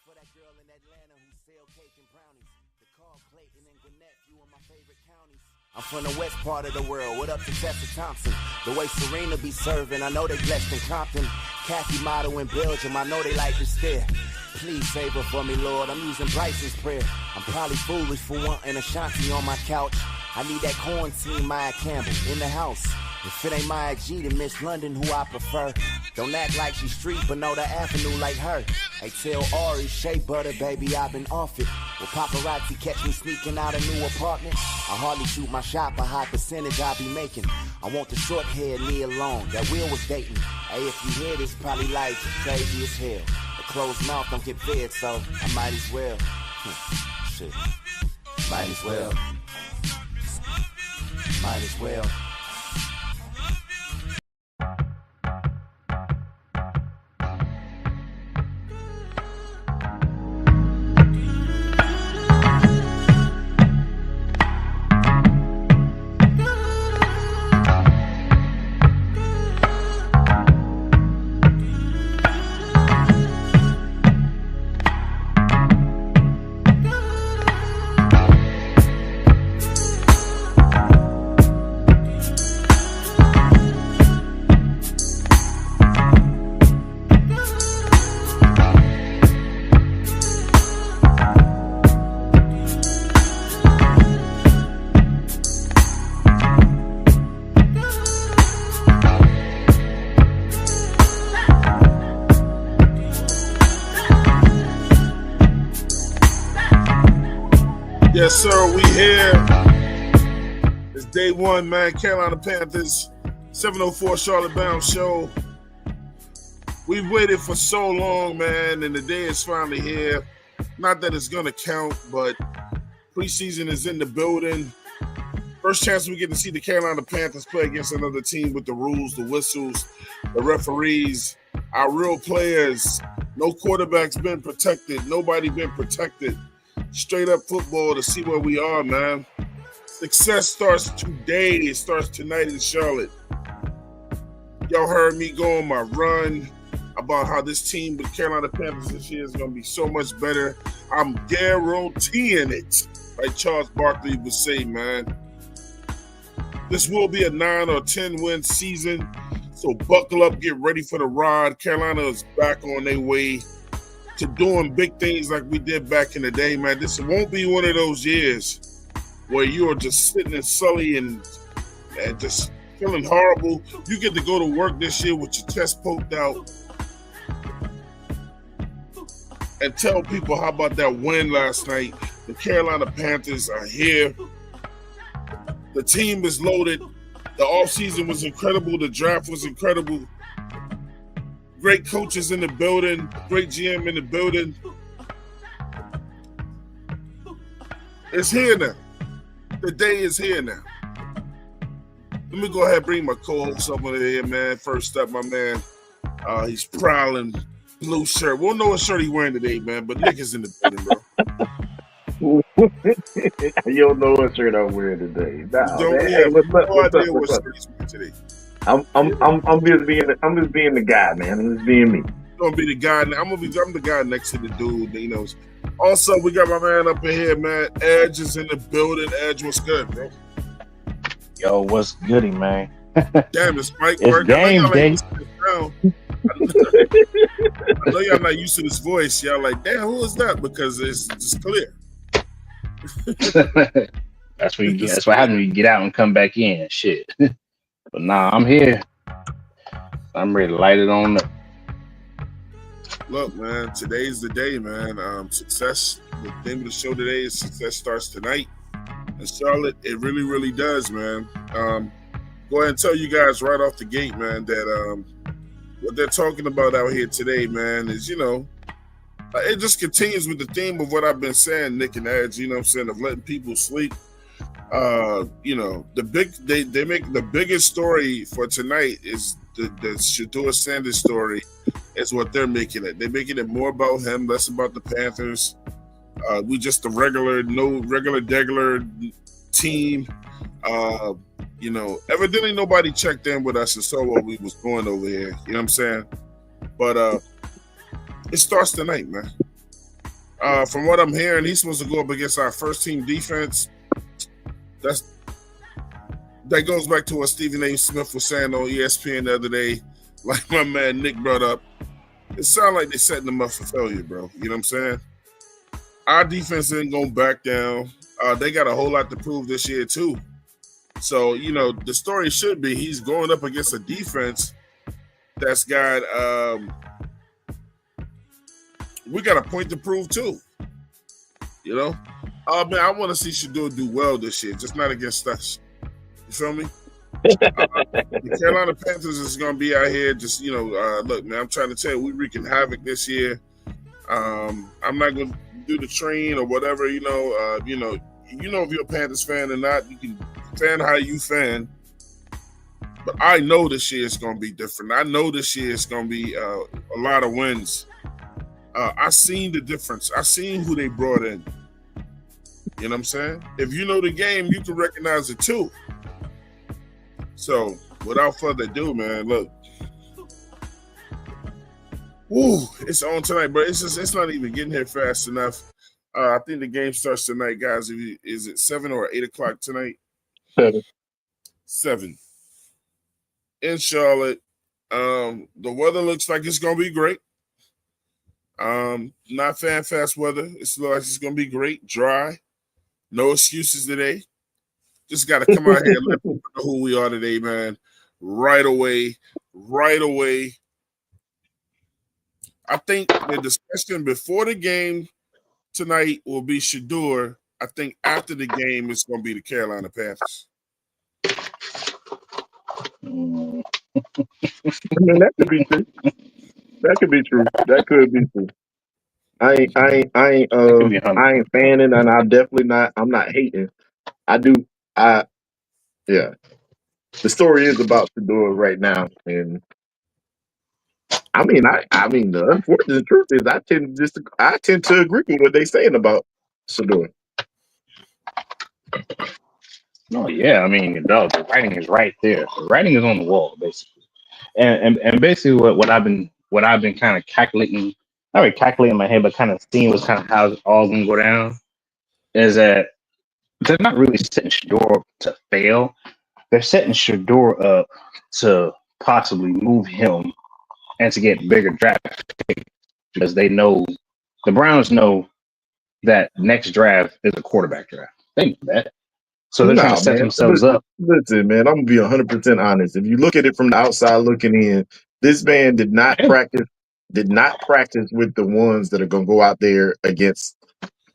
for that girl in Atlanta who sell cake and brownies. The Carl Clayton and Gwinnett, few of my favorite counties. I'm from the west part of the world. What up to Tessa Thompson? The way Serena be serving, I know they blessed in Compton. Kathy Motto in Belgium, I know they like to stare. Please save her for me, Lord. I'm using Bryson's prayer. I'm probably foolish for wanting Ashanti on my couch. I need that quarantine Maya Campbell in the house. If it ain't Maya G, then Miss London, who I prefer. Don't act like she's street, but know the avenue like her. Hey, tell Ari, Shea Butter, baby, I've been off it. Will paparazzi catch me sneaking out a new apartment? I hardly shoot my shot, a high percentage I be making. I want the short hair, Nia Long, that Will was dating. Hey, if you hear this, probably like you crazy as hell. A closed mouth don't get fed, so I might as well. Shit. Might as well. Might as well. Yes, sir, we here. It's day one, man. Carolina Panthers, 704 Charlotte Bound show. We've waited for so long, man, and the day is finally here. Not that it's going to count, but preseason is in the building. First chance we get to see the Carolina Panthers play against another team with the rules, the whistles, the referees, our real players. No quarterback's been protected. Nobody been protected. Straight up football to see where we are, man. Success starts today. It starts tonight in Charlotte. Y'all heard me go on my run about how this team with Carolina Panthers this year is going to be so much better. I'm guaranteeing it, like Charles Barkley would say, man. This will be a 9 or 10 win season, so buckle up, get ready for the ride. Carolina is back on their way to doing big things like we did back in the day, man. This won't be one of those years where you are just sitting in Sully and just feeling horrible. You get to go to work this year with your chest poked out and tell people how about that win last night. The Carolina Panthers are here. The team is loaded. The offseason was incredible. The draft was incredible. Great coaches in the building, great GM in the building. It's here now. The day is here now. Let me go ahead and bring my co-host up over here, man. First up, my man. He's prowling, blue shirt. We don't know what shirt he's wearing today, man, but Nick is in the building, bro. You don't know what shirt I'm wearing today. Nah, Don't man. have Hey, what's up? no What's idea up? what What's up? shirt he's wearing today. I'm just being the guy, man. I'm just being me. Gonna be the guy. I'm the guy next to the dude. You know. Also, we got my man up in here, man. Edge is in the building. Edge, what's good, bro? Yo, what's goody, man? Damn, it's Mike It's work. game day. I know y'all not used to this voice. Y'all like, damn, who is that? Because it's just clear. That's what happens when you get out and come back in. Shit. But nah, I'm here. I'm ready to light it on up. Look, man, today's the day, man. Success. The name of the show today is Success Starts Tonight. In Charlotte, it really, really does, man. Go ahead and tell you guys right off the gate, man, that what they're talking about out here today, man, is, it just continues with the theme of what I've been saying, Nick and Edge, you know what I'm saying, of letting people sleep. They make the biggest story for tonight is the Shedeur Sanders story is what they're making it. They're making it more about him, less about the Panthers. We just a regular degular team. Evidently nobody checked in with us and saw what we was going over here. You know what I'm saying? But it starts tonight, man. From what I'm hearing, he's supposed to go up against our first team defense. That goes back to what Stephen A. Smith was saying on ESPN the other day. Like my man Nick brought up, it sounds like they're setting them up for failure, bro. You know what I'm saying? Our defense ain't gonna back down. They got a whole lot to prove this year too. So, you know, the story should be he's going up against a defense that's got we got a point to prove too. You know? Man, I want to see Shedeur do well this year, just not against us. You feel me? The Carolina Panthers is going to be out here just, you know, look, man, I'm trying to tell you, we're wreaking havoc this year. I'm not going to do the train or whatever, you know, if you're a Panthers fan or not, you can fan how you fan. But I know this year is going to be different. I know this year is going to be a lot of wins. I seen the difference. I seen who they brought in. You know what I'm saying? If you know the game, you can recognize it too. So, without further ado, man, look. Woo, it's on tonight, bro. It's not even getting here fast enough. I think the game starts tonight, guys. Is it 7 or 8 o'clock tonight? 7. In Charlotte. The weather looks like it's gonna be great. Not fan fast weather. It looks like it's gonna be great, dry. No excuses today. Just got to come out here and let people know who we are today, man. Right away. I think the discussion before the game tonight will be Shedeur. I think after the game, it's going to be the Carolina Panthers. I mean, that could be true. That could be true. I ain't fanning, and I'm not hating. Yeah. The story is about Shedeur right now, and I mean, the unfortunate truth is, I tend to agree with what they're saying about Shedeur. No, yeah, I mean, the writing is right there. The writing is on the wall, basically, and basically what I've been kind of calculating, not really calculating in my head, but kind of seeing what's kind of how it's all gonna go down, is that they're not really setting Shedeur up to fail. They're setting Shedeur up to possibly move him and to get bigger draft picks, because they know, the Browns know, that next draft is a quarterback draft. They know that. So they're trying to set themselves up. Listen, man, I'm gonna be 100% honest. If you look at it from the outside looking in, this man did not practice with the ones that are gonna go out there against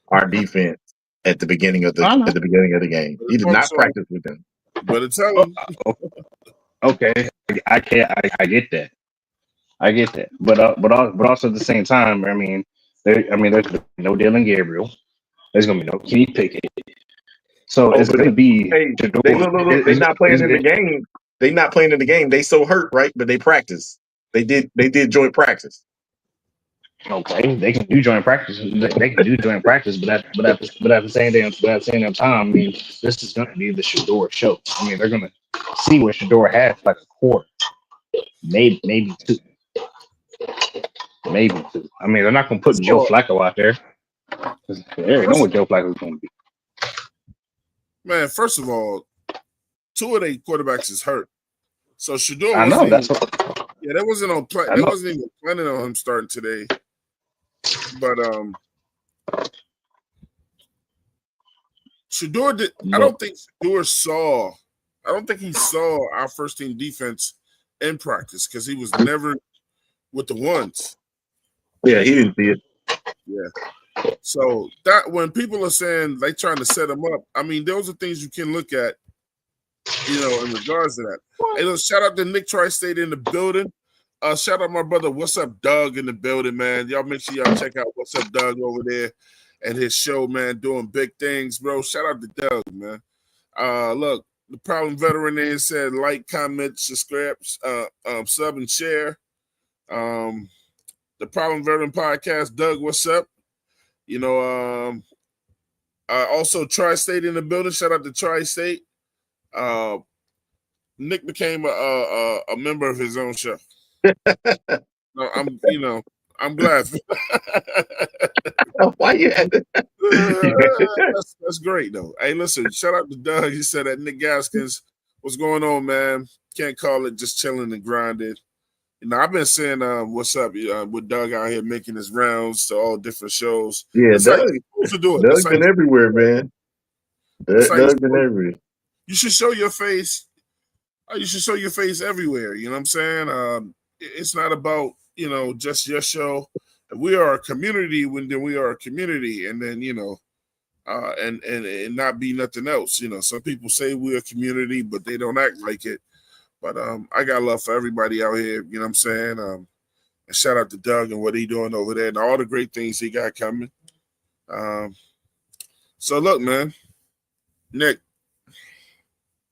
our defense at the beginning of the game. He did not practice with them. Better tell him. Okay, I get that. But also at the same time, I mean, there's no Dylan Gabriel. There's gonna be no Kenny Pickett. So it's going to be. Hey, they're not playing in the game. They're not playing in the game. They so hurt, right? But they practice. They did joint practice. Okay, they can do joint practice. They can do joint practice, but at the same time, I mean, this is going to be the Shedeur show. I mean, they're going to see what Shedeur has, like a quarter, maybe 2. Maybe 2. I mean, they're not going to put Joe Flacco out there. They know what Joe Flacco is going to be. Man, first of all, 2 of their quarterbacks is hurt. So Shedeur, I know that's that wasn't on play. They wasn't even planning on him starting today. But Shedeur did. I don't think he saw our first team defense in practice, because he was never with the ones. Yeah, he didn't see it. Yeah. So that when people are saying they trying to set him up, I mean, those are things you can look at, you know, in regards to that. Hey, look, shout out to Nick Tri-State in the building. Shout out my brother, What's Up Doug, in the building, man. Y'all make sure y'all check out What's Up Doug over there and his show, man, doing big things, bro. Shout out to Doug, man. Look, the Problem Veteran there said like, comment, subscribe, sub, and share. The Problem Veteran Podcast, Doug, what's up? You know, also Tri-State in the building. Shout out to Tri-State. Nick became a member of his own show. I'm glad. Why you had to? That's great though. Hey, listen, shout out to Doug. He said that Nick Gaskins, what's going on, man? Can't call it just chilling and grinding. You know, I've been saying what's up with Doug out here making his rounds to all different shows. Yeah, That's how Doug. you're supposed to do it. Doug's been everywhere, man. That's how Doug's been everywhere. you should show your face. You should show your face everywhere. You know what I'm saying? It's not about, you know, just your show. We are a community then we are a community, and then, you know, and not be nothing else. You know, some people say we're a community, but they don't act like it. But I got love for everybody out here. You know what I'm saying? And shout out to Doug and what he doing over there and all the great things he got coming. So look, man, Nick,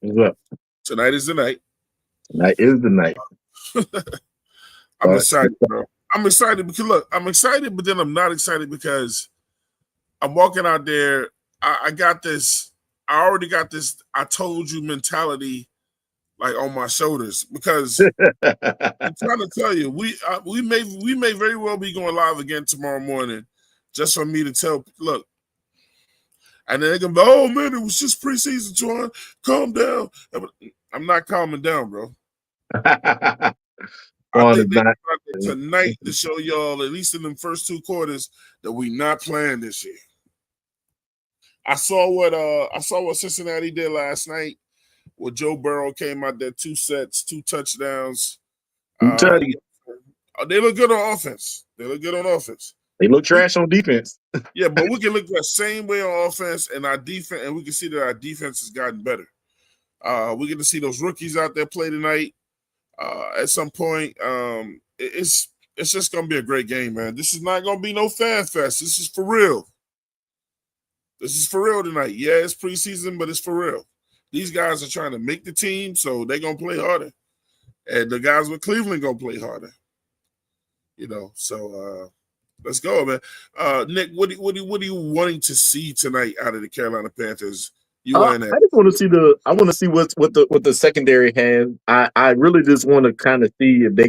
What's up? tonight is the night. Tonight is the night. I'm excited, bro. I'm excited because look, I'm excited, but then I'm not excited because I'm walking out there. I got this. I already got this. I told you mentality, like on my shoulders, because I'm trying to tell you, we may very well be going live again tomorrow morning, just for me to tell. Look, and then they're gonna be, oh man, it was just preseason, John. Calm down. I'm not calming down, bro. I think they're tonight to show y'all, at least in the first two quarters, that we not playing this year. I saw what Cincinnati did last night. Where Joe Burrow came out there, 2 sets, 2 touchdowns. They look good on offense. They look trash on defense. Yeah, but we can look that same way on offense, and our defense, and we can see that our defense has gotten better. We get to see those rookies out there play tonight. At some point, it's just gonna be a great game, man. This is not gonna be no fan fest. This is for real. This is for real tonight. Yeah, it's preseason, but it's for real. These guys are trying to make the team, so they're gonna play harder. And the guys with Cleveland gonna play harder. You know, so let's go, man. Nick, what are you wanting to see tonight out of the Carolina Panthers? I just want to see what the secondary has. I really just want to kind of see if they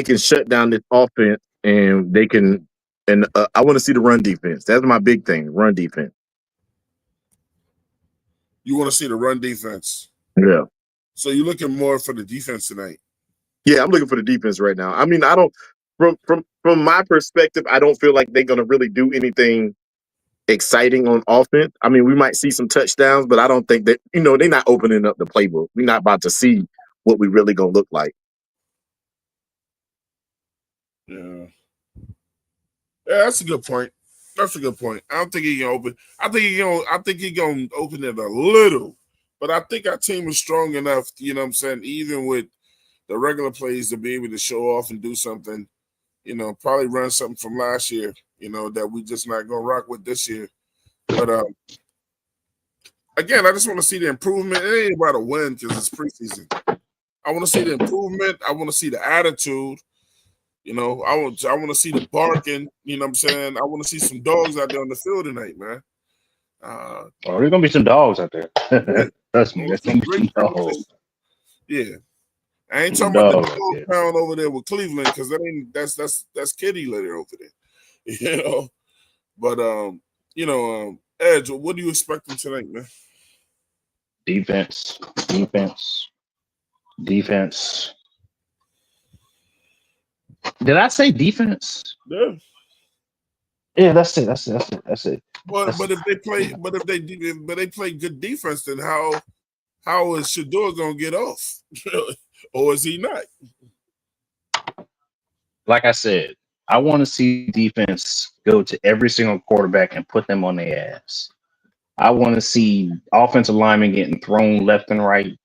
can shut down this offense, and they can. And I want to see the run defense. That's my big thing. Run defense. You want to see the run defense? Yeah. So you're looking more for the defense tonight? Yeah, I'm looking for the defense right now. I mean, I don't. From my perspective, I don't feel like they're going to really do anything exciting on offense. I mean, we might see some touchdowns, but I don't think that, you know, they're not opening up the playbook. We're not about to see what we really gonna look like. Yeah, that's a good point. I don't think he can open. I think he gonna open it a little, but I think our team is strong enough. You know what I'm saying? Even with the regular plays to be able to show off and do something. You know, probably run something from last year. You know, that we just not gonna rock with this year. But again, I just want to see the improvement. It ain't about a win because it's preseason. I want to see the improvement. I want to see the attitude. You know, I want to see the barking. You know what I'm saying? I want to see some dogs out there on the field tonight, man. There's gonna be some dogs out there. Trust me, there's gonna be some dogs. Yeah, I ain't talking about the dog pound over there with Cleveland because that's kitty litter over there. You know, but you know, Edge, what do you expect tonight, man? Defense. Did I say defense? Yeah. Yeah, that's it. But if they play good defense, then how is Shedeur gonna get off, or is he not? Like I said, I want to see defense go to every single quarterback and put them on their ass. I want to see offensive linemen getting thrown left and right.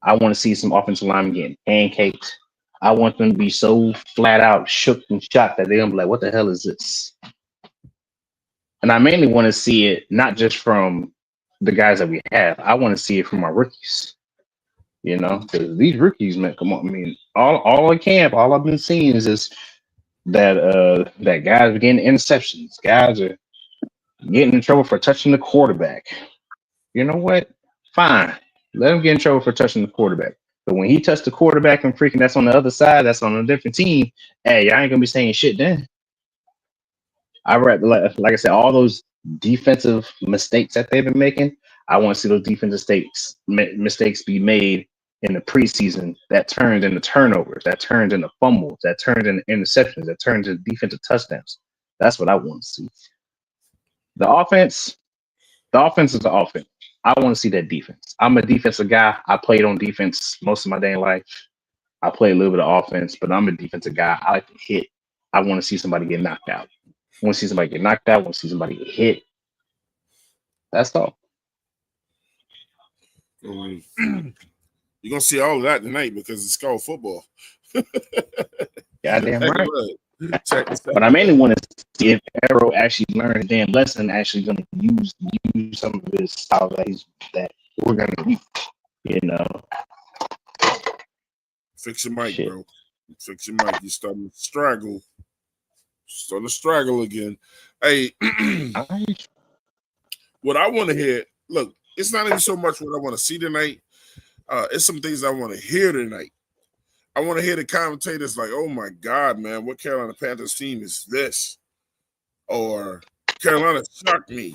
I want to see some offensive linemen getting pancaked. I want them to be so flat out shook and shocked that they're going to be like, what the hell is this? And I mainly want to see it not just from the guys that we have. I want to see it from our rookies. You know, because these rookies, man, come on. I mean, all at camp, all I've been seeing is this, that guys are getting interceptions. Guys are getting in trouble for touching the quarterback. You know what? Fine. Let him get in trouble for touching the quarterback. But when he touched the quarterback and freaking that's on the other side, that's on a different team, hey, I ain't going to be saying shit then. like I said, all those defensive mistakes that they've been making. I want to see those defensive mistakes be made in the preseason that turned into turnovers, that turned into fumbles, that turned into interceptions, that turned into defensive touchdowns. That's what I want to see. The offense is the offense. I want to see that defense. I'm a defensive guy. I played on defense most of my dang life. I play a little bit of offense, but I'm a defensive guy. I like to hit. I want to see somebody get knocked out. I want to see somebody get knocked out. I want to see somebody get hit. That's all. You're gonna see all of that tonight because it's called football. Goddamn right. But I mainly want to see if Arrow actually learned a damn lesson, actually going to use some of his style that we're going to use, you know. Fix your mic, bro. Fix your mic. You're starting to straggle. Again. Hey, what I want to hear, look, it's not even so much what I want to see tonight. It's some things I want to hear tonight. I want to hear the commentators like, oh my God, man, what Carolina Panthers team is this? Or Carolina shocked me.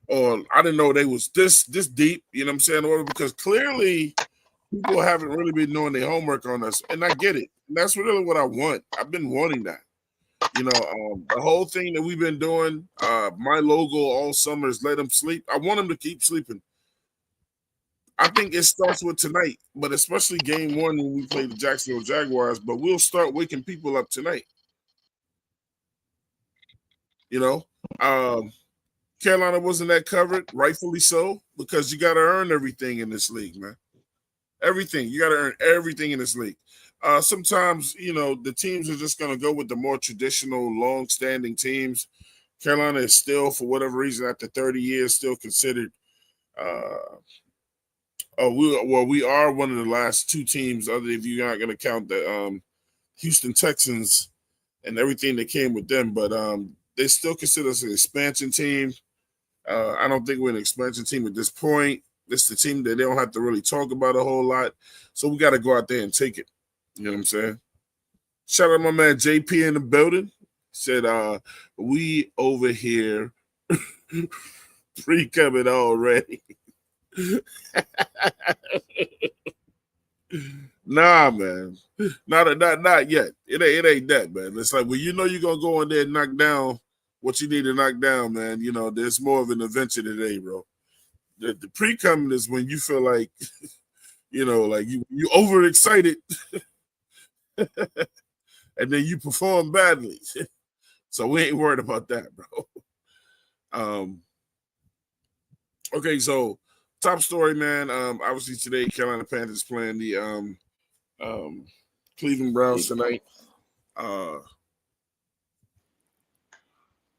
Or I didn't know they was this deep, you know what I'm saying? Or because clearly people haven't really been doing their homework on us. And I get it. And that's really what I want. I've been wanting that. You know, the whole thing that we've been doing, my logo all summer is let them sleep. I want them to keep sleeping. I think it starts with tonight, but especially game one when we play the Jacksonville Jaguars. But we'll start waking people up tonight. You know, Carolina wasn't that covered, rightfully so, because you got to earn everything in this league, man. Everything. You got to earn everything in this league. Sometimes, you know, the teams are just going to go with the more traditional, long-standing teams. Carolina is still, for whatever reason, after 30 years, still considered we are one of the last two teams, other if you're not going to count the Houston Texans and everything that came with them, but they still consider us an expansion team. I don't think we're an expansion team at this point. This is the team that they don't have to really talk about a whole lot, so we got to go out there and take it. You know what I'm saying? Shout out to my man JP in the building. Said, we over here pre-coming already. Nah, man. Not yet. It ain't that, man. It's like, well, you know you're gonna go in there and knock down what you need to knock down, man. You know, there's more of an adventure today, bro. The pre-coming is when you feel like, you know, like you overexcited and then you perform badly. So we ain't worried about that, bro. Okay, so top story, man. Obviously today, Carolina Panthers playing the Cleveland Browns tonight.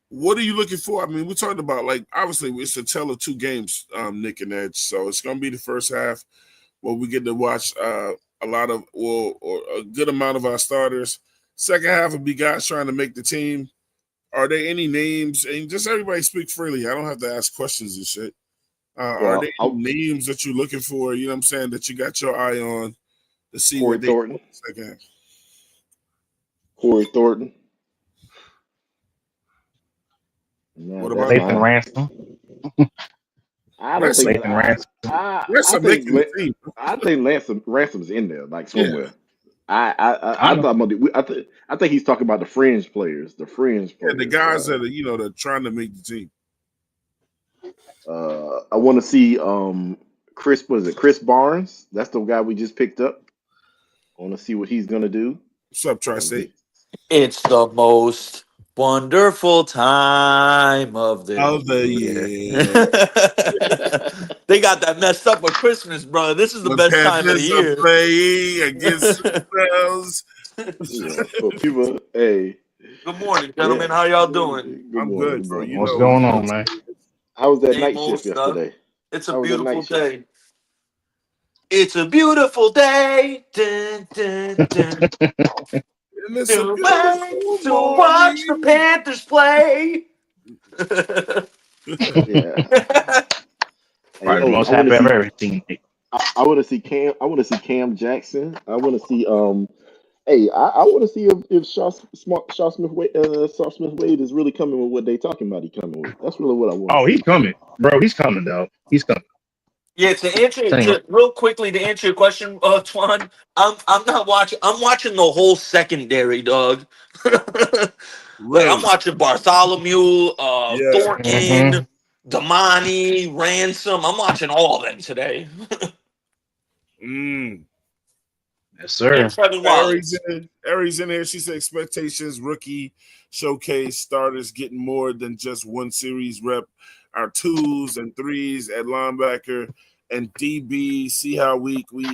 What are you looking for? I mean, we're talking about, like, obviously it's a tale of two games, Nick and Edge. So it's gonna be the first half where we get to watch a lot of, or a good amount of our starters. Second half will be guys trying to make the team. Are there any names? And just everybody speak freely. I don't have to ask questions and shit. Are there any names that you're looking for, you know what I'm saying, that you got your eye on to see Corey what they Thornton. Second. Corey Thornton. What about Lathan Ransom? I don't think Lathan Ransom. I think Ransom's in there, like somewhere. I think he's talking about the fringe players. The guys that are, you know, that are trying to make the team. I want to see Chris Barnes. That's the guy we just picked up. I want to see what he's gonna do. What's up, Tri-State? It's the most wonderful time of the year. They got that messed up with Christmas, bro. This is the best time of the year. Playing against themselves. Yeah, so people, hey. Good morning, gentlemen. How y'all doing? I'm good, bro. What's going on, man? How was that night shift yesterday? It's a beautiful day. It's a beautiful day. Dun, dun, dun. To watch the Panthers play. Yeah. Right, the most happy I've ever seen. I want to see Cam. I want to see Cam Jackson. I want to see Hey, I want to see if Shaw Smith Wade is really coming with what they talking about. He coming with. That's really what I want to Oh, see. he's coming, bro. He's coming, though. He's coming. Yeah, real quickly to answer your question, Twan, I'm not watching. I'm watching the whole secondary, dog. Like I'm Really? watching Bartholomew, Yeah. Thornton, Damani, Ransom. I'm watching all of them today. Mm. Yes, sir. And Trevin Wallace. Aries in here. She said expectations, rookie showcase, starters getting more than just one series rep. Our 2s and 3s at linebacker and DB. See how weak we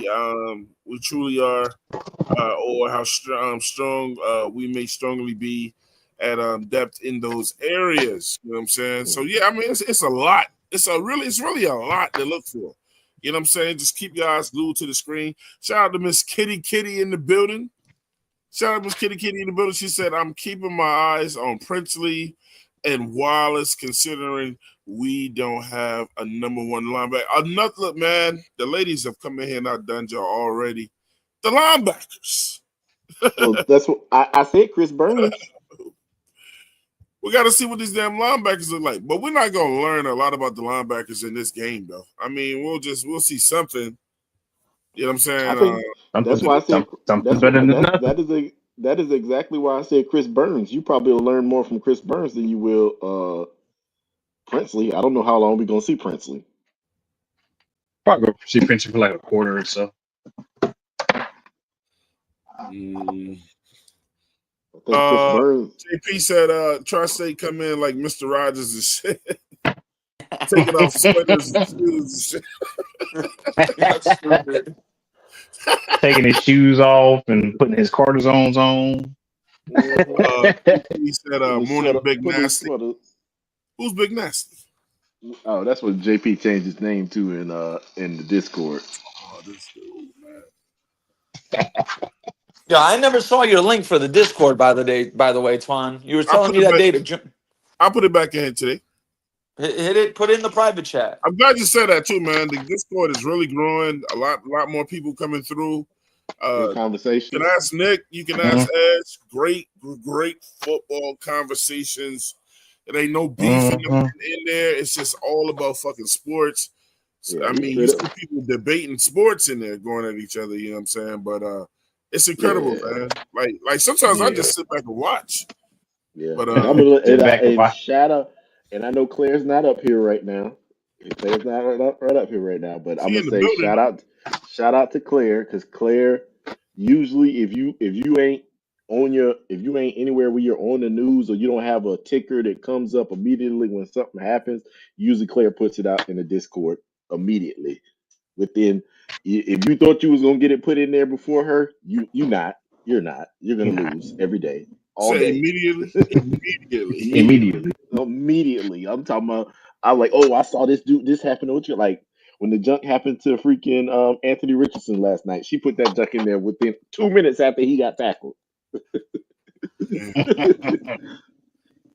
truly are, or how strong we may strongly be at depth in those areas. You know what I'm saying? So yeah, I mean it's a lot. It's really a lot to look for. You know what I'm saying? Just keep your eyes glued to the screen. Shout out to Miss Kitty in the building. Shout out to Miss Kitty in the building. She said, I'm keeping my eyes on Princely and Wallace, considering we don't have a number one linebacker. Another look, man, the ladies have come in here and outdone y'all already. The linebackers. Well, that's what I said. Chris Burns. We got to see what these damn linebackers look like. But we're not going to learn a lot about the linebackers in this game, though. I mean, we'll see something. You know what I'm saying? I think that's why I said something better than nothing. That is exactly why I said Chris Burns. You probably will learn more from Chris Burns than you will Princely. I don't know how long we're going to see Princely. Probably go see Princely for like a quarter or so. JP said Tri-State come in like Mr. Rogers and shit. Taking off sweaters and shoes and shit. Taking his shoes off and putting his cortisones on. He said morning Big Nasty. Who's Big Nasty? Oh, that's what JP changed his name to in the Discord. Oh, this dude, man. Yeah, I never saw your link for the Discord by the way, Twan. You were telling me that day I'll put it back in today. Hit it, put it in the private chat. I'm glad you said that too, man. The Discord is really growing. A lot more people coming through. Conversation. You can ask Nick. You can ask Edge. Great football conversations. It ain't no beef in there. It's just all about fucking sports. Yeah, I mean, you see people debating sports in there, going at each other. You know what I'm saying? But it's incredible, man. Like sometimes I just sit back and watch. Yeah, but shout out. And I know Claire's not up here right now. Claire's not right up here right now. But I'm gonna say shout out to Claire, because Claire, usually if you ain't anywhere where you're on the news, or you don't have a ticker that comes up immediately when something happens, usually Claire puts it out in the Discord immediately. If you thought you was gonna get it put in there before her, you're not. You're gonna lose every day. All day. Immediately. I'm talking about. I'm like, oh, I saw this happen. What you like when the junk happened to freaking Anthony Richardson last night? She put that junk in there within 2 minutes after he got tackled.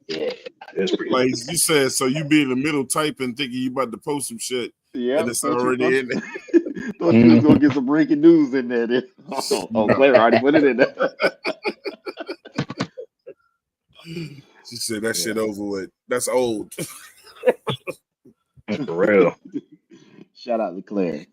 Yeah, that's pretty. Like you said, so you be in the middle typing, thinking you about to post some shit. Yeah, and it's already in there. Thought you was gonna get some breaking news in there. Then. Claire already put it in there. She said that shit over with. That's old. For real. Shout out to Claire.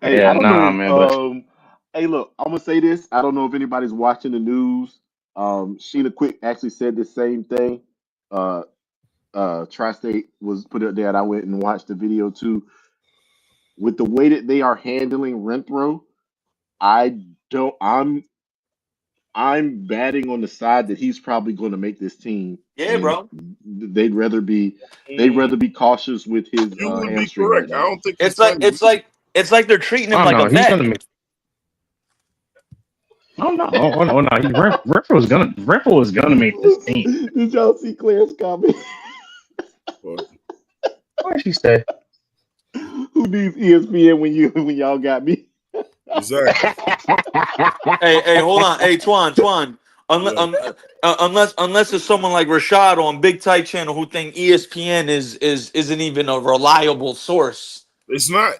Hey, I don't know, man. Hey, look, I'm gonna say this. I don't know if anybody's watching the news. Sheena Quick actually said the same thing. Tri-State was put up there, and I went and watched the video too. With the way that they are handling Renfro, I'm batting on the side that he's probably going to make this team. Yeah, bro. They'd rather be cautious with his hamstring. Right, I don't think it's like they're treating him like a vet. Oh no! Renfro was gonna make this team. Did y'all see Claire's comment? What did she say? Who needs ESPN when y'all got me? Exactly. Hey, hold on. Hey, Twan. Unless it's someone like Rashad on Big Tight Channel who think ESPN isn't even a reliable source. It's not.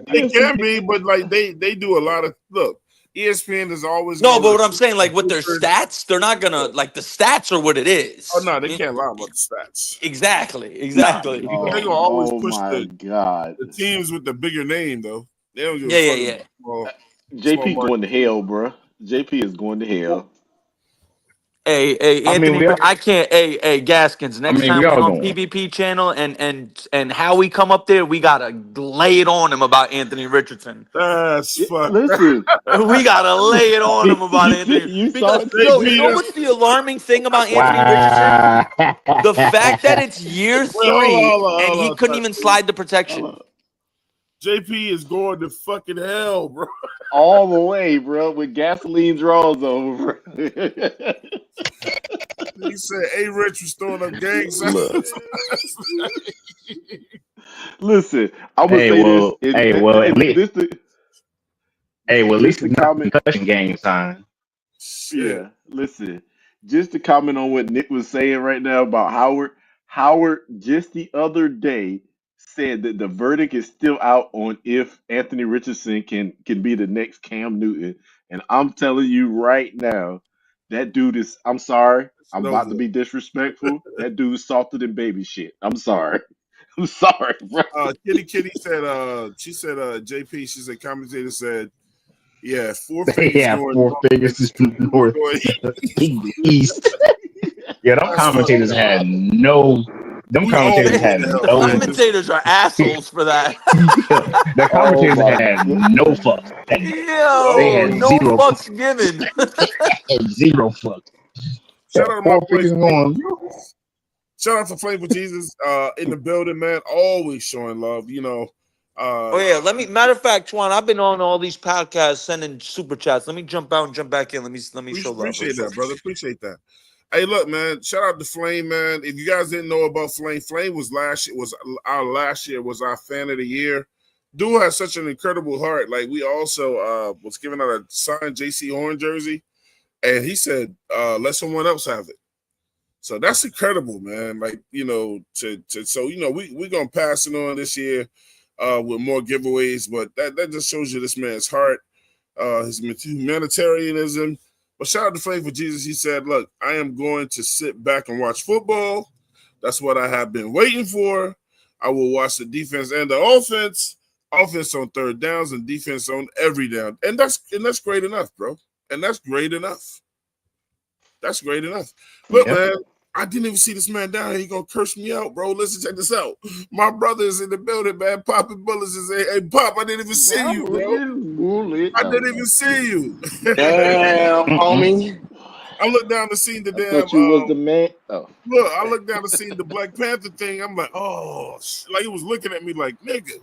It can be, but like they do a lot of look. ESPN is always no, but what I'm saying, like with their stats, they're not gonna like the stats are what it is. Oh no, they can't lie about the stats. Exactly. They're gonna always push the teams with the bigger name though. They don't give a fuck. JP going to hell, bro. JP is going to hell. Hey, Anthony, I can't. Hey, Gaskins. Next time we're on PvP channel and how we come up there, we gotta lay it on him about Anthony Richardson. That's fuck. Listen, we gotta lay it on him about Anthony. Because you know what's the alarming thing about Anthony Richardson? The fact that it's year 3 and he couldn't even slide the protection. JP is going to fucking hell, bro. All the way, bro, with gasoline draws over. He said A-Rich was throwing up gang signs. Listen, I'm gonna say this. At least the concussion game sign. Yeah, listen. Just to comment on what Nick was saying right now about Howard. Howard just the other day said that the verdict is still out on if Anthony Richardson can be the next Cam Newton. And I'm telling you right now, that dude is, I'm sorry, I'm about to be disrespectful. That dude is softer than baby shit. I'm sorry. I'm sorry, bro. Kitty said, she said, JP, she said, commentator said, yeah, 4 figures. Yeah, 4 figures is north, east. Yeah, them commentators had no. Them commentators had no. Commentators are assholes for that. The commentators had no fucks. They had no fucks given. Zero fucks. Shout out to my boy. Shout out to Flame for Jesus in the building, man. Always showing love, you know. Matter of fact, Twan, I've been on all these podcasts sending super chats. Let me jump out and jump back in. Let me show love. Appreciate that, brother. Appreciate that. Hey, look, man. Shout out to Flame, man. If you guys didn't know about Flame, Flame was last year was our fan of the year. Dude has such an incredible heart. Like we also was giving out a signed JC Horn jersey, and he said, "Let someone else have it." So that's incredible, man. Like so we're gonna pass it on this year with more giveaways, but that just shows you this man's heart, his humanitarianism. But shout out to Flame for Jesus. He said, look, I am going to sit back and watch football. That's what I have been waiting for. I will watch the defense and the offense on third downs and defense on every down. And that's great enough, bro. And that's great enough. That's great enough. Look, man, I didn't even see this man down here. He gonna curse me out, bro. Listen, check this out. My brother is in the building, man. Popping bullets is hey, Pop, I didn't even see you, bro. I didn't even see you. Damn, homie. I looked down to see the damn. I thought you was the man. Oh. Look, I looked down to see the Black Panther thing. I'm like, oh, like he was looking at me like, nigga.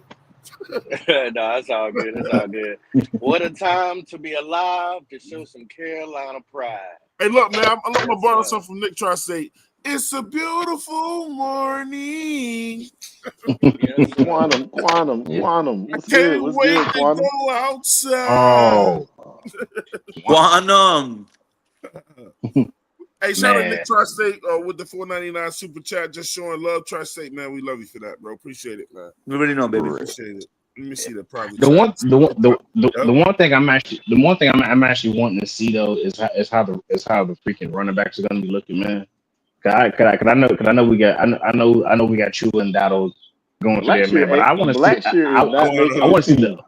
No, it's all good. It's all good. What a time to be alive to show some Carolina pride. Hey, look, man, I'm gonna borrow something from Nick Tri-State. It's a beautiful morning. Quantum. I can't wait to go outside. Oh, Quantum. Hey, shout out to Nick Tri-State with the $4.99 super chat, just showing love. Tri-State, man, we love you for that, bro. Appreciate it, man. We really know, baby. Appreciate it. Let me see the private. The one thing I'm actually wanting to see though is how the freaking running backs are going to be looking, man. I know we got Chula and Dowdle going through there, man. But I want to see. I want to see them.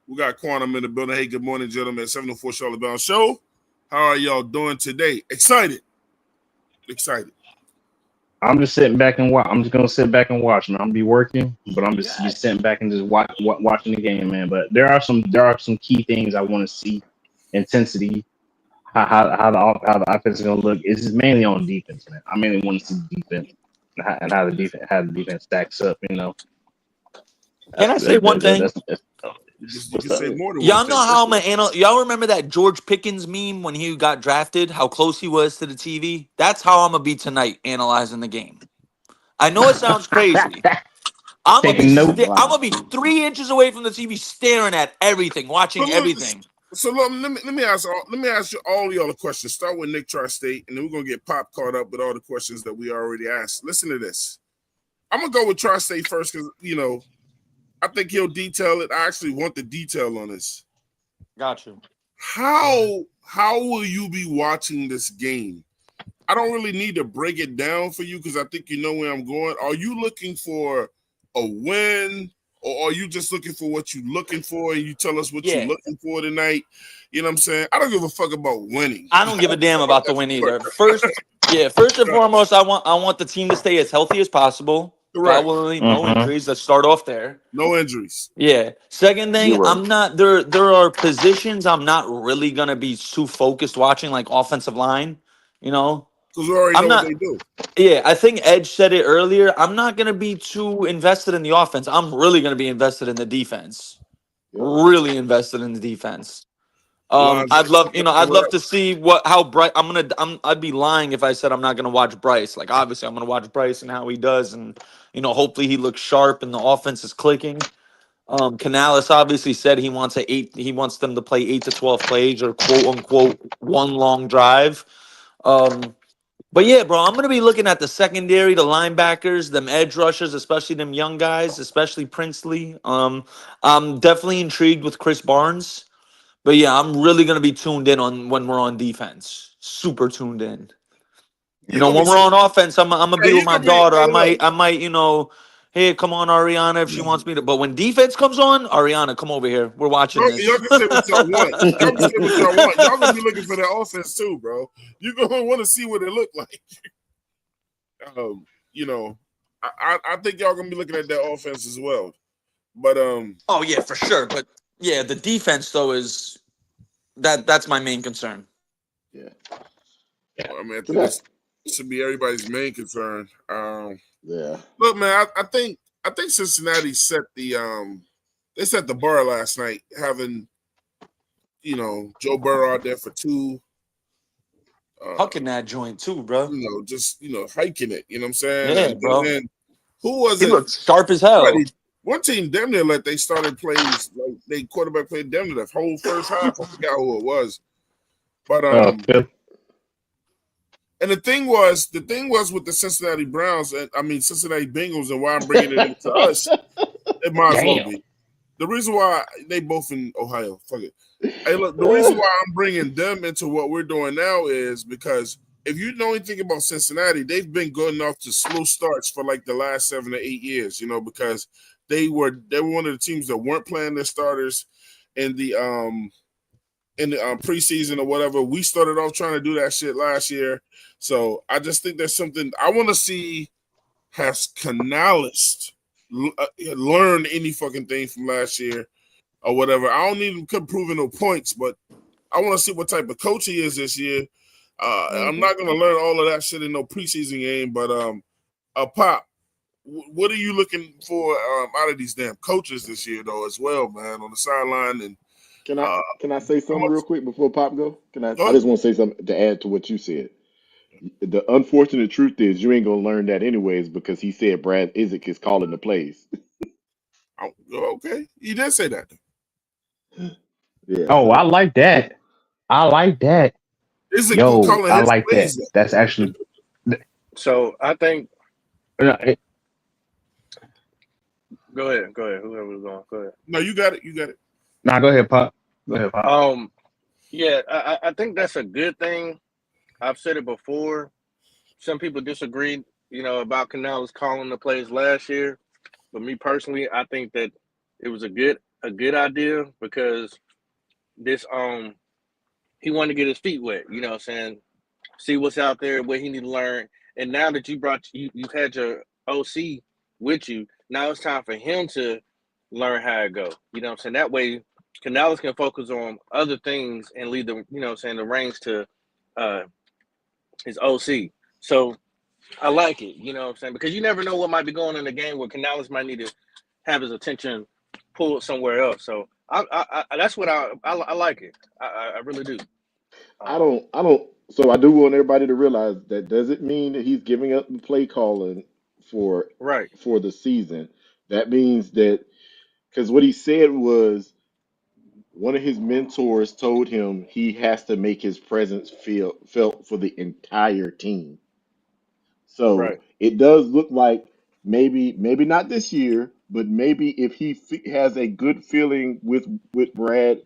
We got Quantum in the building. Hey, good morning, gentlemen. 704 Charlotte Bound Show. How are y'all doing today? Excited. I'm just sitting back and watch. I'm just gonna sit back and watch, man. I'm gonna be working, but I'm just sitting back and just watching the game, man. But there are some key things I want to see. Intensity, how the offense is gonna look. It's mainly on defense, man. I mainly want to see defense and how the defense stacks up. You know. Can I say one thing? You can say more than y'all know how I'm gonna y'all remember that George Pickens meme when he got drafted, how close he was to the TV? That's how I'm gonna be tonight analyzing the game. I know it sounds crazy. I'm gonna be 3 inches away from the TV staring at everything, watching everything. So let me ask you all y'all a question. Start with Nick Tri-State, and then we're gonna get Pop caught up with all the questions that we already asked. Listen to this. I'm gonna go with Tri-State first because I think he'll detail it. I actually want the detail on this. Got you. How will you be watching this game? I don't really need to break it down for you because I think you know where I'm going. Are you looking for a win, or are you just looking for what you're looking for and you tell us what you're looking for tonight? You know what I'm saying? I don't give a fuck about winning. I don't give a damn about the win either. First and foremost, I want the team to stay as healthy as possible. Correct. Probably no injuries. Let's start off there. No injuries. Yeah. Second thing, You're right. I'm not there. There are positions I'm not really gonna be too focused watching, like offensive line. Because we already know what they do. Yeah, I think Edge said it earlier. I'm not gonna be too invested in the offense. I'm really gonna be invested in the defense. Really invested in the defense. I'd love to see how Bryce. I'd be lying if I said I'm not gonna watch Bryce. Like obviously I'm gonna watch Bryce and how he does, and hopefully he looks sharp and the offense is clicking. Canales obviously said he wants them to play 8 to 12 plays or quote unquote one long drive. But yeah, bro, I'm gonna be looking at the secondary, the linebackers, them edge rushers, especially them young guys, especially Princely. I'm definitely intrigued with Chris Barnes. But yeah, I'm really gonna be tuned in on when we're on defense. Super tuned in. When we're on offense, I'm gonna be with my daughter. I might, hey, come on, Ariana, if she wants me to. But when defense comes on, Ariana, come over here. We're watching this. Y'all can say what y'all want. Y'all can say what y'all want. Y'all gonna be looking for that offense too, bro. You're gonna want to see what it look like. I think y'all gonna be looking at that offense as well. But oh yeah, for sure. But yeah, the defense though is that's my main concern. Yeah. I mean, I think this should be everybody's main concern. Look, man, I think Cincinnati set the bar last night, having Joe Burrow out there for 2. Hucking that joint too, bro. Just hiking it. You know what I'm saying? Yeah, bro. And who was he it? He looked sharp as hell. One team damn near they started plays like they quarterback played damn near the whole first half. I forgot who it was, but and the thing was with the Cincinnati Browns, Cincinnati Bengals, and why I'm bringing it into us, it might as well be. The reason why they both in Ohio, fuck it. Hey, look, the reason why I'm bringing them into what we're doing now is because if you know anything about Cincinnati, they've been good enough to slow starts for like the last 7 to 8 years, because they were one of the teams that weren't playing their starters in the preseason or whatever. We started off trying to do that shit last year. So I just think there's something I want to see. Has Canales learned any fucking thing from last year or whatever? I don't need him proving no points, but I want to see what type of coach he is this year. I'm not going to learn all of that shit in no preseason game, but Pop, what are you looking for out of these damn coaches this year, though, as well, man, on the sideline? And can I say something real quick before Pop go? I just want to say something to add to what you said. The unfortunate truth is you ain't gonna learn that anyways because he said Brad Isaac is calling the plays. Okay, he did say that. Yeah. Oh, I like that. Isaac calling I like plays. That. That's actually. So I think. Go ahead. Whoever was going, go ahead. No, you got it. Nah, go ahead, Pop. Yeah, I think that's a good thing. I've said it before. Some people disagreed, about Canales calling the plays last year. But me personally, I think that it was a good idea because this he wanted to get his feet wet, you know what I'm saying? See what's out there, what he need to learn. And now that you've had your OC with you, now it's time for him to learn how to go. You know what I'm saying? That way Canales can focus on other things and leave the, the reins to his OC. So I like it, you know what I'm saying? Because you never know what might be going on in the game where Canales might need to have his attention pulled somewhere else. So I that's what I like it. I really do. I don't. So I do want everybody to realize that doesn't mean that he's giving up the play calling for the season. That means that because what he said was one of his mentors told him he has to make his presence felt for the entire team. So it does look like maybe not this year, but maybe if he has a good feeling with Brad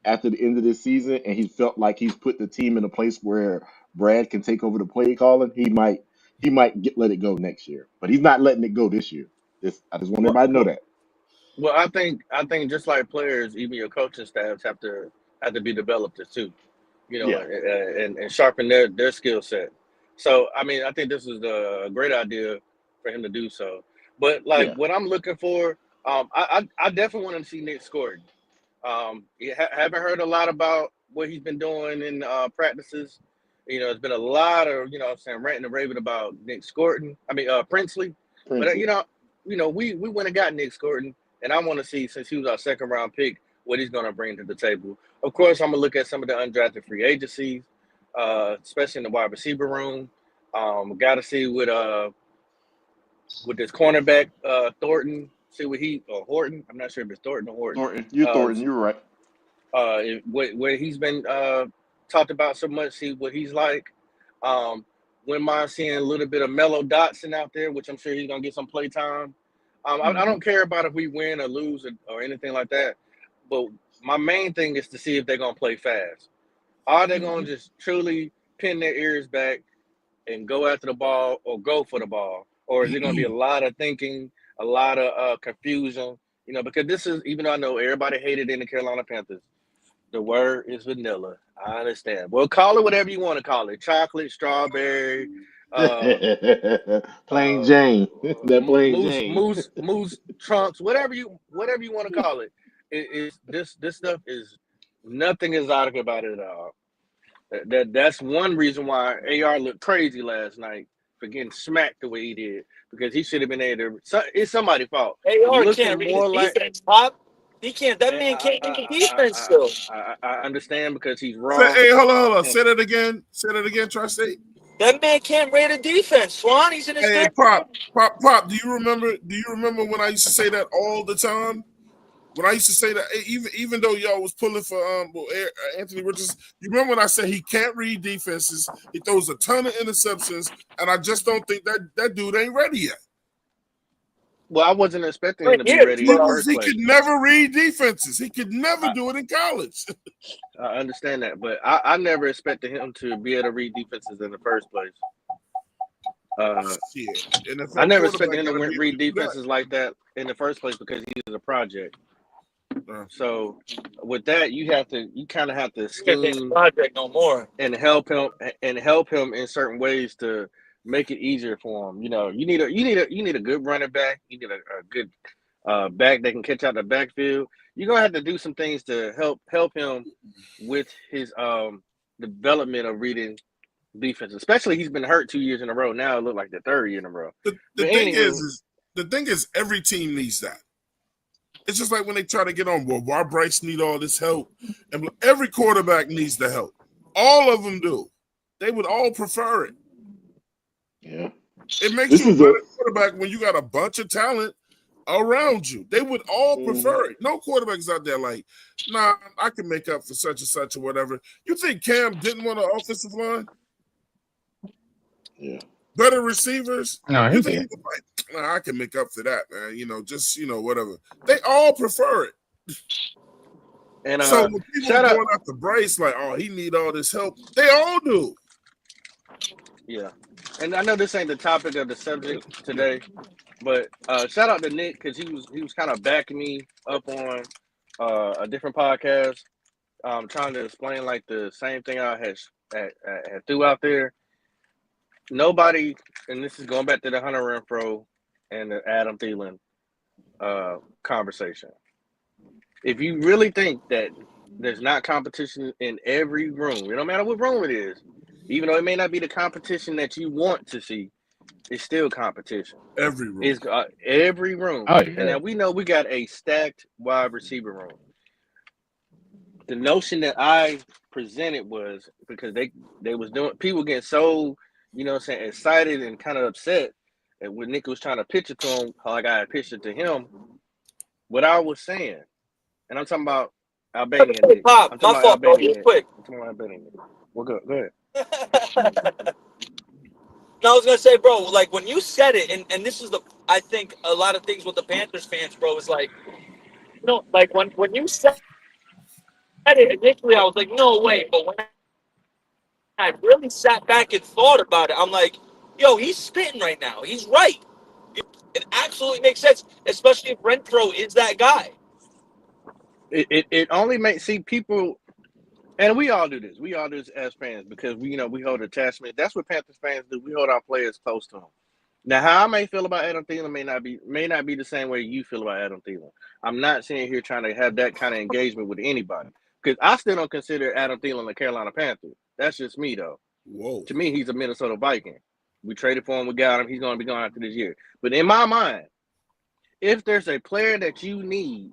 after the end of this season, and he felt like he's put the team in a place where Brad can take over the play calling, he might let it go next year. But he's not letting it go this year. I just want everybody to know that. Well, I think just like players, even your coaching staffs have to be developed too, and sharpen their skill set. So, I mean, I think this is a great idea for him to do so. But what I'm looking for, I definitely want to see Nick Scourton. Haven't heard a lot about what he's been doing in practices. There's been a lot of ranting and raving about Nick Scourton. I mean Princely. But we went and got Nick Scourton, and I want to see, since he was our second round pick, what he's going to bring to the table. Of course, I'm going to look at some of the undrafted free agencies, especially in the wide receiver room. Got to see with this cornerback Thornton. See what Horton. I'm not sure if it's Thornton or Horton. Thornton, you're right. Where he's been talked about so much. See what he's like. Wouldn't mind seeing a little bit of Mello Dotson out there, which I'm sure he's gonna get some play time. I don't care about if we win or lose or anything like that, but my main thing is to see if they're gonna play fast. Are they gonna just truly pin their ears back and go after the ball or go for the ball, or is it gonna be a lot of thinking, a lot of confusion? Because this is, even though I know everybody hated in the Carolina Panthers, the word is vanilla. I understand. Well, call it whatever you want to call it. Chocolate, strawberry, plain Jane. That plain Jane. Moose trunks, whatever you want to call it. This stuff is nothing exotic about it at all. That's one reason why AR looked crazy last night for getting smacked the way he did, because he should have been able to. It's somebody's fault. AR can't read defense, Pop. He can't. That man can't read defense still. I understand, because he's wrong. Hey, hold on. Say that again. Tri-State. That man can't read a defense, Swan. He's in his Pop. Do you remember when I used to say that all the time? When I used to say that, even though y'all was pulling for Anthony Richardson, you remember when I said he can't read defenses, he throws a ton of interceptions, and I just don't think that dude ain't ready yet. Well, I wasn't expecting him to be ready. He could never read defenses. He could never do it in college. I understand that, but I never expected him to be able to read defenses in the first place. I never expected him to read defenses like that in the first place, because he's a project. So with that, you kind of have to scheme project no more and help him in certain ways to make it easier for him. You need a good running back. You need a good back that can catch out the backfield. You're gonna have to do some things to help him with his development of reading defense. Especially, he's been hurt 2 years in a row. Now it looked like the third year in a row. The thing is, every team needs that. It's just like when they try to get on, well, why Bryce need all this help? And every quarterback needs the help. All of them do. They would all prefer it. Yeah. It makes you a better quarterback when you got a bunch of talent around you. They would all prefer it. No quarterbacks out there like, nah, I can make up for such and such or whatever. You think Cam didn't want an offensive line? Yeah. Better receivers? No, you think he was like, nah, I can make up for that, man. Whatever. They all prefer it. And so when people are going after Bryce, like, oh, he need all this help, they all do. Yeah. And I know this ain't the topic of the subject today, but shout out to Nick, because he was kind of backing me up on a different podcast, trying to explain like the same thing I had threw out there. Nobody, and this is going back to the Hunter Renfrow and the Adam Thielen conversation. If you really think that there's not competition in every room, no matter what room it is, even though it may not be the competition that you want to see, it's still competition. Every room. It's every room. Oh, yeah. And now we know we got a stacked wide receiver room. The notion that I presented was because they was doing, people getting so, excited and kind of upset and when Nick was trying to pitch it to him, like I had pitched it to him, what I was saying, and I'm talking about Albanian Nick. Pop, my fault, bro. You're quick. I'm talking about Albanian Nick. Well, go ahead. No, I was gonna say, bro, like when you said it, and this is I think a lot of things with the Panthers fans, bro, is like, like when you said it initially, I was like, no way. But when I really sat back and thought about it, I'm like, yo, he's spitting right now. He's right. It absolutely makes sense, especially if Renfrow is that guy. It only makes people, and we all do this. We all do this as fans because we hold attachment. That's what Panthers fans do. We hold our players close to them. Now, how I may feel about Adam Thielen may not be the same way you feel about Adam Thielen. I'm not sitting here trying to have that kind of engagement with anybody because I still don't consider Adam Thielen a Carolina Panther. That's just me, though. Whoa. To me, he's a Minnesota Viking. We traded for him. We got him. He's going to be going after this year. But in my mind, if there's a player that you need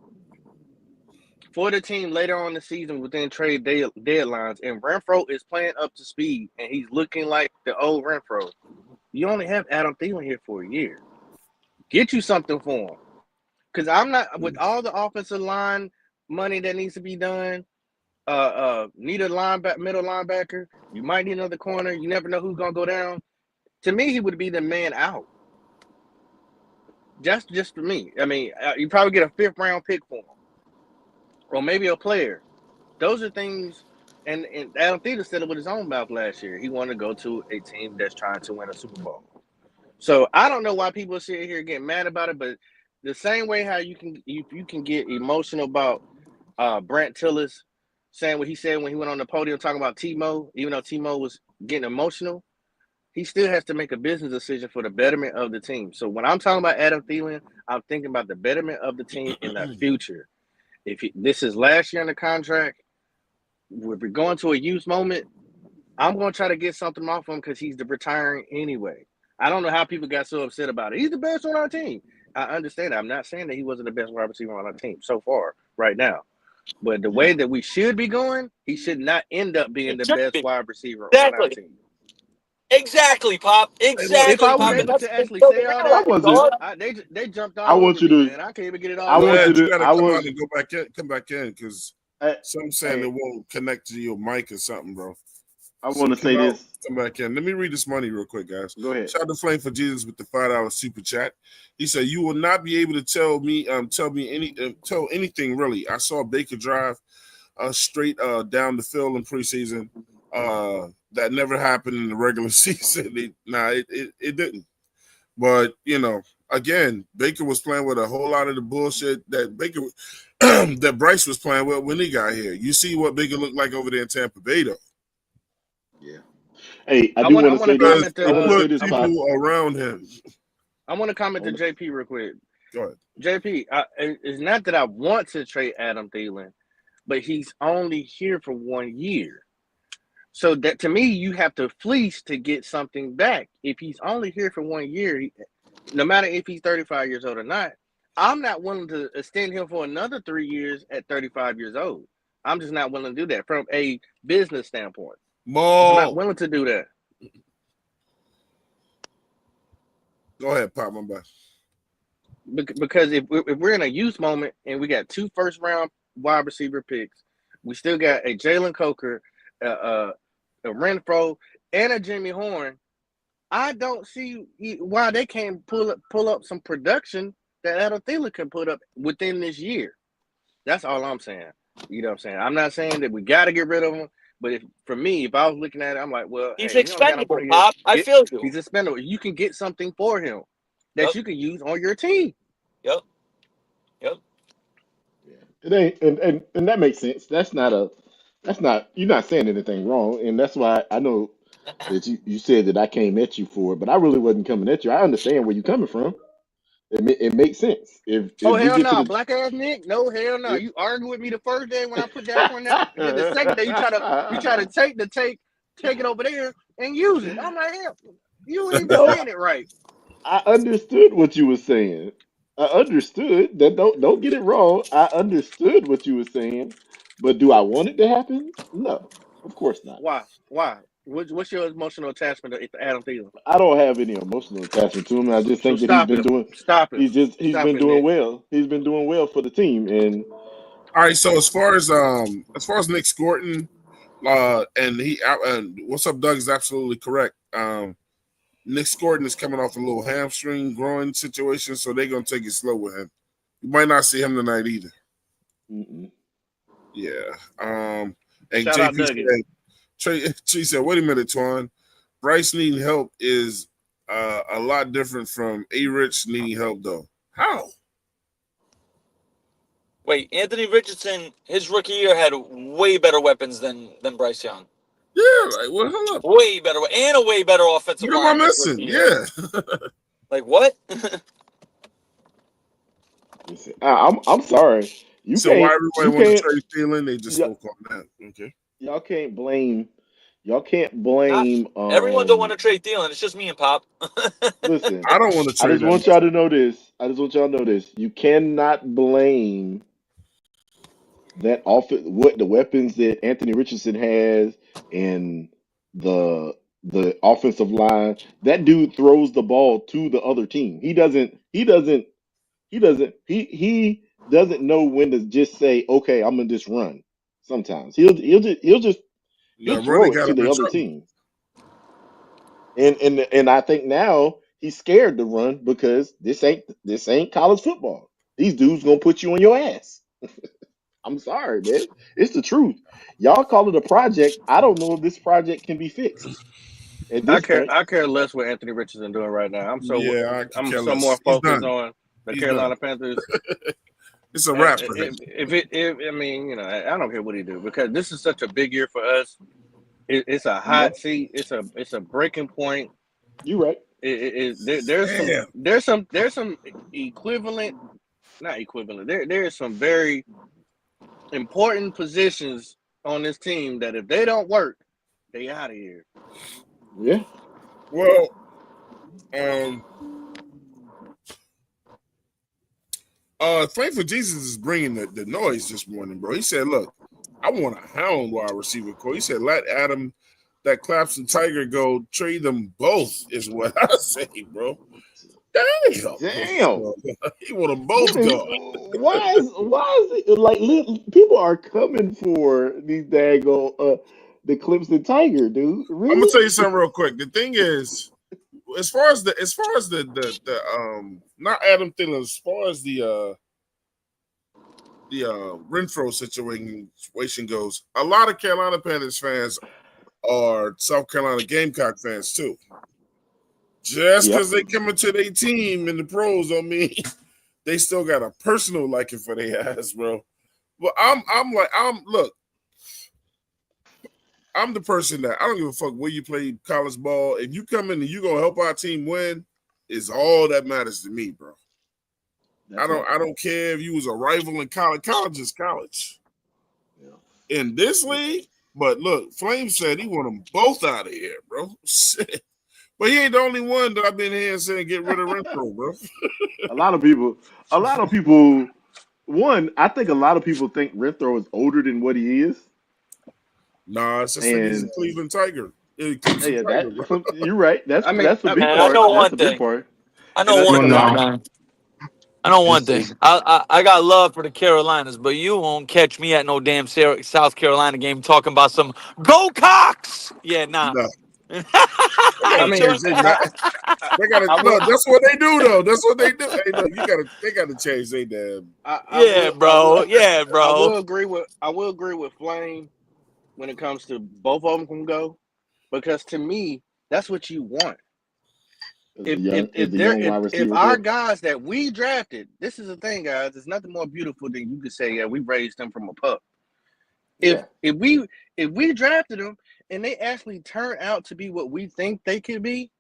for the team later on in the season within trade deadlines, and Renfrow is playing up to speed, and he's looking like the old Renfrow, you only have Adam Thielen here for a year. Get you something for him. Because I'm not, with all the offensive line money that needs to be done, need a middle linebacker, you might need another corner, you never know who's going to go down. To me, he would be the man out. Just for me. I mean, you probably get a 5th round pick for him. Or maybe a player. Those are things, and Adam Thielen said it with his own mouth last year. He wanted to go to a team that's trying to win a Super Bowl. So I don't know why people sit here getting mad about it, but the same way how you can get emotional about Brent Tillis saying what he said when he went on the podium talking about Timo, even though Timo was getting emotional, he still has to make a business decision for the betterment of the team. So when I'm talking about Adam Thielen, I'm thinking about the betterment of the team in the future. If this is last year in the contract, if we're going to a youth moment, I'm going to try to get something off him because he's retiring anyway. I don't know how people got so upset about it. He's the best on our team. I understand that. I'm not saying that he wasn't the best wide receiver on our team so far right now. But the way that we should be going, he should not end up being the best wide receiver on our team. Exactly, Pop. Exactly. If I was able to actually say all that, they jumped all over me, man. I can't even get it all. You gotta come out and come back in, because some saying it won't connect to your mic or something, bro. I want to say this. Come back in. Let me read this money real quick, guys. Go ahead. Shout out to Flame for Jesus with the $5 super chat. He said, "You will not be able to tell anything really. I saw Baker drive straight down the field in preseason. That never happened in the regular season. It didn't. But again, Baker was playing with a whole lot of the bullshit that that Bryce was playing with when he got here. You see what Baker looked like over there in Tampa Bay, though. Yeah. Hey, I want to say this. People around him. I want to comment to JP real quick. Go ahead. JP, it's not that I want to trade Adam Thielen, but he's only here for 1 year. So that, to me, you have to fleece to get something back. If he's only here for 1 year, no matter if he's 35 years old or not, I'm not willing to extend him for another 3 years at 35 years old. I'm just not willing to do that from a business standpoint. I'm not willing to do that. Go ahead, Pop. I'm back. Because if we're in a youth moment and we got 2 first-round wide receiver picks, we still got a Jalen Coker, a Renfrow, and a Jimmy Horn. I don't see why they can't pull up some production that Adam Thielen can put up within this year. That's all I'm saying. You know what I'm saying? I'm not saying that we got to get rid of him, but for me, if I was looking at it, I'm like, well, he's expendable, Pop. I feel you. He's expendable. You can get something for him that you can use on your team. Yep. Yeah. It ain't, and that makes sense. That's not you're not saying anything wrong, and that's why I know that you said that I came at you for it, but I really wasn't coming at you. I understand where you're coming from. It makes sense. If hell no, black ass Nick, no hell no. You argue with me the first day when I put that point out, and then the second day you try to take it over there and use it. I'm like, hell, you ain't saying it right. I understood what you were saying. I understood that. Don't get it wrong. I understood what you were saying, but do I want it to happen? No, of course not. Why? What's your emotional attachment to Adam Thielen? I don't have any emotional attachment to him. I just think that he's been doing. He's been doing well. He's been doing well for the team. And all right. So as far as Nick Scorton, and what's up, Doug, is absolutely correct. Nick Gordon is coming off a little hamstring growing situation, so they're gonna take it slow with him. You might not see him tonight either. Mm-mm. Yeah. And Shout out JP said, wait a minute, Twan. Bryce needing help is a lot different from A-Rich needing help, though. How? Wait, Anthony Richardson, his rookie year had way better weapons than Bryce Young. Yeah, like, well, hold up. Way better, and a way better offensive line. What am I missing? Yeah. Like, what? I'm sorry. So why everybody want to trade Thielen? They just spoke on that. Okay. Y'all can't blame. Everyone don't want to trade Thielen. It's just me and Pop. Listen, I don't want to trade. I just want y'all to know this. You cannot blame that what the weapons that Anthony Richardson has and the offensive line. That dude throws the ball to the other team. He doesn't know when to just say, okay, I'm gonna just run. Sometimes he'll throw it to the other team. And I think now he's scared to run because this ain't college football. These dudes gonna put you on your ass. I'm sorry, man. It's the truth. Y'all call it a project. I don't know if this project can be fixed. I care less what Anthony Richardson doing right now. I'm so more focused on the Carolina Panthers. It's a wrap for him. I mean, I don't care what he do because this is such a big year for us. It's a hot seat. It's a breaking point. You're right. There's some equivalent, not equivalent. There's some very important positions on this team that if they don't work, they out of here. Yeah. Well, Flame for Jesus is bringing the noise this morning, bro. He said, look, I want a hound wide receiver core. He said, let Adam, that Clemson Tiger go, trade them both is what I say, bro. Damn. He want them both gone. Why is it like people are coming for these daggone the Clemson Tiger, dude? Really? I'm gonna tell you something real quick. The thing is, as far as the not Adam Thielen, as far as the Renfro situation goes, a lot of Carolina Panthers fans are South Carolina Gamecock fans too. Just because they come into their team in the pros don't mean they still got a personal liking for their ass, bro. But I'm the person that I don't give a fuck where you play college ball. If you come in and you gonna help our team win, is all that matters to me, bro. I don't care if you was a rival in college. College is college. Yeah. In this league, but look, Flame said he want them both out of here, bro. Shit. But he ain't the only one that I've been here saying get rid of Renfro, bro. A lot of people. One, I think a lot of people think Renfro is older than what he is. Nah, it's just like he's a Cleveland Tiger. You're right. That's a big part. I know one thing. I know one thing. I got love for the Carolinas, but you won't catch me at no damn South Carolina game talking about some Go Cox. Yeah, nah. No. I mean, they gotta. Look, that's what they do, though. That's what they do. Hey, look, they gotta change their damn. Bro. I will agree with Flame when it comes to both of them can go, because to me, that's what you want. If our guys that we drafted, this is the thing, guys. It's nothing more beautiful than you could say, yeah, we raised them from a pup. If we drafted them and they actually turn out to be what we think they could be,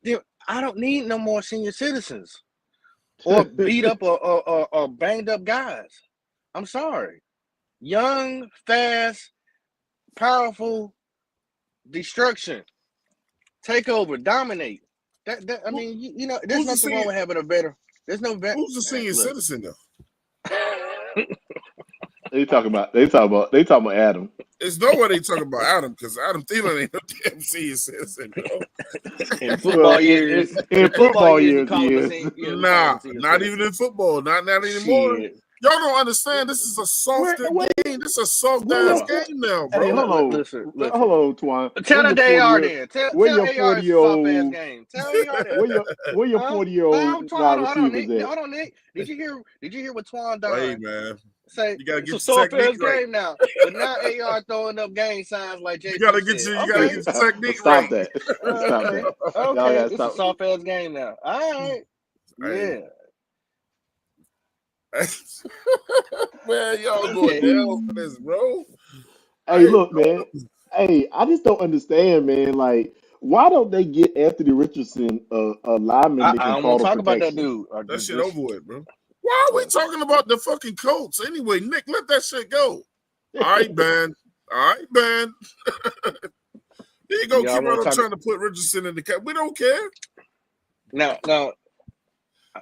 then I don't need no more senior citizens or beat up or banged up guys. I'm sorry. Young, fast, powerful, destruction, take over, dominate. I mean, there's nothing wrong with having a veteran. There's no veteran. Who's the senior citizen though? They talking about Adam. There's no way they talking about Adam because Adam Thielen ain't no damn senior citizen, bro. In football years, he is. Nah, not even in football. Not anymore. Y'all don't understand. This is a softer game. This is a soft ass game now, bro. Hey, hold on. Listen. Hold on, Twan. Tell the AR then. Tell your AR it's a soft ass game. Tell AR that. Where your 40-year-old wide receivers at? Hold on, Nick. Did you hear what Twan done? Hey, man. Say you gotta get it's a soft ass right. game now. But now AR throwing up game signs like JP. You gotta get your technique Stop right. That. Stop that. Okay, it's a soft ass game now. All right. Yeah. Man, y'all going down for this, bro. Hey, look, man. Hey, I just don't understand, man. Like, why don't they get Anthony Richardson a lineman that can I don't call want to the talk about that protection? dude. That shit over with, bro. Why are we talking about the fucking Colts anyway? Nick, let that shit go. All right, man. All right, man. You go keep on trying to put Richardson in the cap. We don't care. No.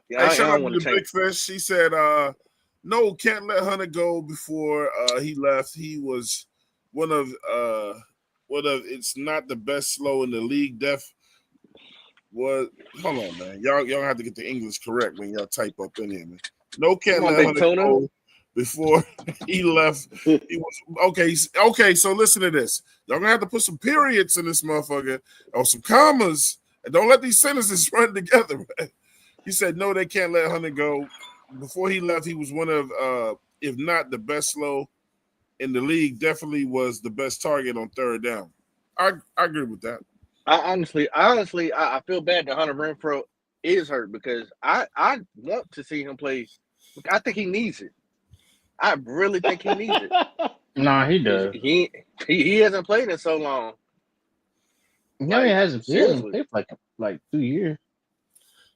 Hey, shout out to the Big Fish. She said, no, can't let Hunter go before he left. He was one of it's not the best slow in the league. Hold on, man. Y'all have to get the English correct when y'all type up in here, man. No, can't let Hunter go before he left. He was okay. So listen to this. Y'all gonna have to put some periods in this motherfucker or some commas, and don't let these sentences run together, man. He said, no, they can't let Hunter go. Before he left, he was one of, if not the best slow in the league, definitely was the best target on third down. I agree with that. I honestly, I feel bad that Hunter Renfrow is hurt because I want to see him play. I think he needs it. I really think he needs it. Nah, he does. He hasn't played in so long. No, he hasn't played for like 2 years.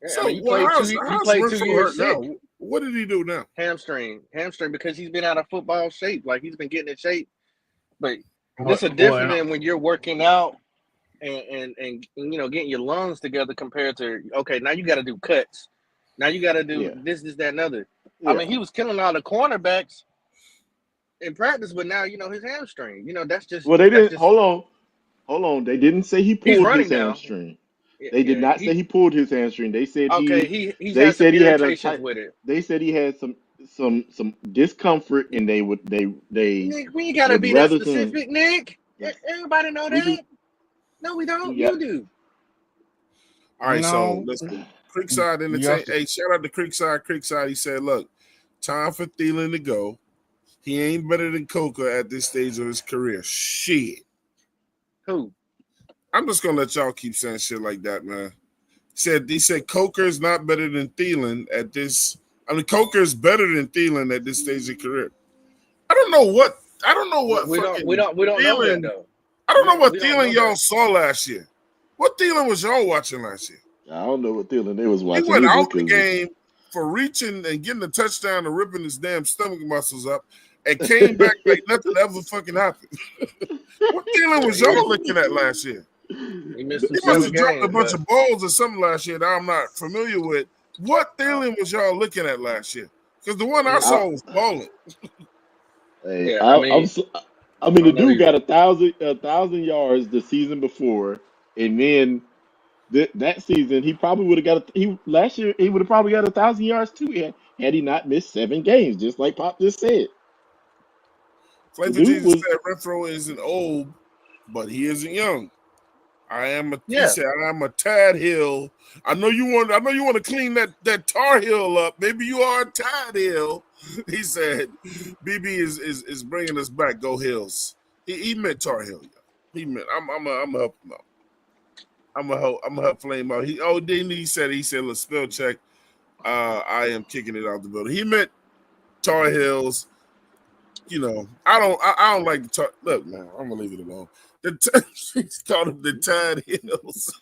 So he played 2 years sick. Now? What did he do now? Hamstring, because he's been out of football shape. Like he's been getting in shape. But this is different than when you're working out and getting your lungs together compared to now you got to do cuts. Now you got to do this, that, and other. Yeah. I mean, he was killing all the cornerbacks in practice, but now his hamstring. That's just. Well, they didn't. Hold on. They didn't say he pulled his hamstring. They did not say he pulled his hamstring. They said he had with it. They said he had some discomfort, and they Nick, we ain't gotta be that specific, Nick. Everybody know that. No, we don't. You do. All right, so listen. Creekside hey, shout out to Creekside. Creekside, he said, look, time for Thielen to go. He ain't better than Coker at this stage of his career. Shit. Who? I'm just gonna let y'all keep saying shit like that, man. He said Coker is not better than Thielen at this. I mean, Coker is better than Thielen at this stage of career. I don't know what. We don't know that though. I don't know what Thielen y'all saw last year. What Thielen was y'all watching last year? I don't know what Thielen they was watching. He went out the game for reaching and getting a touchdown and ripping his damn stomach muscles up, and came back like nothing ever fucking happened. What Thielen was y'all looking at last year? He must have dropped a bunch of balls or something last year that I'm not familiar with. What Thielen was y'all looking at last year? Because the one I saw was balling. Hey, I mean, the dude got 1,000 yards the season before, and then that season he probably would have last year he would have probably got 1,000 yards too had he not missed 7 games, just like Pop just said. Flavor Jesus said Renfrow isn't old, but he isn't young. He said, I am a Tad Hill. I know you want to clean that Tar Heel up. Maybe you are a Tad Hill. He said, BB is bringing us back. Go Hills. He meant Tar Heel. He meant I'm gonna help him out. I'm gonna help Flame out. He said let's spell check. I am kicking it out the building. He meant Tar Heels. I don't like the Tar. Look, man, I'm gonna leave it alone. He's called them the Tide Hills.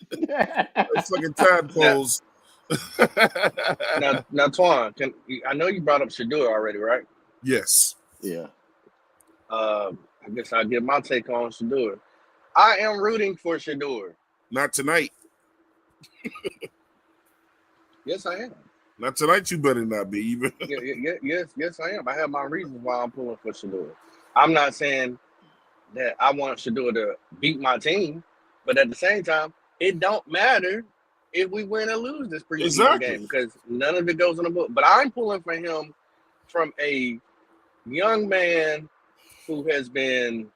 Fucking tadpoles. Now, Twan, I know you brought up Shedeur already, right? Yes. Yeah. I guess I'll give my take on Shedeur. I am rooting for Shedeur. Not tonight. Yes, I am. Not tonight. You better not be even. Yes, I am. I have my reasons why I'm pulling for Shedeur. I'm not saying that I want Shedeur to beat my team, but at the same time, it don't matter if we win or lose this preseason game because none of it goes in the book. But I'm pulling for him from a young man who has been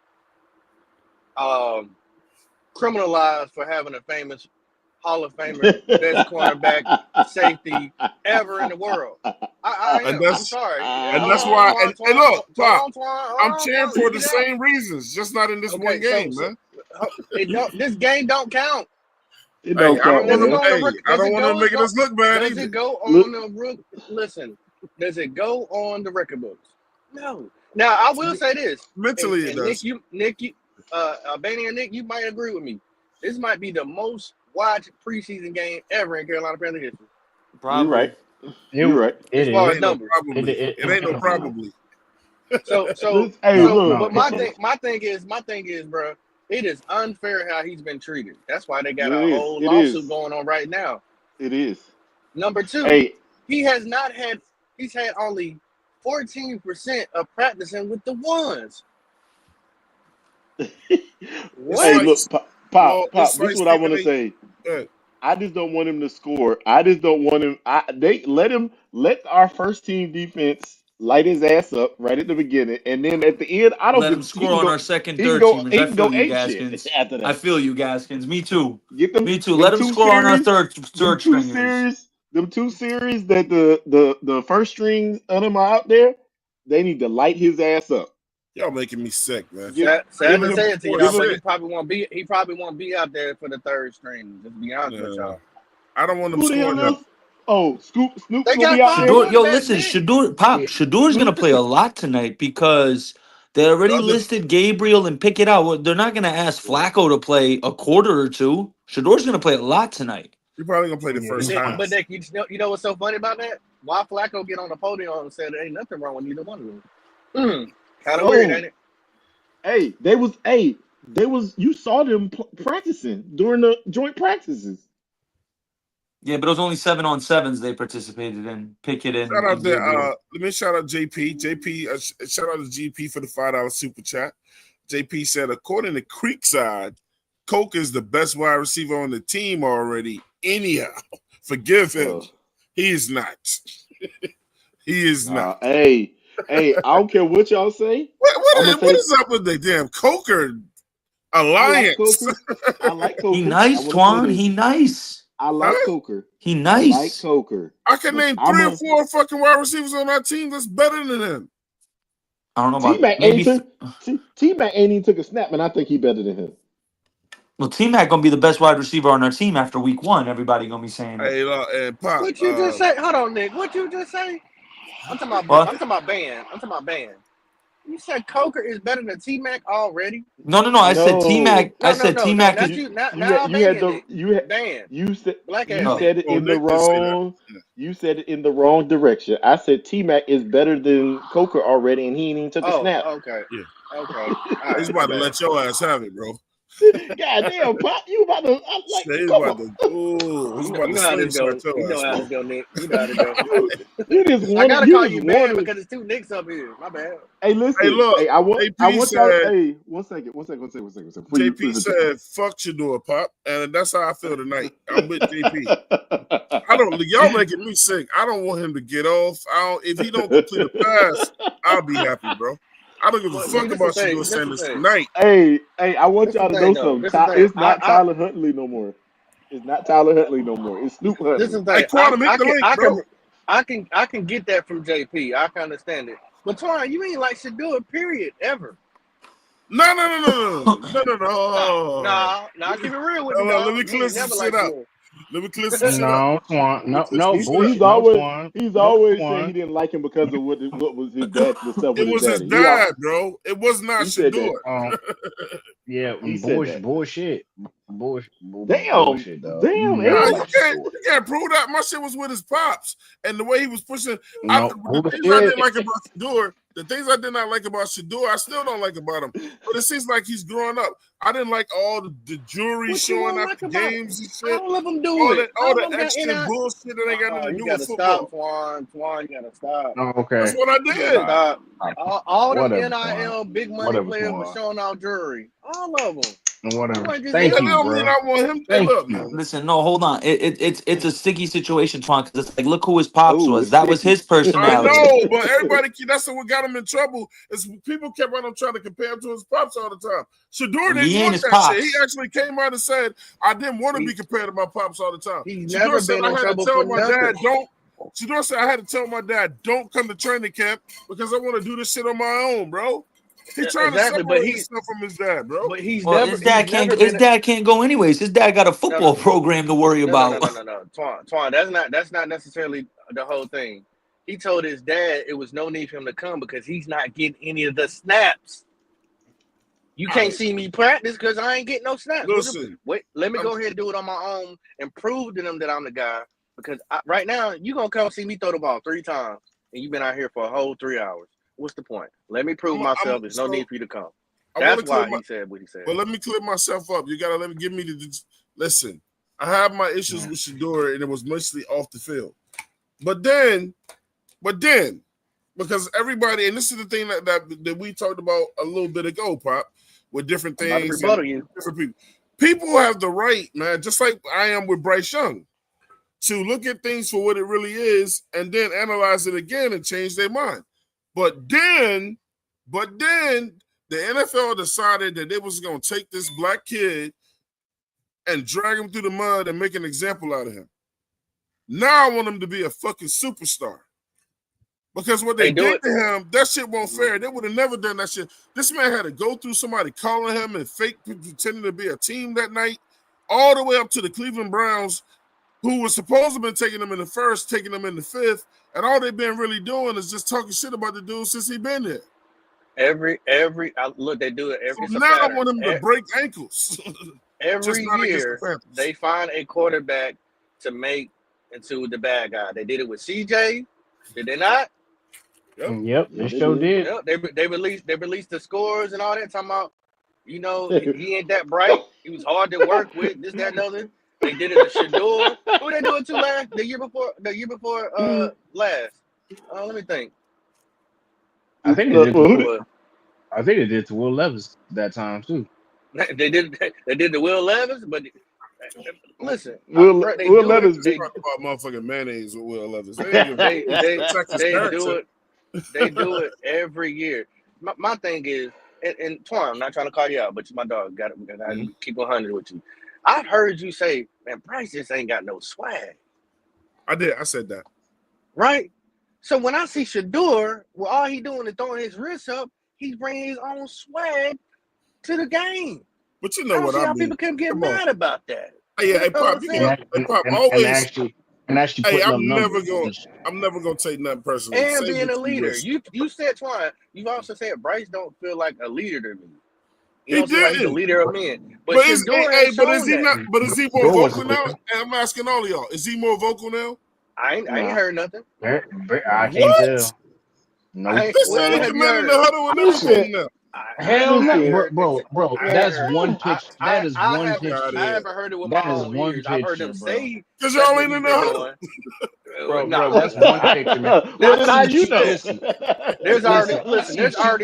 criminalized for having a famous Hall of Famer, best cornerback safety ever in the world. I am. I'm sorry. And that's why. And look, Pop, I'm cheering for the same reasons, just not in this one game, man. This game don't count. It don't count. I don't want to make us look bad. Does it go on the listen? Does it go on the record books? No. Now I will say this. Mentally, it does. Nick, Albania, Nick, you might agree with me. This might be the most watched preseason game ever in Carolina Panther history. You're right. You're right. As far as numbers, it ain't no probably. But my thing is, bro, it is unfair how he's been treated. That's why they got a whole lawsuit going on right now. It is. Number two, he's had only 14% of practicing with the ones. Hey, look, Pop, this is what I want to say. I just don't want him to score. I just don't want him. Let our first team defense light his ass up right at the beginning, and then at the end, I don't let him score on our second, third team. I feel you, Gaskins. I feel you, Gaskins. Me too. Me too. Let him score on our third stringers. Them two series that the first string of them are out there, they need to light his ass up. Y'all making me sick, man. Sad to say it to y'all, but he probably won't be out there for the third string. Just be honest with y'all. I don't want them scoring up. Oh, Snoop They gonna got be out there. Shador, yo, listen, Shador's gonna play a lot tonight because they already listed Gabriel and pick it out. Well, they're not gonna ask Flacco to play a quarter or two. Shador's gonna play a lot tonight. You're probably gonna play the first half. But Nick, you know what's so funny about that? Why Flacco get on the podium and said there ain't nothing wrong with either one of them? Kind of weird, ain't it? You saw them practicing during the joint practices. Yeah, but it was only 7-on-7s they participated in. Pickett and shout out there. Let me shout out JP. Shout out to GP for the $5 super chat. JP said, according to Creekside, Coke is the best wide receiver on the team already. Anyhow, forgive him. He is not. He is not. Hey, I don't care what y'all say. What is up with the damn Coker alliance? I like Coker. He nice, Twan. He nice. I like Coker. He nice. I like Coker. I can name 3 or 4 fucking wide receivers on our team that's better than him. I don't know about T-Mac ain't even took a snap, and I think he better than him. Well, T-Mac gonna be the best wide receiver on our team after week 1. Everybody gonna be saying that. Hey, Pop. What you just say? Hold on, Nick. What you just say? I'm talking about Ban. You said Coker is better than T-Mac already? No. I said T-Mac. I said T-Mac is. You said it in the wrong. You said it in the wrong direction. I said T-Mac is better than Coker already, and he ain't even took a snap. Okay. Yeah. Okay. He's about to let your ass have it, bro. God damn, Pop, you about to? I'm like, he's about to slingshot your ass. You know how to go, Nick. You know how to go. You just I gotta call you man because it's 2 Nicks up here. My bad. Hey, listen. Hey, look. Hey, I want y'all. Hey, one second. JP said, "Fuck Shador, Pop," and that's how I feel tonight. I'm with JP. Y'all making me sick. I don't want him to get off. If he don't complete a pass, I'll be happy, bro. I don't give a fuck about Shador Sanders tonight. Hey, I want y'all to know something. It's not Tyler Huntley no more. It's not Tyler Huntley no more. It's Snoop Huntley. This is the thing. I can get that from JP. I can understand it. But Twan, you ain't like Shador, period, ever. No. Nah, keep it real with me. Let me clear some shit out. Let me clear some shit out. He's always saying he didn't like him because of what was his dad. It was his dad, bro. It was not Shador. Yeah, bullshit. Damn. You can't prove that. My shit was with his pops, and the way he was pushing. The things I didn't like about Shador. The things I did not like about Shador, I still don't like about him. But it seems like he's growing up. I didn't like all the jewelry showing up the games and shit. All of them do it. All the extra bullshit that ain't got nothing to do with football. Stop, Twan, you gotta stop. Oh, okay. That's what I did. Stop. All the NIL big money players were showing out jewelry. All of them. Whatever. Thank you, bro. I want him to look. Listen, no, hold on. It's a sticky situation, Twan, because it's like, look who his pops was. That was his personality. I know, but everybody, that's what got him in trouble. Is people kept on trying to compare him to his pops all the time. Shedeur didn't want that shit. He actually came out and said, I didn't want to be compared to my pops all the time. Shedeur said, I had to tell my dad, don't. Shedeur said, I had to tell my dad, don't come to training camp because I want to do this shit on my own, bro. He's trying to separate himself from his dad, bro. But his dad can't go anyways. His dad got a football program to worry about. No. Twan, that's not necessarily the whole thing. He told his dad it was no need for him to come because he's not getting any of the snaps. You can't see me practice because I ain't getting no snaps. Listen, wait, let me go ahead and do it on my own and prove to them that I'm the guy. Because right now, you're going to come see me throw the ball 3 times, and you've been out here for a whole 3 hours. What's the point? Let me prove myself. There's no need for you to come. That's why he said what he said. But let me clear myself up. You got to give me the – listen, I have my issues with Shedeur, and it was mostly off the field. But then, because everybody – and this is the thing that we talked about a little bit ago, Pop, with different things. Different people. People have the right, man, just like I am with Bryce Young, to look at things for what it really is and then analyze it again and change their mind. But then the NFL decided that they was going to take this black kid and drag him through the mud and make an example out of him. Now I want him to be a fucking superstar. Because what they did to him, that shit wasn't fair. They would have never done that shit. This man had to go through somebody calling him and fake pretending to be a team that night, all the way up to the Cleveland Browns, who was supposed to have been taking them in the first, taking them in the 5th, and all they've been really doing is just talking shit about the dude since he been there. Look, they do it every. So now I want him to break ankles. Every year, they find a quarterback to make into the bad guy. They did it with CJ, did they not? Yep, they sure did. Yep, they released the scores and all that. Talking about, he ain't that bright. He was hard to work with. This, that, and other. They did it to Shedeur. Who they do it to the year before last? Let me think. I think they did it to Will Levis that time too. They did the Will Levis, but listen, Will Levis. They talk about motherfucking mayonnaise with Will Levis. They do it every year. My thing is, and Twan, I'm not trying to call you out, but my dog got to keep 100 with you. I've heard you say, man, Bryce just ain't got no swag. I did. I said that. Right? So when I see Shedeur, well, all he doing is throwing his wrists up, he's bringing his own swag to the game. But you know what I mean. People can get mad about that. Hey, Pop, always. And actually, hey, I'm never gonna take nothing personal. And being a leader, you said Twan. You've also said Bryce don't feel like a leader to me. He did. Like the leader of men. But is he not? But is he more vocal now? And I'm asking all of y'all. Is he more vocal now? I ain't heard nothing. I can't tell. No. This nigga man in the huddle and everything now. Hell no, bro. That's one picture. That is one picture. I haven't heard it with my own ears. I've heard them say. Because y'all ain't in the huddle. Bro, that's one picture, man. Well, how you know? There's already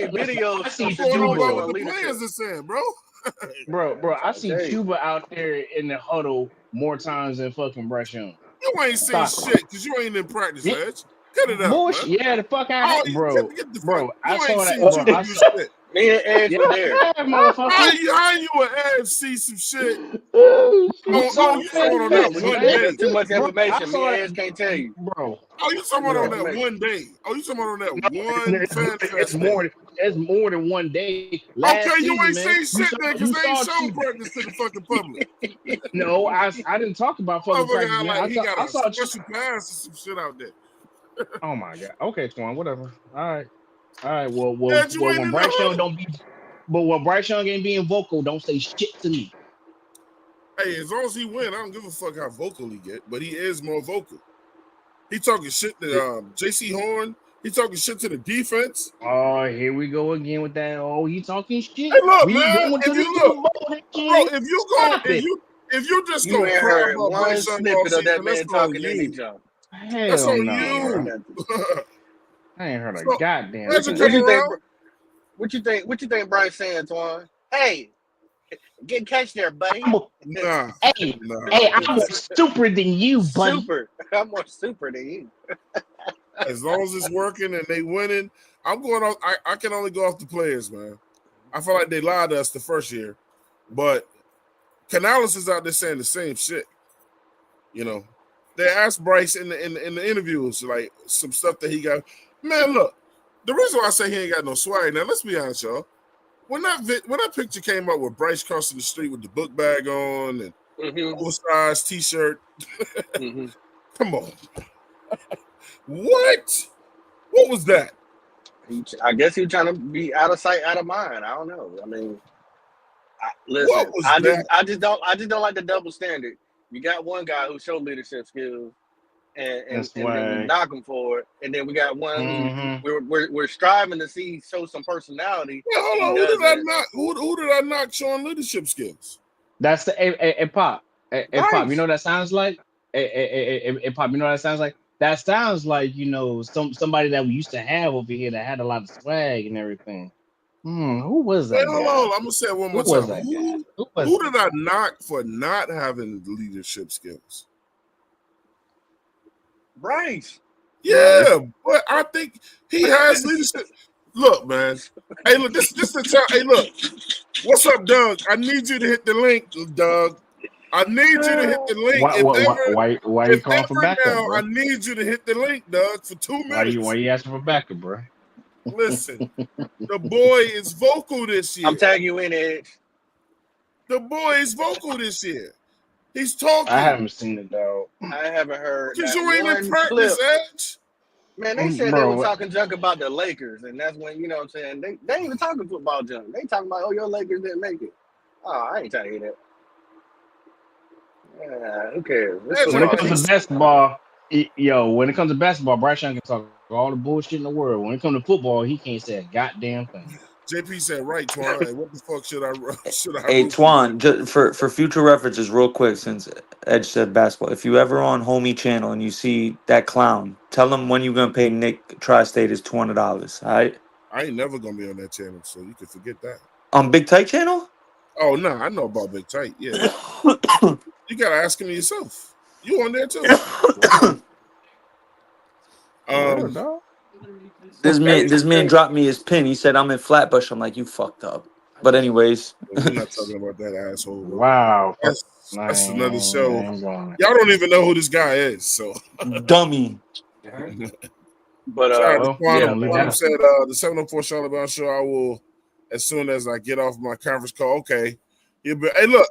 videos. I see what the players are saying, bro. Bro, I see Cuba out there in the huddle more times than fucking Bryce Young. You ain't seen shit because you ain't in practice, Edge. Cut it out, bullshit. Yeah, the fuck out of bro. I saw that. Bro, I saw shit. Me and Edge were there. How you and Edge see some shit? You saw on that one day. Too much information. Me and Edge can't tell you, bro. Oh, you talking about on that one day? Oh, you talking about on that one fan fest? It's more than one day. Okay, you ain't saying shit then because they ain't showing practice to the fucking public. No, I didn't talk about fucking practice. Like he got a special pass and some shit out there. Oh my god. Okay, Twan, whatever. All right. Well, when Bryce Young when Bryce Young ain't being vocal, don't say shit to me. Hey, as long as he win, I don't give a fuck how vocal he get, but he is more vocal. He talking shit to J.C. Horn. He talking shit to the defense. Oh, here we go again with that. Oh, he talking shit. Hey, look, man. If you just go cry about Bryce Young all season, that man talking to each other. That's on you. I ain't heard a goddamn. What you think Bryce saying, Twan? Hey, Get catch there, buddy. Nah. Hey, I'm more super than you, buddy. Super. I'm more super than you. As long as it's working and they winning, I'm going off. I can only go off the players, man. I feel like they lied to us the first year, but Canales is out there saying the same shit. You know, they asked Bryce in the interviews like some stuff that he got. Man, look, the reason why I say he ain't got no swag. Now, let's be honest, y'all. When that picture came up with Bryce crossing the street with the book bag on and oversized T-shirt, come on, what was that? I guess he was trying to be out of sight, out of mind. I don't know. I mean, listen, I just don't like the double standard. You got one guy who showed leadership skills, and then we knock him for it, and then we got one who we're striving to see show some personality. Yeah, hold on. Who did I knock? Who did I knock showing leadership skills? That's the Pop. Pop. You know what that sounds like? Pop. You know what that sounds like? That sounds like, you know, somebody that we used to have over here that had a lot of swag and everything. Who was that? Hold on. I'm gonna say it one more time. Who did I knock for not having leadership skills? Bryce. Yeah, but I think he has leadership. Look, man. Hey, look, this the time. Hey, look. What's up, Doug? I need you to hit the link, Doug. I need you to hit the link. Why are you calling for backup, bro? I need you to hit the link, Doug, for 2 minutes. Why are you asking for backup, bro? Listen, the boy is vocal this year. I'm tagging you in, Edge. The boy is vocal this year. He's talking. I haven't seen it, though. I haven't heard. Because you ain't in practice, Edge. Man, they said they were talking junk about the Lakers, and that's when, you know what I'm saying, they ain't even talking football junk. They talking about, your Lakers didn't make it. Oh, I ain't trying to hear that. Who cares? When it comes to basketball, when it comes to basketball, Bryce Young can talk all the bullshit in the world. When it comes to football, he can't say a goddamn thing. JP said, right, Twan. Hey, what the fuck should I Hey, Twan, just for future references, real quick, since Edge said basketball, if you ever on Homie Channel and you see that clown, tell him when you're going to pay Nick Tri-State is $200, all right? I ain't never going to be on that channel, so you can forget that. On Big Tight Channel? Oh, no, I know about Big Tight, yeah. You got to ask him yourself. You on there, too. This man dropped me his pin. He said I'm in Flatbush. I'm like, you fucked up. But anyways, we're not talking about that asshole. Wow, that's another show. Y'all don't even know who this guy is, so dummy. But Quantum said the 704 Charlotte Brown show. I will, as soon as I get off my conference call. Okay, hey, look,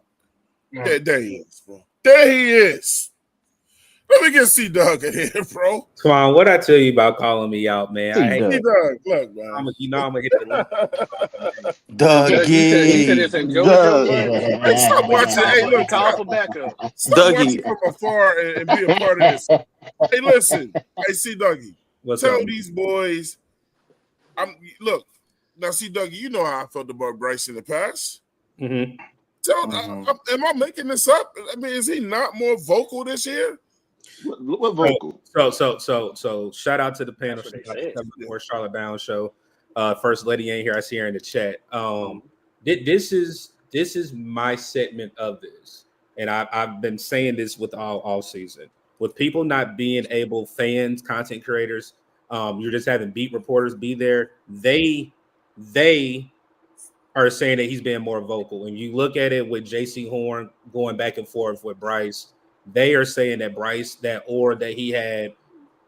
there he is, bro. There he is. Let me get C-Dog in here, bro. Come on, what I tell you about calling me out, man? I hate C-Dog. Look, man. I'm gonna hit the link. Dougie. He said it's in JoJo. Hey, stop watching. Hey, look, call for backup. Stop watching from afar and be a part of this. Hey, listen. Hey, C-Dougie. Tell these boys. Look, now, C-Dougie, you know how I felt about Bryce in the past. Mm-hmm. Am I making this up? I mean, is he not more vocal this year? What vocal? So shout out to the panel for Charlotte Bound show. First lady ain't here. I see her in the chat. This is my segment of this, and I've been saying this with all season. With people not being able, fans, content creators, you're just having beat reporters be there. They are saying that he's being more vocal. And you look at it with JC Horn going back and forth with Bryce. They are saying that Bryce, that he had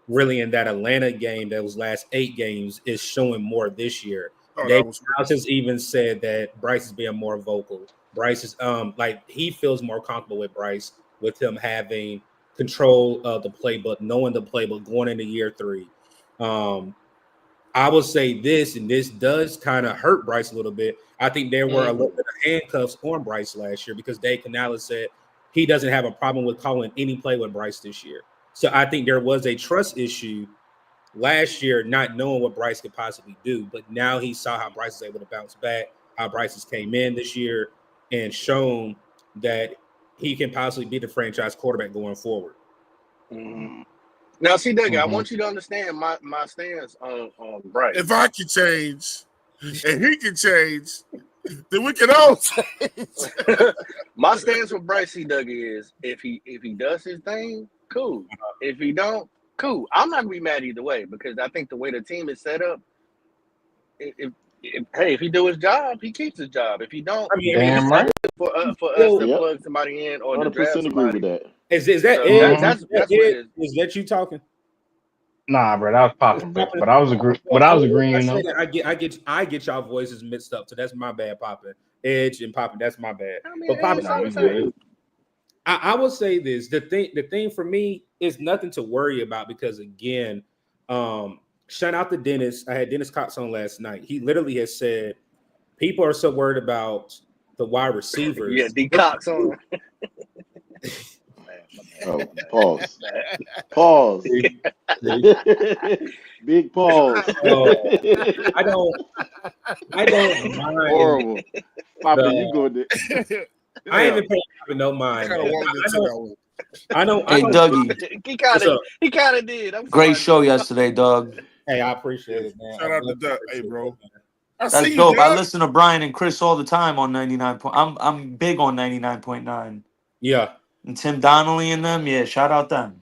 really in that Atlanta game that was last 8 games is showing more this year. Dave House has even said that Bryce is being more vocal. Bryce is he feels more comfortable with Bryce, with him having control of the playbook, knowing the playbook going into year 3. I will say this, and this does kind of hurt Bryce a little bit. I think there were a little bit of handcuffs on Bryce last year because Dave Canales said he doesn't have a problem with calling any play with Bryce this year. So I think there was a trust issue last year, not knowing what Bryce could possibly do. But now he saw how Bryce is able to bounce back, how Bryce has came in this year and shown that he can possibly be the franchise quarterback going forward. Now, see, Dougie, I want you to understand my stance on Bryce. If I can change and he can change, The wicked old. My stance with Bryce C. Dougie is if he does his thing, cool. If he don't, cool. I'm not gonna be mad either way because I think the way the team is set up, if he do his job, he keeps his job. If he don't, damn right. For us to plug somebody in or to draft 100% agree somebody. with that. Is that So it? that's what it is. Is that you talking? Nah, bro, that was popping. But I was agreeing. You know, I get y'all voices mixed up. So that's my bad, Poppin. Edge and Poppin. That's my bad. I mean, But Poppin, good. I will say this: the thing for me is nothing to worry about because again, shout out to Dennis. I had Dennis Cox on last night. He literally has said people are so worried about the wide receivers. Yeah, D Cox on. Oh, pause. Pause. Big pause. I don't mind. Horrible. Papa, you go there. I ain't even paying no mind. I know. Hey, Dougie. He kind of did. Great show yesterday, Doug. Hey, I appreciate it, man. Shout out to Doug. Hey, bro. That's dope. I listen to Brian and Chris all the time on 99. I'm big on 99.9. Yeah. And Tim Donnelly and them, yeah. Shout out them.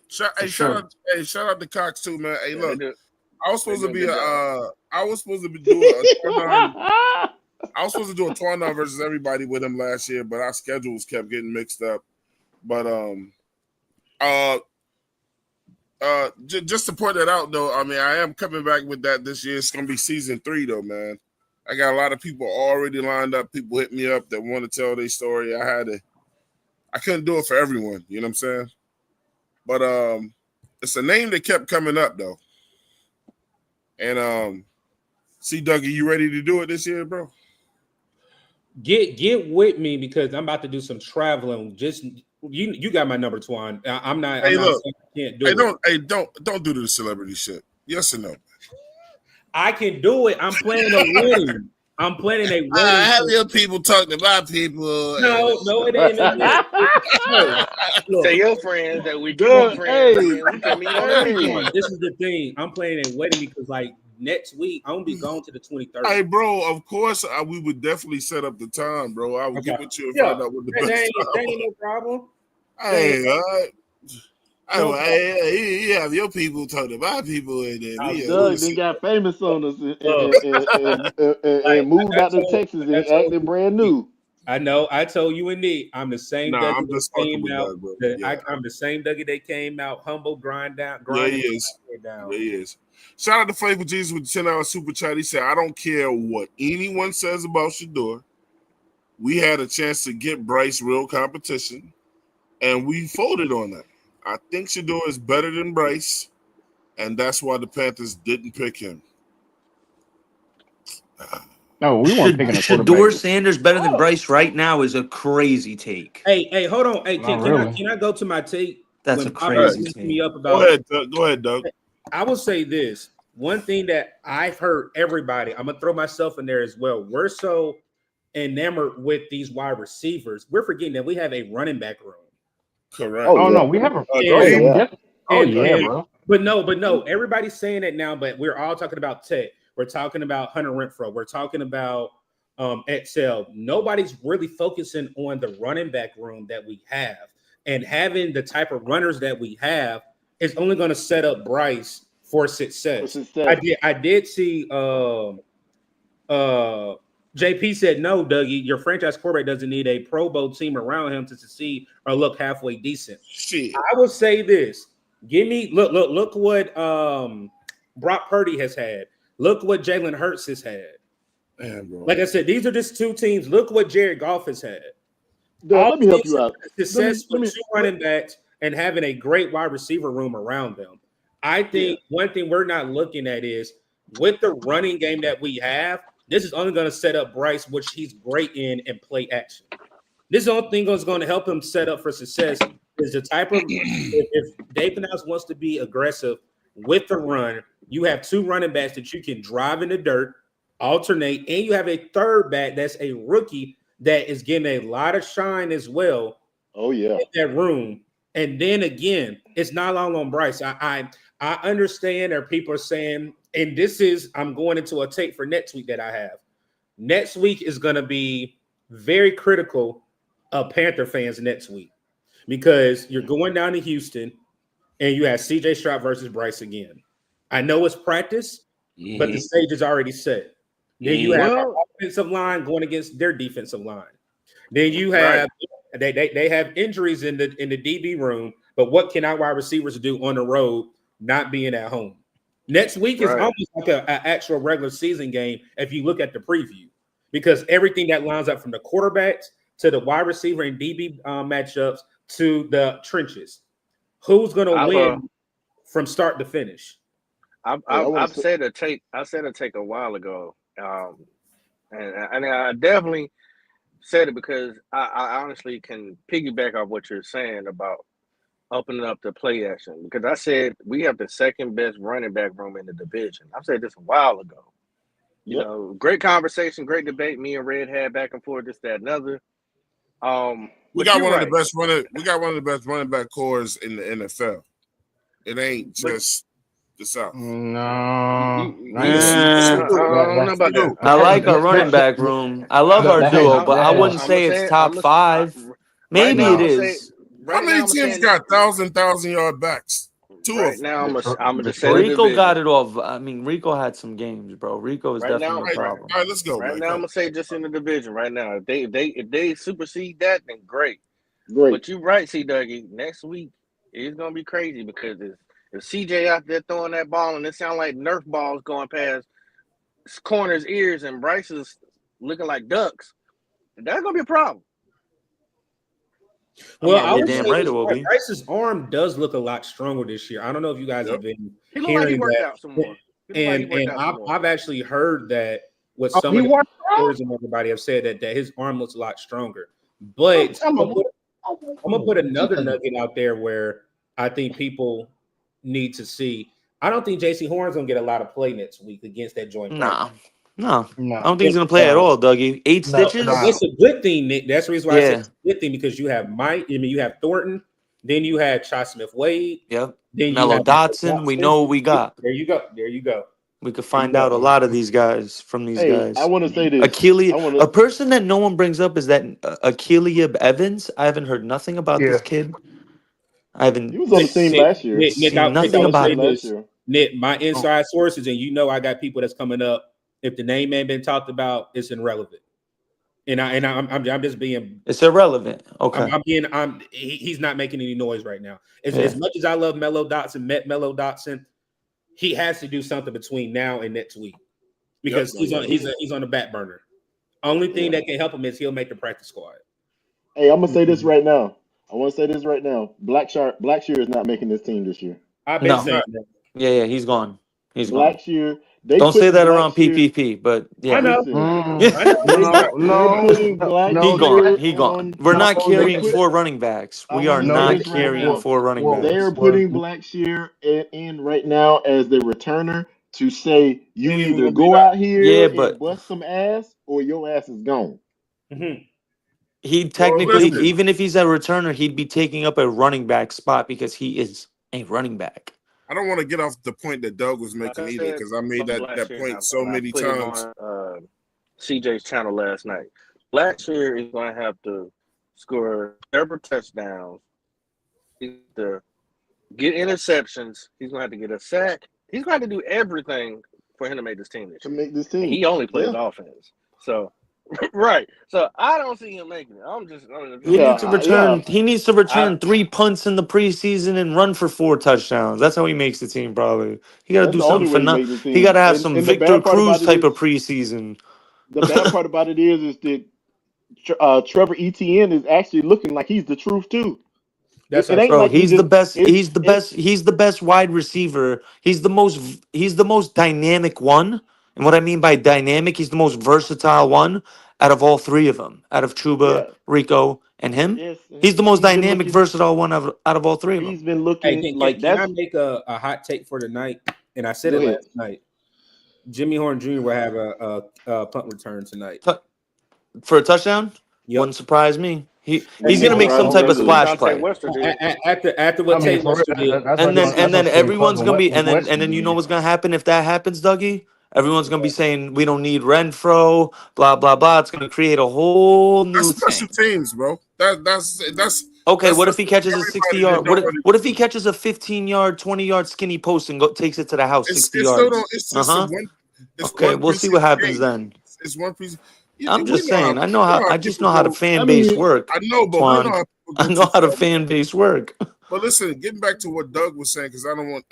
Shout out to Cox too, man. Hey, look, I was supposed to be doing a Twana versus everybody with him last year, but our schedules kept getting mixed up. But just to point that out though, I mean, I am coming back with that this year. It's gonna be season 3 though, man. I got a lot of people already lined up. People hit me up that want to tell their story. I couldn't do it for everyone, you know what I'm saying? But it's a name that kept coming up though. And see, Dougie, you ready to do it this year, bro? Get with me because I'm about to do some traveling. Just you got my number, Twan. I'm not. Hey, I'm look. Not Don't do the celebrity shit. Yes or no? I can do it. I'm planning a wedding. I'm planning a wedding. I have your people talking about people. No, it ain't. Tell your friends that we good friends. We can meet on This is the thing. I'm planning a wedding because, like, next week I'm gonna be going to the 23rd. Hey, bro. Of course, we would definitely set up the time, bro. I would get with you and find out what the best that ain't no problem. Hey, you have your people talking about people, and then Doug then got famous on us and moved out to Texas and acted brand new. I know. I told you and me, I'm the same Dougie I'm just that came out. Doug, I'm the same Dougie that came out, humble, grind down. Yeah, he is. Yeah, he is. Shout out to Faithful Jesus with the $10 super chat. He said, I don't care what anyone says about Shedeur. We had a chance to get Bryce real competition, and we folded on that. I think Shedeur is better than Bryce, and that's why the Panthers didn't pick him. No, we weren't picking a quarterback. Shedeur Sanders better than Bryce right now is a crazy take. Hey, hold on. Hey, can I go to my take? That's a crazy take. Me up about Go ahead, Doug. I will say this. One thing that I've heard everybody, I'm going to throw myself in there as well. We're so enamored with these wide receivers. We're forgetting that we have a running back room. Correct. No, we have a bro. But no, everybody's saying it now, but we're all talking about Tech. We're talking about Hunter Renfrow. We're talking about Excel. Nobody's really focusing on the running back room that we have. And having the type of runners that we have is only going to set up Bryce for success. I did see JP said, no, Dougie, your franchise quarterback doesn't need a Pro Bowl team around him to succeed or look halfway decent. Shit. I will say this. Look what Brock Purdy has had. Look what Jalen Hurts has had. Man, bro. Like I said, these are just two teams. Look what Jared Goff has had. Let me help you out. Success with two running backs and having a great wide receiver room around them. I think one thing we're not looking at is with the running game that we have, this is only going to set up Bryce, which he's great in play action. This is the only thing that's going to help him set up for success is the type of if Dave Canales wants to be aggressive with the run, you have two running backs that you can drive in the dirt, alternate, and you have a third back that's a rookie that is getting a lot of shine as well. Oh, yeah. In that room. And then again, it's not all on Bryce. I understand there people are saying, and this is I'm going into a tape for next week that I have. Next week is going to be very critical of Panther fans next week because you're going down to Houston and you have CJ Stroud versus Bryce again. I know it's practice, but the stage is already set. Then you have our offensive line going against their defensive line. Then you have they have injuries in the DB room, but what can our wide receivers do on the road, not being at home? Next week is almost like an actual regular season game if you look at the preview, because everything that lines up from the quarterbacks to the wide receiver and DB matchups to the trenches. Who's going to win from start to finish? I've said a take a while ago, and I definitely said it because I honestly can piggyback off what you're saying about opening up the play action, because I said we have the second best running back room in the division. I said this a while ago. You know, great conversation, great debate. Me and Red had back and forth, this, that, another. We got one of the best running back cores in the NFL. It ain't just the South. No, I don't know about that. I like our running back room. I love our duo, but I wouldn't say it's top 5. Maybe it is. How many teams got 1,000-yard backs? Right now, I'm gonna say Rico got it off. I mean, Rico had some games, bro. Rico is definitely a problem. All right, let's go. Right now, I'm gonna say just in the division. Right now, if they supersede that, then great. But you're right, C. Dougie. Next week it's gonna be crazy because if CJ out there throwing that ball and it sounds like Nerf balls going past corners' ears and Bryce is looking like ducks, that's gonna be a problem. Well, I would say Bryce's arm does look a lot stronger this year. I don't know if you guys have been hearing that. And I've actually heard that what some of the players and everybody have said that his arm looks a lot stronger. But I'm gonna put another nugget out there where I think people need to see. I don't think J.C. Horn's gonna get a lot of play next week against that joint. No. I don't think he's gonna play at all, Dougie. 8 stitches. It's a good thing, Nick. That's the reason why I said it's a good thing, because you have Mike. I mean, you have Thornton. Then you had Chi Smith-Wade. Yep. Then Mello Dotson. We know what we got. There you go. We could find out a lot of these guys from these guys. I want to say this. A person that no one brings up is that Akeelia Evans. I haven't heard nothing about this kid. I haven't. He was on the team last year. Nick, nothing about him. Nick, my inside sources, and you know I got people that's coming up. If the name ain't been talked about, it's irrelevant. And I'm just being. It's irrelevant. Okay. He's not making any noise right now. As much as I love Mello Dotson, he has to do something between now and next week, because he's on the back burner. Only thing that can help him is he'll make the practice squad. Hey, I'm gonna say this right now. Blackshear is not making this team this year. I've been saying that. Yeah, he's gone. He's gone. Blackshear. Don't say that around PPP, but yeah. I know. No, He gone. We're not carrying 4 running backs. We are not carrying 4 running backs. They're putting Blackshear in right now as the returner to say you either go out here and bust some ass or your ass is gone. Mm-hmm. He technically, even if he's a returner, he'd be taking up a running back spot because he is a running back. I don't want to get off the point that Doug was making either, because I made that point so many times. On CJ's channel last night. Blackshear is going to have to score several touchdowns. He's to get interceptions. He's going to have to get a sack. He's going to have to do everything for him to make this team. He only plays offense. So, right. So I don't see him making it. He needs to return 3 punts in the preseason and run for 4 touchdowns. That's how he makes the team. Probably he got to do something for nothing. He got to have some Victor Cruz type of preseason. The bad part about it is that Trevor Etienne is actually looking like he's the truth too. He's the best. He's the best wide receiver. He's the most dynamic one. And what I mean by dynamic, he's the most versatile one out of all 3 of them. Out of Chuba, Rico, and him. Yes. He's the most dynamic, versatile one out of all 3 of them. He's been looking can I make a hot take for tonight? And I said it last night. Jimmy Horn Jr. will have a punt return tonight. For a touchdown? Yep. Wouldn't surprise me. He's gonna make some type of splash play. After what Tate Western did. And then everyone's gonna be and then you know what's gonna happen if that happens, Dougie? Everyone's gonna be saying we don't need Renfro, blah blah blah. It's gonna create a whole new That's special thing. teams, bro. That's Okay, what for if he catches a 60-yard? What if he catches a 15-yard, 20-yard skinny post and takes it to the house 60 yards? It's just one. It's okay, one we'll see what happens game. then. It's one piece. I'm just saying. I just know how the fan base work. I know, but I know how the fan base work. But listen, getting back to what Doug was saying, because I don't want,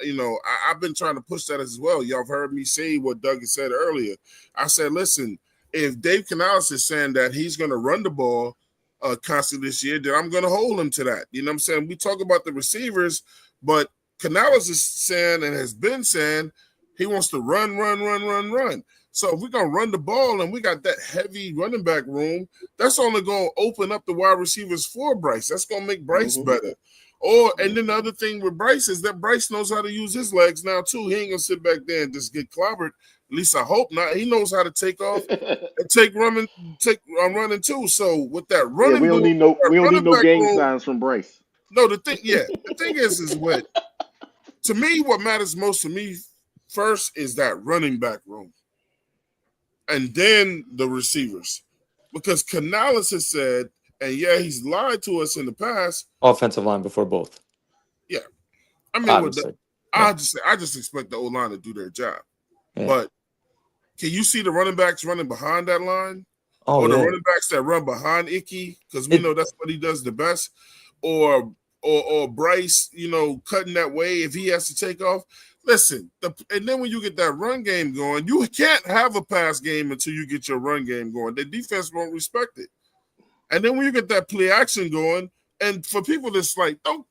I've been trying to push that as well. Y'all have heard me say what Doug had said earlier. I said, listen, if Dave Canales is saying that he's going to run the ball constantly this year, then I'm going to hold him to that. You know what I'm saying? We talk about the receivers, but Canales is saying and has been saying he wants to run. So if we're going to run the ball and we got that heavy running back room, that's only going to open up the wide receivers for Bryce. That's going to make Bryce better. And then the other thing with Bryce is that Bryce knows how to use his legs now too. He ain't gonna sit back there and just get clobbered. At least I hope not. He knows how to take off and take running too. So with that running, we don't need no gang signs from Bryce. No, the thing is what to me what matters most to me first is that running back room, and then the receivers, because Canales has said. And yeah, he's lied to us in the past. Offensive line before both. Yeah, I mean, I just expect the O-line to do their job. Yeah. But can you see the running backs running behind that line, or the running backs that run behind Icky? Because we know that's what he does the best. Or Bryce, cutting that way if he has to take off. Listen, and then when you get that run game going, you can't have a pass game until you get your run game going. The defense won't respect it. And then when you get that play action going, and for people that's like, don't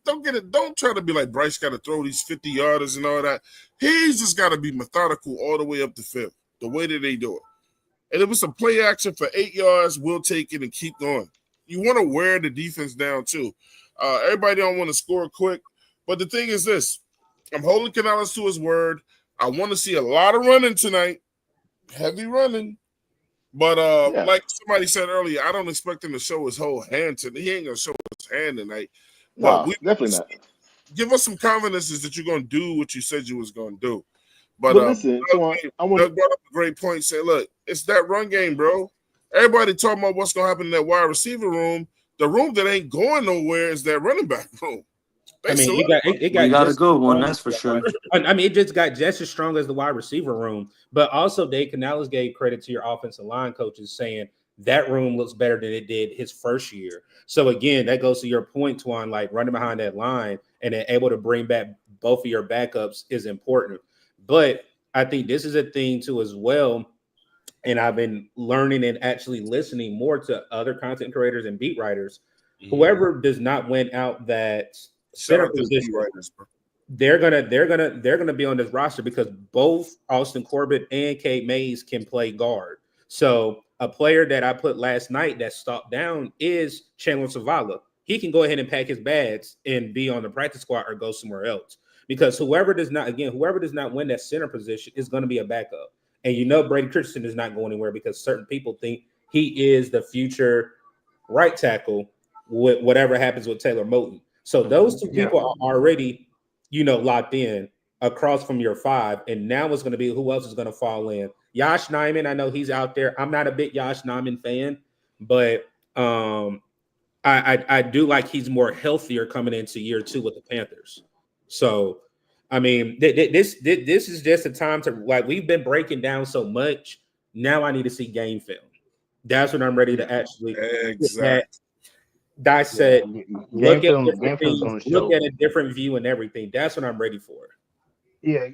try to be like Bryce got to throw these 50-yarders and all that. He's just got to be methodical all the way up the field, the way that they do it. And if it's a play action for 8 yards, we'll take it and keep going. You want to wear the defense down too. Everybody don't want to score quick, but the thing is this: I'm holding Canales to his word. I want to see a lot of running tonight, heavy running. But like somebody said earlier, I don't expect him to show his whole hand tonight. He ain't gonna show his hand tonight. No, definitely not. Give us some confidence that you're gonna do what you said you was gonna do. But listen, Doug brought up a great point. Say, look, it's that run game, bro. Everybody talking about what's gonna happen in that wide receiver room. The room that ain't going nowhere is that running back room. It got a good one, that's for sure. I mean, it just got just as strong as the wide receiver room, but also Dave Canales gave credit to your offensive line coaches saying that room looks better than it did his first year. So again, that goes to your point, Twan, like running behind that line and then able to bring back both of your backups is important. But I think this is a thing too as well. And I've been learning and actually listening more to other content creators and beat writers. Whoever does not win out that center position, they're gonna be on this roster because both Austin Corbett and Cade Mays can play guard. So a player that I put last night that stopped down is Chandler Zavala. He can go ahead and pack his bags and be on the practice squad or go somewhere else. Because whoever does not win that center position is going to be a backup. And Brady Christensen is not going anywhere because certain people think he is the future right tackle with whatever happens with Taylor Moton. So those two people are already, locked in across from your 5. And now it's going to be who else is going to fall in. Yosh Nijman, I know he's out there. I'm not a big Yosh Nijman fan, but I do like he's more healthier coming into year 2 with the Panthers. So, I mean, this is just a time to, like, we've been breaking down so much. Now I need to see game film. That's when I'm ready to actually dissect, look at a different view and everything. That's what I'm ready for. Yeah,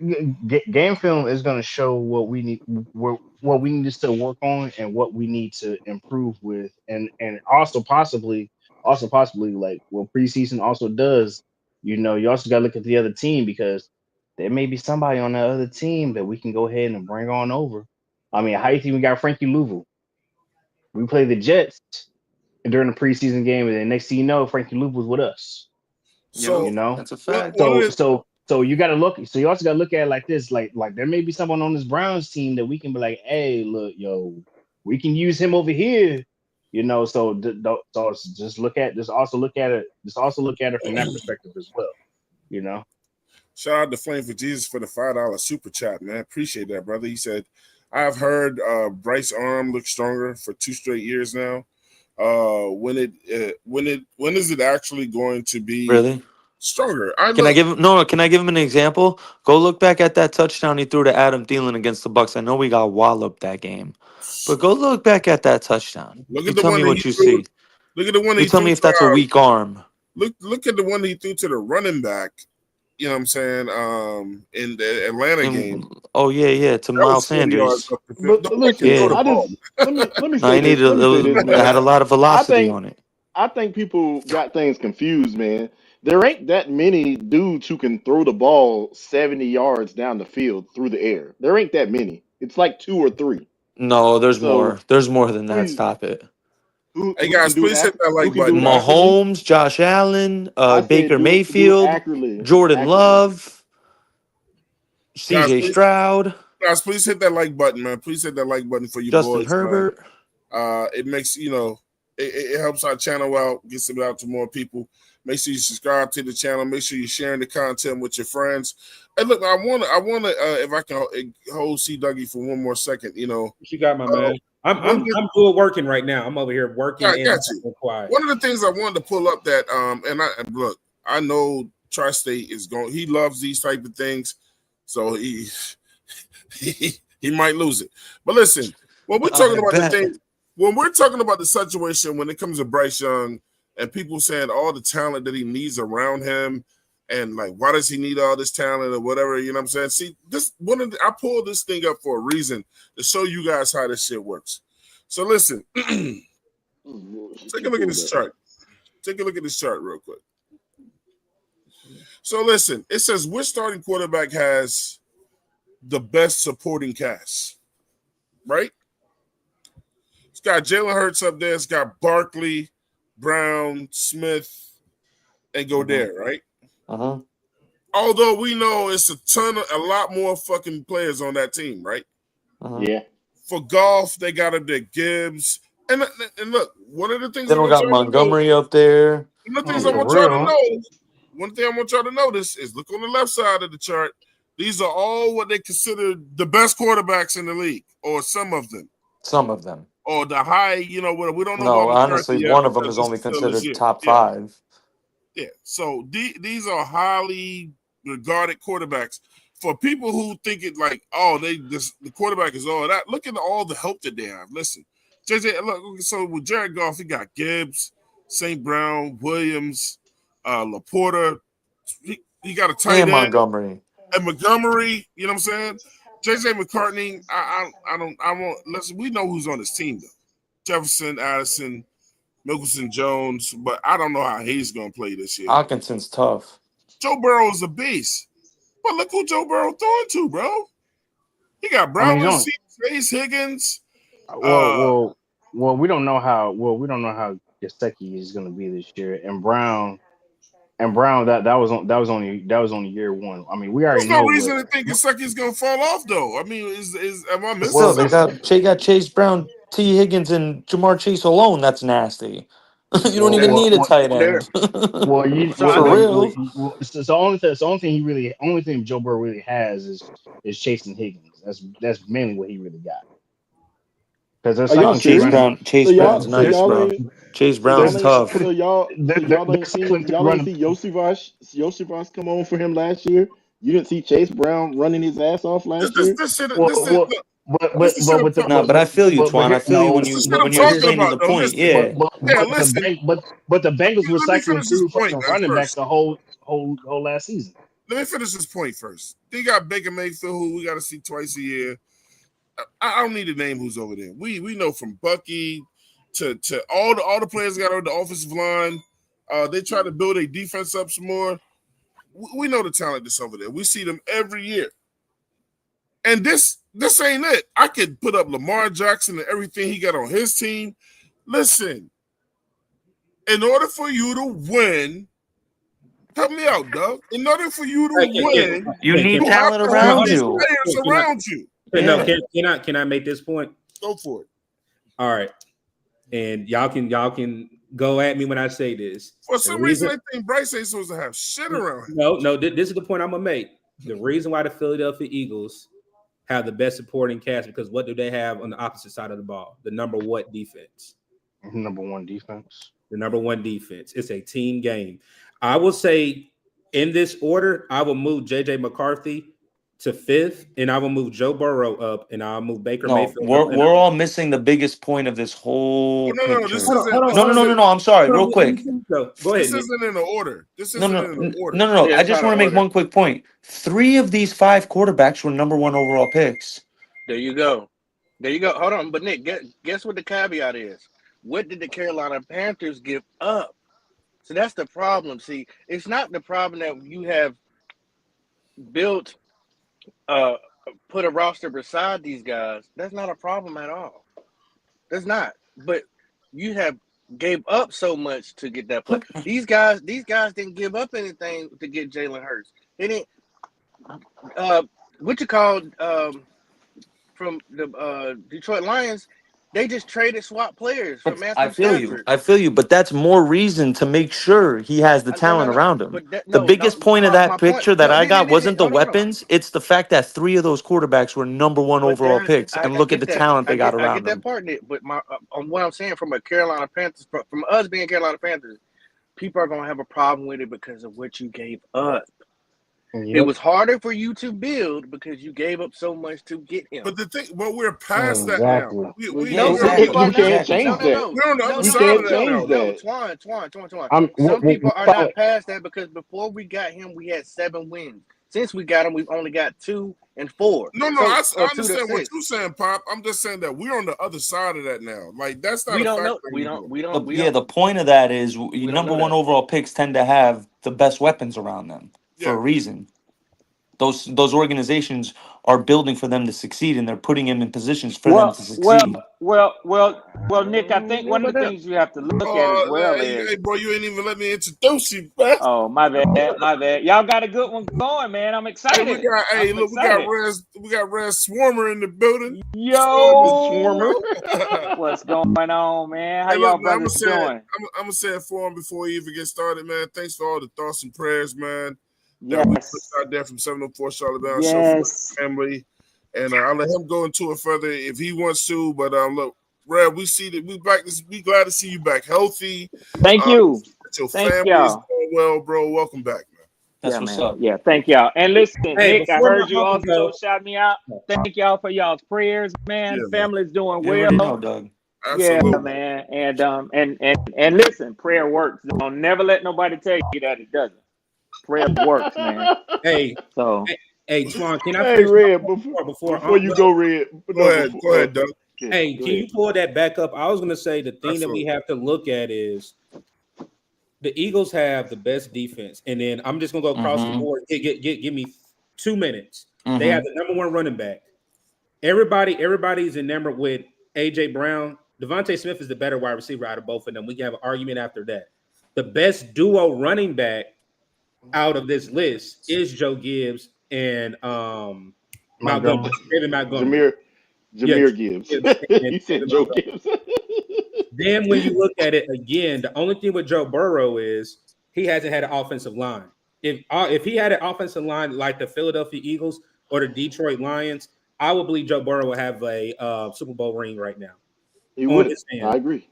game film is going to show what we need to still work on and what we need to improve with, and also possibly like what preseason also does. You also got to look at the other team because there may be somebody on that other team that we can go ahead and bring on over. I mean, how do you think we got Frankie Louisville? We played the Jets during the preseason game, and then next thing you know, Frankie Louisville's with us. So that's a fact. So you got to look. So you also got to look at it like this: like there may be someone on this Browns team that we can be like, hey, look, we can use him over here. So just also look at it from that perspective as well. Shout out to Flame for Jesus for the $5 super chat, man. Appreciate that, brother. He said, I've heard Bryce's arm look stronger for 2 straight years now. When is it actually going to be Really? stronger? Can I give him an example? Go look back at that touchdown he threw to Adam Thielen against the Bucks. I know we got walloped that game, but go look back at that touchdown. Look You at the tell one me that what he you threw. see. Look at the one You he tell threw me if to, that's a weak arm. Look at the one he threw to the running back. You know what I'm saying? In the Atlanta game. Oh yeah, to That Miles was 40 yards Sanders. up the field. But The boy listen, can throw the I ball. just let me No, say he this. needed. Let me say this, It man. had a lot of I velocity think on it. I think people got things confused, man. There ain't that many dudes who can throw the ball 70 yards down the field through the air. There ain't that many. It's like 2 or 3. No, there's more. So There's more than that. who Stop it. Hey who guys, can do it please hit that who like can do button, it man. accurately? Mahomes, Josh Allen, I Baker said do Mayfield, accurately. Jordan Love, Guys, C.J. Stroud, please hit that like button, man. Please hit that like button for you Justin boys, man. Herbert. It makes it helps our channel out, gets it out to more people. Make sure you subscribe to the channel. Make sure you're sharing the content with your friends. And look, I wanna if I can hold C Dougie for one more second, She got my man. I'm good working right now. I'm over here working. I got you. Quiet. One of the things I wanted to pull up that and look, I know Tri-State is going. He loves these type of things, so he might lose it. But listen, when we're talking about the thing, when we're talking about the situation when it comes to Bryce Young and people saying all the talent that he needs around him, and like why does he need all this talent or whatever, you know what I'm saying? See, I pulled this thing up for a reason to show you guys how this shit works. So listen, take a look at this chart. Take a look at this chart real quick. So listen, it says which starting quarterback has the best supporting cast, right? It's got Jalen Hurts up there. It's got Barkley, Brown, Smith, and Goddard, right? Uh-huh. Although we know it's a lot more fucking players on that team, right? Uh-huh. Yeah. For golf, they got up there Gibbs. And look, one of the things They don't got Montgomery up there. One thing I want y'all to notice is look on the left side of the chart. These are all what they consider the best quarterbacks in the league, or some of them. Some of them. Or the high, we don't know. No, honestly, one of them is only considered top 5. Yeah. So these are highly regarded quarterbacks. For people who think it like, the quarterback is all that, look at all the help that they have. Listen, JJ, look, so with Jared Goff, he got Gibbs, St. Brown, Williams, Laporta. He got a tight end. Montgomery. And Montgomery, you know what I'm saying? JJ McCartney, listen, we know who's on his team though. Jefferson, Addison, Mickelson, Jones, but I don't know how he's gonna play this year. Hawkinson's tough. Joe Burrow is a beast. But look who Joe Burrow throwing to, bro. He got Brown, Chase Higgins. Well, we don't know how Gesicki is going to be this year, and Brown that was only year 1. I mean, we already know. There's no reason to think Gesicki's going to fall off, though. I mean, am I missing Well, something? they got Chase Brown, T. Higgins, and Jamar Chase alone. That's nasty. You don't even need a tight end. For real. It's the only thing Joe Burrow really has is Chase and Higgins. That's mainly what he really got. Because there's Chase Brown's nice, bro. Chase Brown's tough. So y'all ain't see Yosivas come on for him last year. You didn't see Chase Brown running his ass off last year. But I feel you, Twan. I feel you when you're explaining the point. Yeah. But the Bengals were cycling through fucking running back the whole last season. Let me finish this point first. They got Baker Mayfield, who we got to see twice a year. I don't need to name who's over there. We know from Bucky to all the players got on the offensive line. They try to build a defense up some more. We know the talent that's over there. We see them every year. And this ain't it. I could put up Lamar Jackson and everything he got on his team. Listen, in order for you to win, help me out, Doug. In order for you to win, you need talent around you. Players around you. No, can I make this point? Go for it. All right, and y'all can go at me when I say this. For some reason, I think Bryce ain't supposed to have shit around him. No. This is the point I'm gonna make. The reason why the Philadelphia Eagles have the best supporting cast because what do they have on the opposite side of the ball? The number one defense. Number one defense. The number one defense. It's a team game. I will say in this order, I will move JJ McCarthy to 5th, and I will move Joe Burrow up, and I'll move Baker Mayfield. We're all missing the biggest point of this whole picture. No. I'm sorry, real quick. Go ahead. This isn't in the order. No. I just want to make one quick point. 3 of these 5 quarterbacks were number 1 overall picks. There you go. Hold on, but Nick, guess what the caveat is? What did the Carolina Panthers give up? So that's the problem. See, it's not the problem that you have built, put a roster beside these guys. That's not a problem at all. That's not. But you have gave up so much to get that play. These guys didn't give up anything to get Jalen Hurts. They didn't. From the Detroit Lions, they just traded swap players for Matthew Stafford. I feel you, but that's more reason to make sure he has the talent around him. The biggest point of that picture that I got wasn't the weapons. It's the fact that 3 of those quarterbacks were number 1 overall picks, and look at the talent they got around them. I get that part, Nick, but what I'm saying from a Carolina Panthers, from us being Carolina Panthers, people are going to have a problem with it because of what you gave up. Yep. It was harder for you to build because you gave up so much to get him. But we're past that now. You can't change that. We're on the other side of that now. Twan. Some people are not past that because before we got him, we had 7 wins. Since we got him, we've only got 2 and 4. No, I understand what you're saying, Pop. I'm just saying that we're on the other side of that now. Like that's not. We don't know. We don't. The point of that is number 1 overall picks tend to have the best weapons around them. For a reason. Those organizations are building for them to succeed, and they're putting them in positions for them to succeed. Well, Nick, I think one of the things you have to look at as well is. Hey, bro, you ain't even let me introduce you, man. Oh, my bad. Y'all got a good one going, man. I'm excited. We got Red Swarmer in the building. Yo, Swarmer. What's going on, man? How y'all brothers doing? I'm gonna say it for him before we even get started, man. Thanks for all the thoughts and prayers, man. Yes. We put out there from 704 Charlotte Bound Show for the family, and I'll let him go into it further if he wants to. But look, Red, we see that we back. We glad to see you back healthy. Thank you. Your family is doing well, bro. Welcome back, man. That's what's up. Yeah, thank y'all. And listen, Nick, I heard you also shout me out. Thank y'all for y'all's prayers, man. Family's doing well. Know, Doug. Absolutely. Yeah, man. And listen, prayer works. Don't never let nobody tell you that it doesn't. Prayer works, man. Hey, Twan, can I Red before you go, Red? Go ahead, Doug. Hey, can you pull that back up? I was gonna say the thing that we have to look at is the Eagles have the best defense, and then I'm just gonna go across the board. Give me 2 minutes. They have the number 1 running back. Everybody's enamored with AJ Brown. Devontae Smith is the better wide receiver out of both of them. We can have an argument after that. The best duo running back out of this list is Joe Gibbs and Montgomery. Jahmyr Gibbs. You said Joe Gibbs. Then when you look at it again, the only thing with Joe Burrow is he hasn't had an offensive line. If he had an offensive line like the Philadelphia Eagles or the Detroit Lions, I would believe Joe Burrow would have a Super Bowl ring right now. He would. I agree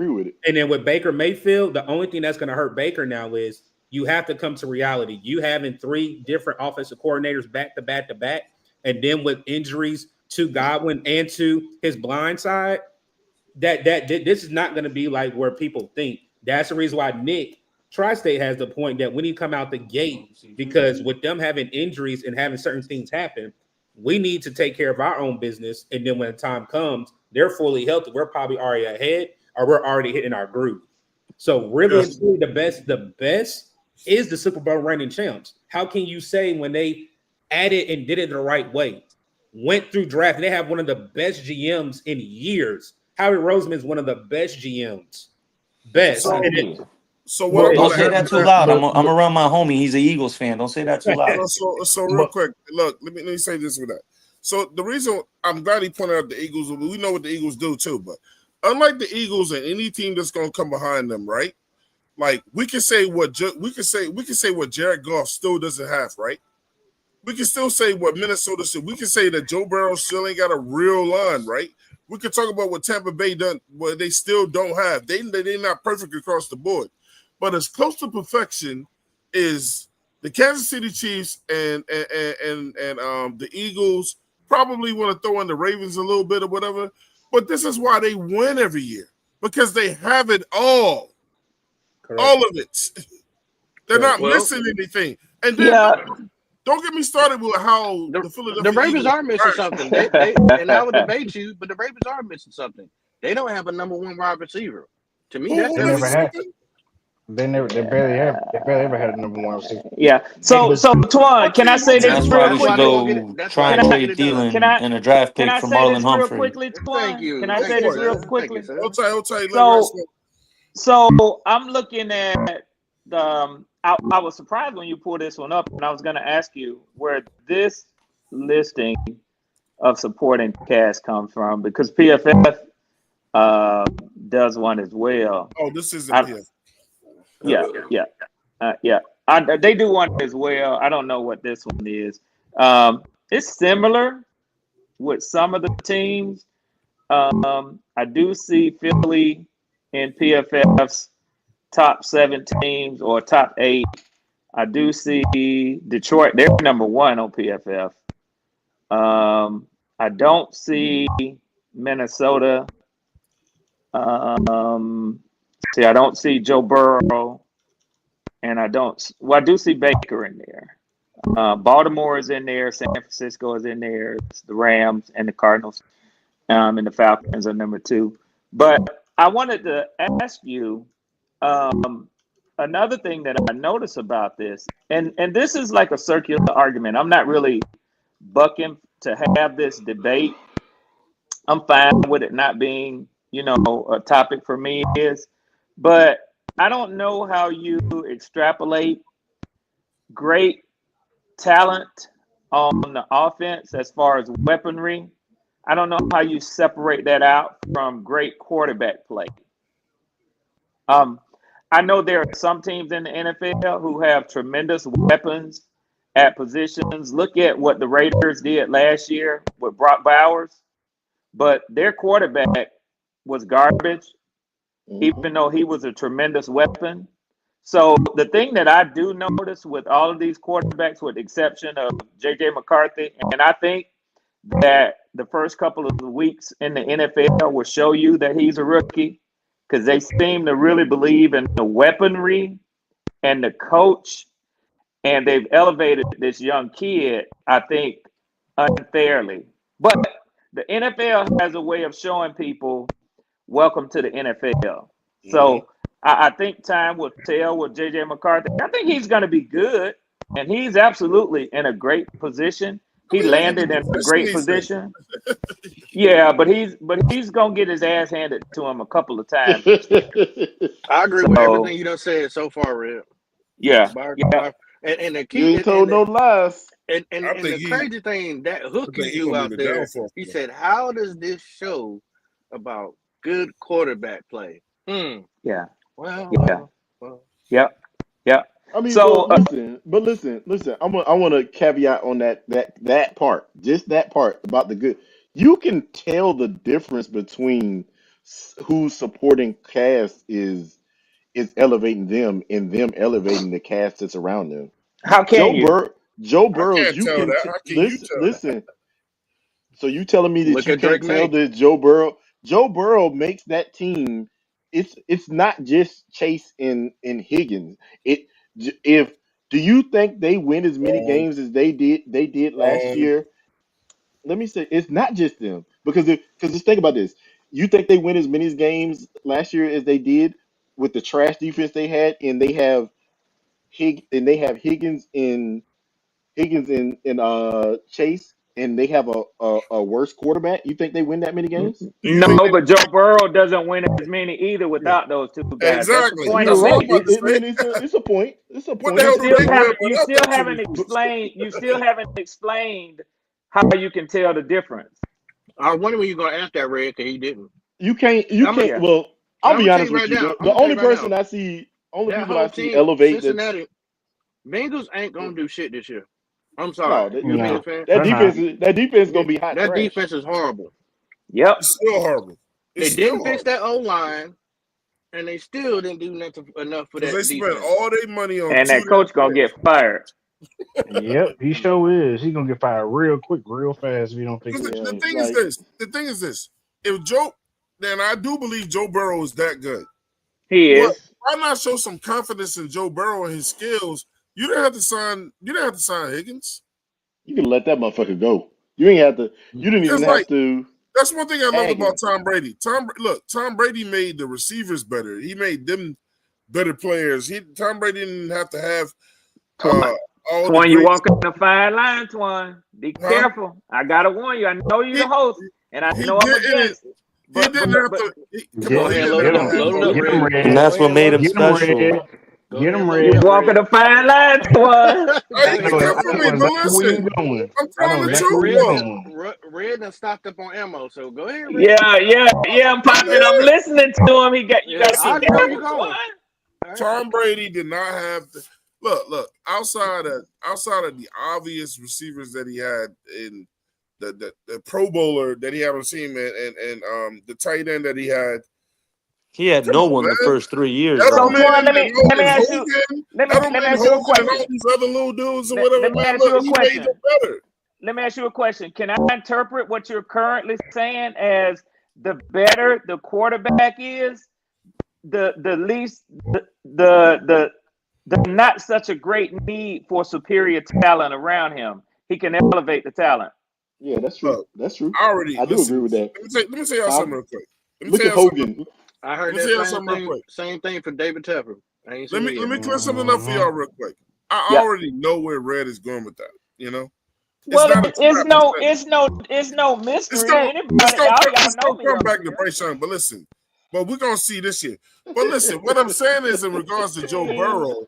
with it. And then with Baker Mayfield, the only thing that's going to hurt Baker now is you have to come to reality. You having 3 different offensive coordinators back to back, and then with injuries to Godwin and to his blind side, that this is not going to be like where people think. That's the reason why Nick Tri-State has the point that we need to come out the gate, because with them having injuries and having certain things happen, we need to take care of our own business. And then when the time comes, they're fully healthy. We're probably already ahead, or we're already hitting our groove. So really, the best is the Super Bowl reigning champs. How can you say when they added and did it the right way, went through draft, and they have one of the best GMs in years? Howie Roseman is one of the best GMs. So what? Don't say that too loud. I'm around my homie. He's an Eagles fan. Don't say that too loud. So real quick, look, let me say this with that. So the reason I'm glad he pointed out the Eagles, we know what the Eagles do too, but unlike the Eagles and any team that's gonna come behind them, right? Like we can say what Jared Goff still doesn't have, right? We can still say what Minnesota said. We can say that Joe Burrow still ain't got a real line, right? We could talk about what Tampa Bay done, what they still don't have. They're not perfect across the board, but as close to perfection is the Kansas City Chiefs and the Eagles. Probably want to throw in the Ravens a little bit or whatever, but this is why they win every year because they have it all. Correct. All of it. They're not missing anything. And then don't get me started with how the Ravens are missing something. And I would debate you, but the Ravens are missing something. They don't have a number one wide receiver. To me, that's never had. They barely ever had a number one receiver. Yeah. So Twan, can I say this real quickly? Try and trade Thielen in a draft pick for Marlon Humphrey. Quickly, Thank you. Can I say this real quickly? So I'm looking at the. I was surprised when you pulled this one up, and I was going to ask you where this listing of supporting cast comes from because PFF does one as well. Oh, this isn't PFF. Yeah. They do one as well. I don't know what this one is. It's similar with some of the teams. I do see Philly in PFF's top 7 teams or top 8. I do see Detroit. They're number 1 on PFF. I don't see Minnesota. I don't see Joe Burrow, and I do see Baker in there. Baltimore is in there. San Francisco is in there. It's the Rams and the Cardinals, and the Falcons are number 2. But I wanted to ask you another thing that I noticed about this, and this is like a circular argument. I'm not really bucking to have this debate. I'm fine with it not being, a topic for me but I don't know how you extrapolate great talent on the offense as far as weaponry. I don't know how you separate that out from great quarterback play. I know there are some teams in the NFL who have tremendous weapons at positions. Look at what the Raiders did last year with Brock Bowers, but their quarterback was garbage, even though he was a tremendous weapon. So the thing that I do notice with all of these quarterbacks, with the exception of J.J. McCarthy, and I think that the first couple of weeks in the NFL will show you that he's a rookie, because they seem to really believe in the weaponry and the coach, and they've elevated this young kid, I think, unfairly. But the NFL has a way of showing people, welcome to the NFL. So I think time will tell with J.J. McCarthy. I think he's going to be good, and he's absolutely in a great position. He landed in a great position. Yeah, but he's gonna get his ass handed to him a couple of times. I agree with everything you done said so far, Red. Yeah. And the key, you ain't told no lies. And the crazy thing, that hook you do out there, he said, how does this show about good quarterback play? Yeah. Well. Yep. I mean, so listen. I want to caveat on that part, just that part about the good. You can tell the difference between who's supporting cast is elevating them and them elevating the cast that's around them. How can Joe Burrow, you can listen. So you telling me that you can't tell that Joe Burrow makes that team? It's not just Chase and Higgins. Do you think they win as many games as they did last year? Let me say, it's not just them, because just think about this. You think they win as many games last year as they did with the trash defense they had, and they have Higgins and Chase, and they have a worse quarterback? You think they win that many games? No, but Joe Burrow doesn't win as many either without those two guys. Exactly. It's a point. It's a point. You still haven't explained how you can tell the difference. I wonder when you're going to ask that, Red, because he didn't. You can't. Well, I'll be honest with you. The only person I see, only people I see elevate Cincinnati Bengals ain't gonna do shit this year. I'm sorry. That defense is gonna be hot. That defense is horrible. Yep. It's still horrible. They didn't fix that O-line, and they still didn't do enough for that. They spent all their money on. And that coach gonna get fired. Yep, he sure is. He's gonna get fired real quick, real fast if you don't fix it. The thing is this. If Joe, then I do believe Joe Burrow is that good. He is. Why not show some confidence in Joe Burrow and his skills? You didn't have to sign Higgins. You can let that motherfucker go. You ain't have to. You didn't even have to. That's one thing I love about Tom Brady. Tom Brady made the receivers better. He made them better players. Tom Brady didn't have to have. Twan, you walking the fine line, Twan. Be careful. I gotta warn you. I know you're the host, and I know I'm against it. He didn't have to. And that's what made him special. Get him ready. You're walking a fine line, Twan. I'm telling the truth. Red done stocked up on ammo, so go ahead. Red. Yeah, I'm popping. I'm listening to him. You got to going. Tom Brady did not have to. Look. Outside of the obvious receivers that he had in the Pro Bowler that he had on team and the tight end that he had. He had no one the first 3 years. So let me ask you a question. All these other little dudes or whatever. Let me ask you a question. Let me ask you a question. Can I interpret what you're currently saying as the better the quarterback is, the least the not such a great need for superior talent around him? He can elevate the talent. Yeah, that's true. That's true. I do agree with that. Let me say y'all something real quick. Look at Hogan. I heard that same thing for David Tepper. Let me clear something up for y'all real quick. I already know where Red is going with that. You know. It's no mystery. It's gonna come back to Bryce Young, but listen. But we're gonna see this year. But listen, what I'm saying is in regards to Joe Burrow.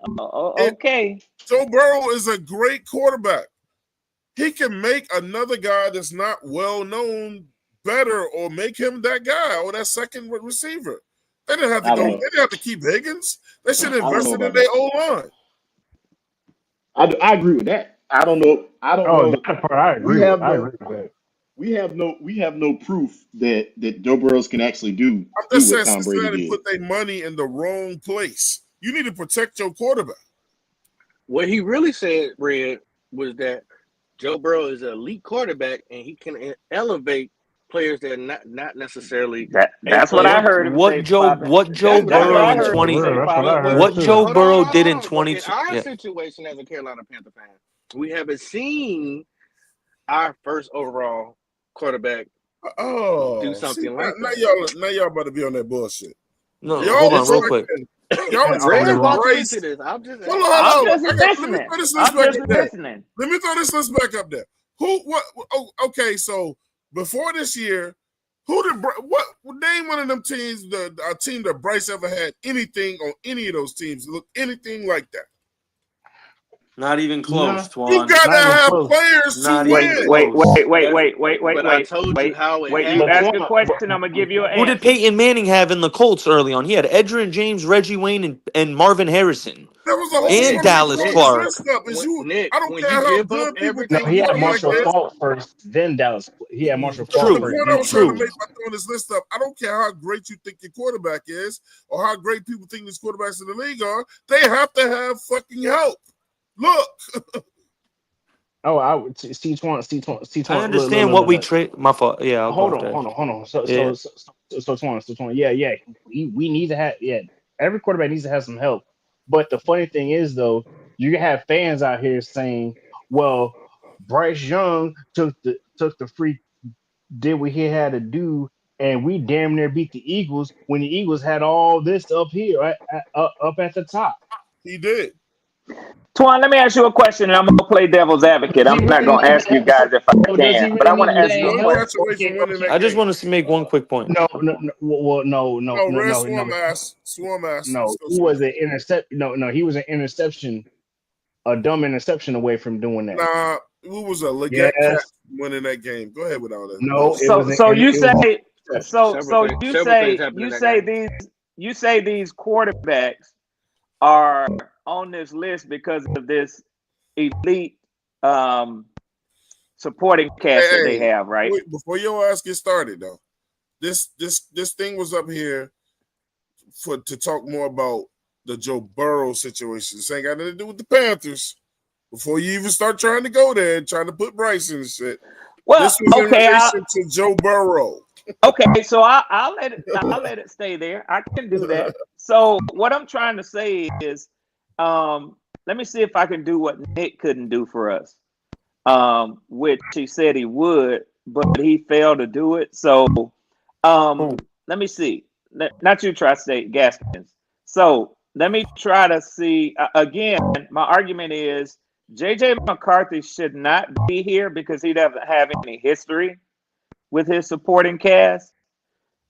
Joe Burrow is a great quarterback. He can make another guy that's not well known better, or make him that guy or that second receiver. They didn't have to go. They didn't have to keep Higgins. They should have invested in their O-line. I agree with that. I don't know. That part I agree. I agree with that. We have no proof that Joe Burrow can actually do. I'm just saying Cincinnati put their money in the wrong place. You need to protect your quarterback. What he really said, Red, was that Joe Burrow is an elite quarterback and he can elevate players that are not necessarily. That's what I heard. What Joe Burrow in 20? What Joe Burrow did in 20? In our situation as a Carolina Panther fan, we haven't seen our first overall quarterback do something like that. Now y'all about to be on that bullshit. No, hold on, real quick. Y'all I'm just listening. Let me throw this list back up there. Okay, so before this year, name one of them teams, a team that Bryce ever had anything on any of those teams look anything like that? Not even close, Twan. You gotta have players to win. Wait. I told you how it you ask a question, I'm gonna give you an answer. Who did Peyton Manning have in the Colts early on? He had Edgerrin James, Reggie Wayne, and Marvin Harrison. And Dallas Clark. I don't care how good people think. He had Marshall Faulk first, then Dallas. He had Marshall Faulk first. The point I was trying to make by throwing this list up, I don't care how great you think your quarterback is or how great people think these quarterbacks in the league are. They have to have fucking help. Look. I Twan. I understand what we trade. My fault. Yeah. Hold on. So Twan. Yeah. We need to have. Yeah. Every quarterback needs to have some help. But the funny thing is, though, you have fans out here saying, "Well, Bryce Young took the free, did what he had to do, and we damn near beat the Eagles when the Eagles had all this up here, up at the top." He did. Twan, let me ask you a question, and I'm going to play devil's advocate. I'm not going to ask you guys if I can, but I want to ask you a question. I just want to make one quick point. No. Swarm ass. No, he was an intercept. No, he was an interception, a dumb interception away from doing that. Nah, who was a Leggett cat winning that game? Go ahead with all that. No, So you say these quarterbacks are on this list because of this elite supporting cast that they have, right? Before your ass get started, though, this thing was up here to talk more about the Joe Burrow situation. This ain't got nothing to do with the Panthers. Before you even start trying to go there and trying to put Bryce in the shit. Well, this was in relation to Joe Burrow. Okay, so I'll let it stay there. I can do that. So what I'm trying to say is, let me see if I can do what Nick couldn't do for us, which he said he would, but he failed to do it. So let me see. Not you, Tri-State Gaskins. So let me try to see. Again, my argument is J.J. McCarthy should not be here because he doesn't have any history with his supporting cast.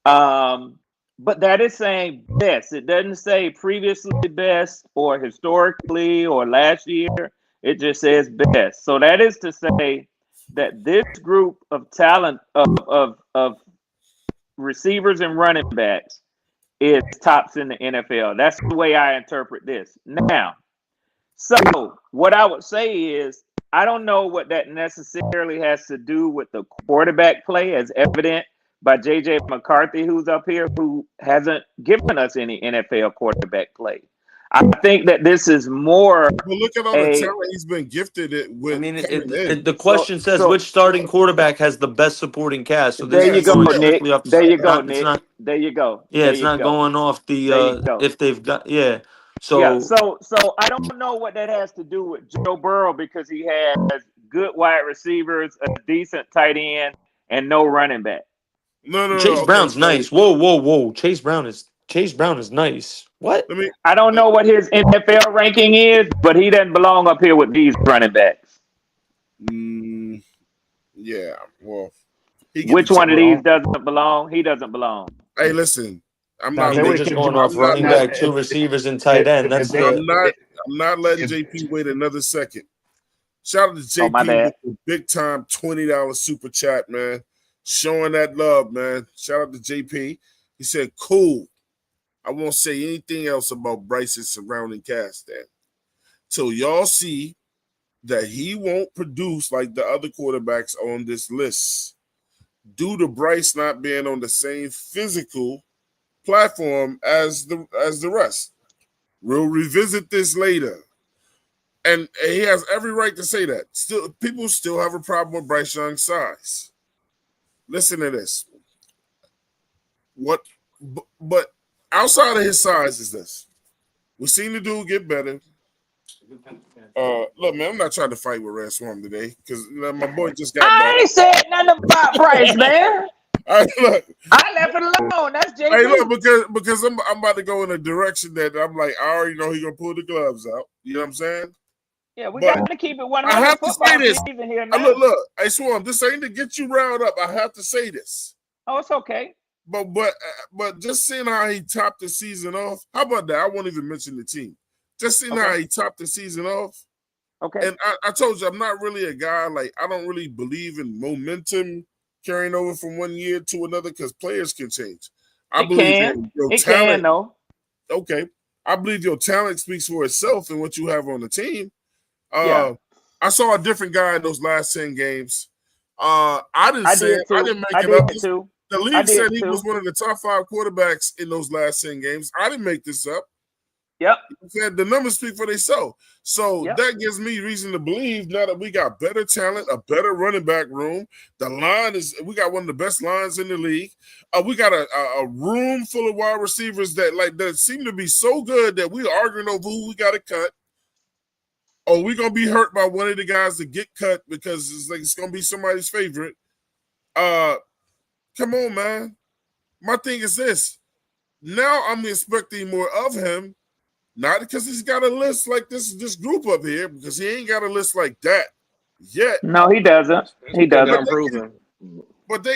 But that is saying best. It doesn't say previously best or historically or last year. It just says best. So that is to say that this group of talent of receivers and running backs is tops in the NFL. That's the way I interpret this. Now, so what I would say is I don't know what that necessarily has to do with the quarterback play, as evident by J.J. McCarthy, who's up here, who hasn't given us any NFL quarterback play. I think that this is more. But look at all the talent he's been gifted it with. I mean, the question says which starting quarterback has the best supporting cast. So there you go, Nick. There you go, Nick. There you go. Yeah, it's not going off the if they've got So yeah, so I don't know what that has to do with Joe Burrow because he has good wide receivers, a decent tight end, and no running back. No. Chase Brown's nice. Whoa. Chase Brown is nice. What? I don't know what his NFL ranking is, but he doesn't belong up here with these running backs. Yeah, well. Which one of these doesn't belong? He doesn't belong. Hey, listen. I'm not. We're just going off running back, two receivers, and tight end. That's I'm not letting JP wait another second. Shout out to JP with the big time $20 super chat, man. Showing that love, man. Shout out to JP. He said, "Cool. I won't say anything else about Bryce's surrounding cast then. Till y'all see that he won't produce like the other quarterbacks on this list, due to Bryce not being on the same physical platform as the rest. We'll revisit this later." And he has every right to say that. People still have a problem with Bryce Young's size. Listen to this. But outside of his size is this. We've seen the dude get better. Look, man, I'm not trying to fight with Red Swarm today because my boy just got I ain't said nothing about Bryce, man. I left it alone. That's JP. Hey, look, because I'm about to go in a direction that I'm like, I already know he's gonna pull the gloves out. You know what I'm saying? Yeah, we got to keep it 100. I have to say this. Here look, I swear, this ain't to get you riled up. I have to say this. Oh, it's okay. But just seeing how he topped the season off. How about that? I won't even mention the team. Just seeing how he topped the season off. Okay. And I told you, I'm not really a guy like I don't really believe in momentum carrying over from one year to another because players can change. I believe your talent. Though. Okay. I believe your talent speaks for itself and what you have on the team. I saw a different guy in those last 10 games. I didn't make it up. The league said he was one of the top 5 quarterbacks in those last 10 games. I didn't make this up. Yep. Said the numbers speak for themselves. So that gives me reason to believe now that we got better talent, a better running back room. The line we got one of the best lines in the league. We got a room full of wide receivers that seem to be so good that we're arguing over who we got to cut. Or we're going to be hurt by one of the guys that get cut because it's going to be somebody's favorite. Come on, man. My thing is this. Now I'm expecting more of him, not because he's got a list like this group up here, because he ain't got a list like that yet. No, he doesn't. He doesn't. But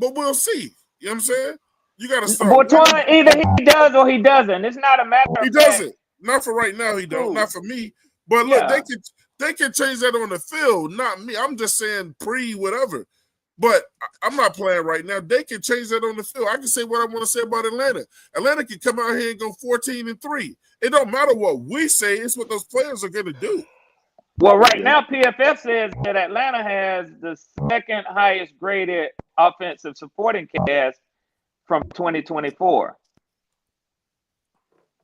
we'll see. You know what I'm saying? You got to start. But either he does or he doesn't. It's not a matter of He doesn't. Not for right now, he don't. Not for me. But look, they can change that on the field, not me. I'm just saying pre-whatever. But I'm not playing right now. They can change that on the field. I can say what I want to say about Atlanta. Atlanta can come out here and go 14-3. It don't matter what we say. It's what those players are going to do. Well, right now, PFF says that Atlanta has the second highest graded offensive supporting cast from 2024.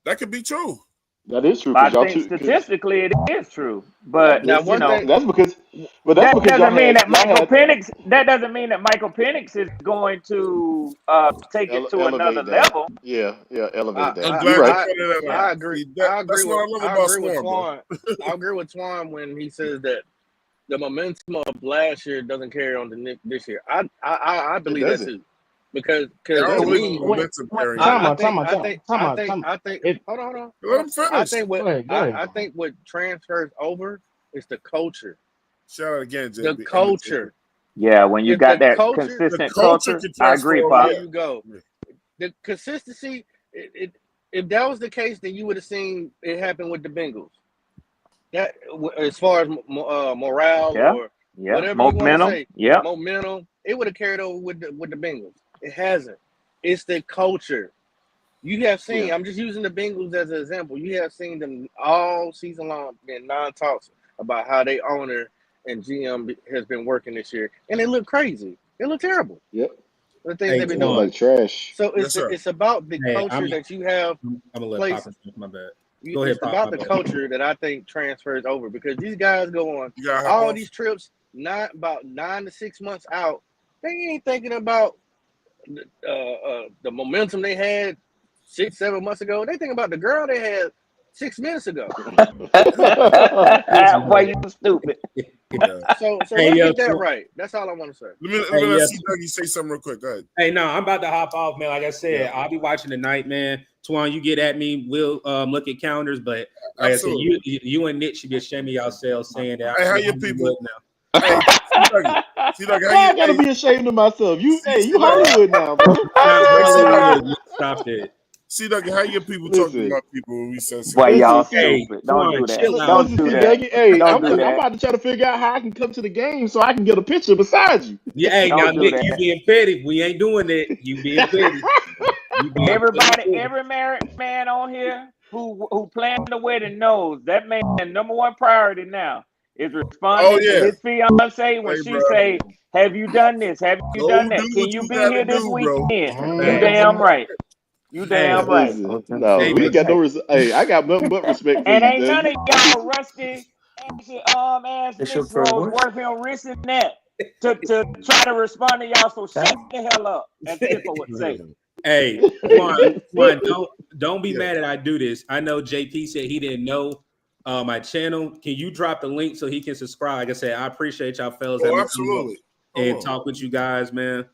That could be true. That is true. I think statistically it is true, but now, that's because that doesn't mean that Michael Penix. That doesn't mean that Michael Penix is going to take it to another level. Yeah, elevate that. You're right. I agree. That's what I love about Swan. I agree with Swan when he says that the momentum of last year doesn't carry on to this year. I believe that too. Because I think hold on. Let him finish. I think what transfers over is the culture. Shout out again, JB. The culture. Yeah, when you got that consistent culture, I agree, Pop. There you go. The consistency. If that was the case, then you would have seen it happen with the Bengals. That as far as morale or whatever momentum, you want to say, momentum, it would have carried over with the Bengals. It hasn't. It's the culture. You have seen, I'm just using the Bengals as an example. You have seen them all season long in non-talks about how they owner and GM has been working this year. And they look crazy. They look terrible. Yep. The things they've been doing. Like trash. So it's about the culture that you have. I'm going to let Papa speak. My bad. Go ahead, it's about the culture that I think transfers over because these guys go on all these trips, not about 9 to 6 months out. They ain't thinking about the momentum they had 6-7 months ago. They think about the girl they had 6 minutes ago. Why you stupid? So let's get that right. That's all I want to say. Let me see Dougie say something real quick. Go ahead. Hey, no, I'm about to hop off, man. Like I said, I'll be watching tonight, man. Twan, you get at me. We'll look at calendars, but like I said, you and Nick should be ashamed of yourselves saying that. Hey, how your people now? Hey, I gotta be ashamed of myself. You Hollywood now, bro. Stop it. See, Dougie, how your people talking about people when we say why y'all stupid? Don't do that. Don't do that. Hey, I'm about to try to figure out how I can come to the game so I can get a picture beside you. Yeah, hey, now Nick, you being petty. We ain't doing that. You being petty. Every married man on here who planned the wedding knows that man number one priority now is responding to his fiance when she say, "Have you done this? Have you done that? Can you be here this weekend?" You damn right. You damn right. No, we got no respect. Hey, I got nothing but respect for and you. And ain't none of y'all rusty ass Nick Rose worth him risking that to try to respond to y'all. So shut the hell up, as people would say. Hey, Juan, don't be mad that I do this. I know JP said he didn't know my channel. Can you drop the link so he can subscribe? Like I said, I appreciate y'all fellas. Absolutely. And talk with you guys, man.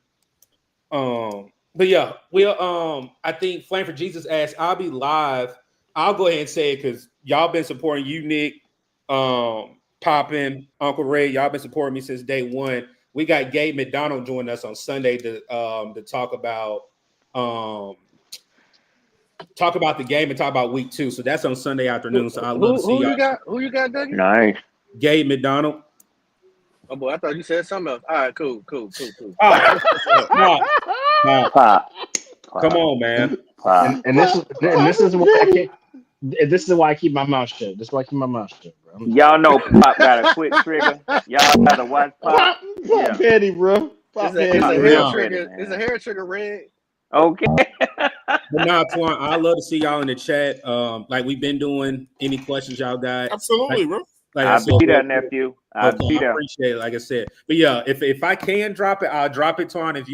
But yeah, we'll I think Flame for Jesus asked, I'll be live. I'll go ahead and say it because y'all been supporting you, Nick, Poppin, Uncle Ray. Y'all been supporting me since day one. We got Gabe McDonald joining us on Sunday to talk about the game and talk about week 2. So that's on Sunday afternoon. So I love to see y'all. Who you got, Dougie? Nice. Gabe McDonald. Oh boy, I thought you said something else. All right, cool. Pop. Come on, man. And this is why I can't. This is why I keep my mouth shut. This is why I keep my mouth shut, bro. Y'all know Pop got a quick trigger. Y'all gotta watch Pop. Pop petty, bro. It's a hair trigger red. Okay. But nah, Twan, I love to see y'all in the chat. Like we've been doing. Any questions y'all got? Absolutely, bro. Like I'll be there, nephew. I appreciate it, like I said. But yeah, if I can drop it, I'll drop it, Twan. If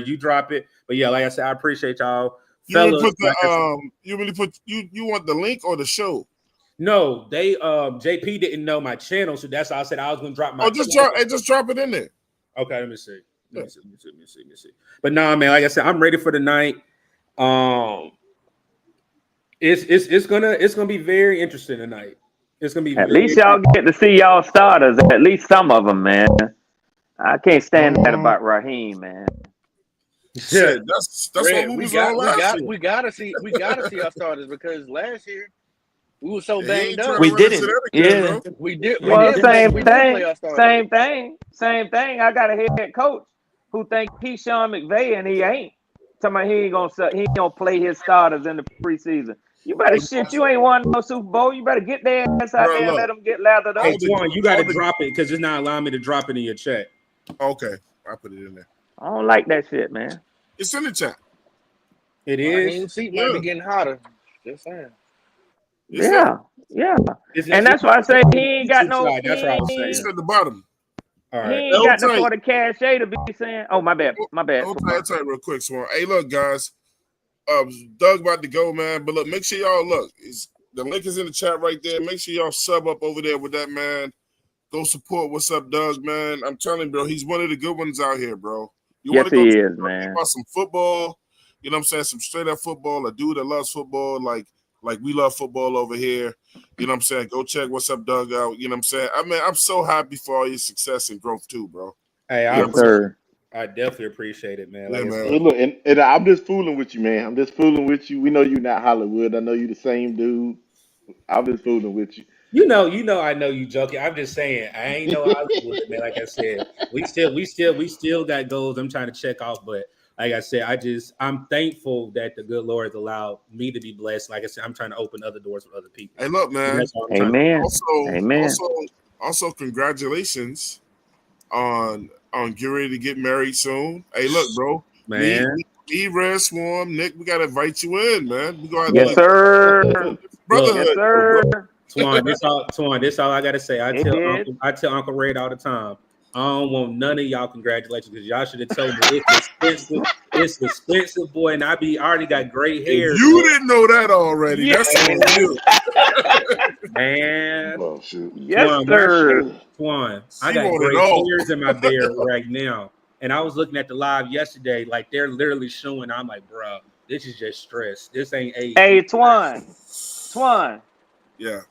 you drop it. But yeah, like I said, I appreciate y'all. You want the link or the show? No, they JP didn't know my channel, so that's why I said I was gonna drop my. Just drop it in there. Okay, let me see. But nah, man, like I said, I'm ready for the night. It's gonna be very interesting tonight. It's gonna be at least y'all get to see y'all starters. At least some of them, man. I can't stand that about Raheem, man. Yeah, that's what we gotta see our starters because last year We were so banged up. We didn't. Yeah. We did. Well, same We did play thing. our starters. Same thing. I got a head coach who think he's Sean McVay and he ain't. Talking about he ain't gonna play his starters in the preseason. You better shit. You ain't won no Super Bowl. You better get their ass out there and let them get lathered up. Hey, Twan, you got to drop it because it's not allowing me to drop it in your chat. Okay, I put it in there. I don't like that shit, man. It's in the chat. It is. Seat might be getting hotter. Just saying. Yeah. And that's why I say he ain't got no. That's what I was saying. It's at the bottom. All right. He ain't got no for the cachet to be saying. Oh, my bad. I'll tell you real quick, Swan. Hey, look, guys. Doug about to go, man. But look, make sure y'all look. The link is in the chat right there. Make sure y'all sub up over there with that, man. Go support What's Up, Doug, man. I'm telling you, bro, he's one of the good ones out here, bro. Yes, he is, man. About some football, you know what I'm saying? Some straight up football, a dude that loves football, like we love football over here. You know what I'm saying? Go check What's Up, Doug out. You know what I'm saying? I mean, I'm so happy for all your success and growth too, bro. Hey, I definitely appreciate it, man. Yeah, man. Hey, look, and I'm just fooling with you, man. I'm just fooling with you. We know you're not Hollywood. I know you the same dude. I'm just fooling with you. You know, I know you joking. I'm just saying, I ain't no Hollywood, man. Like I said, we still got goals. I'm trying to check off, but like I said, I'm thankful that the good Lord has allowed me to be blessed. Like I said, I'm trying to open other doors with other people. Hey, look, man. Amen. Also, congratulations on getting ready to get married soon. Hey, look, bro. Man. Me, Red Swarm, Nick, we gotta invite you in, man. We gonna yes, sir. Brotherhood. Yes, sir. Twan, this all I gotta say. I tell Uncle Red all the time. I don't want none of y'all congratulations because y'all should have told me it's expensive, boy, and I already got gray hair. You didn't know that already. Yeah. That's on you. Man. Oh, shoot. Yes, sir. Twan, I got gray hairs in my beard right now. And I was looking at the live yesterday, like they're literally showing. I'm like, bro, this is just stress. This ain't age. Hey, Twan. Yeah.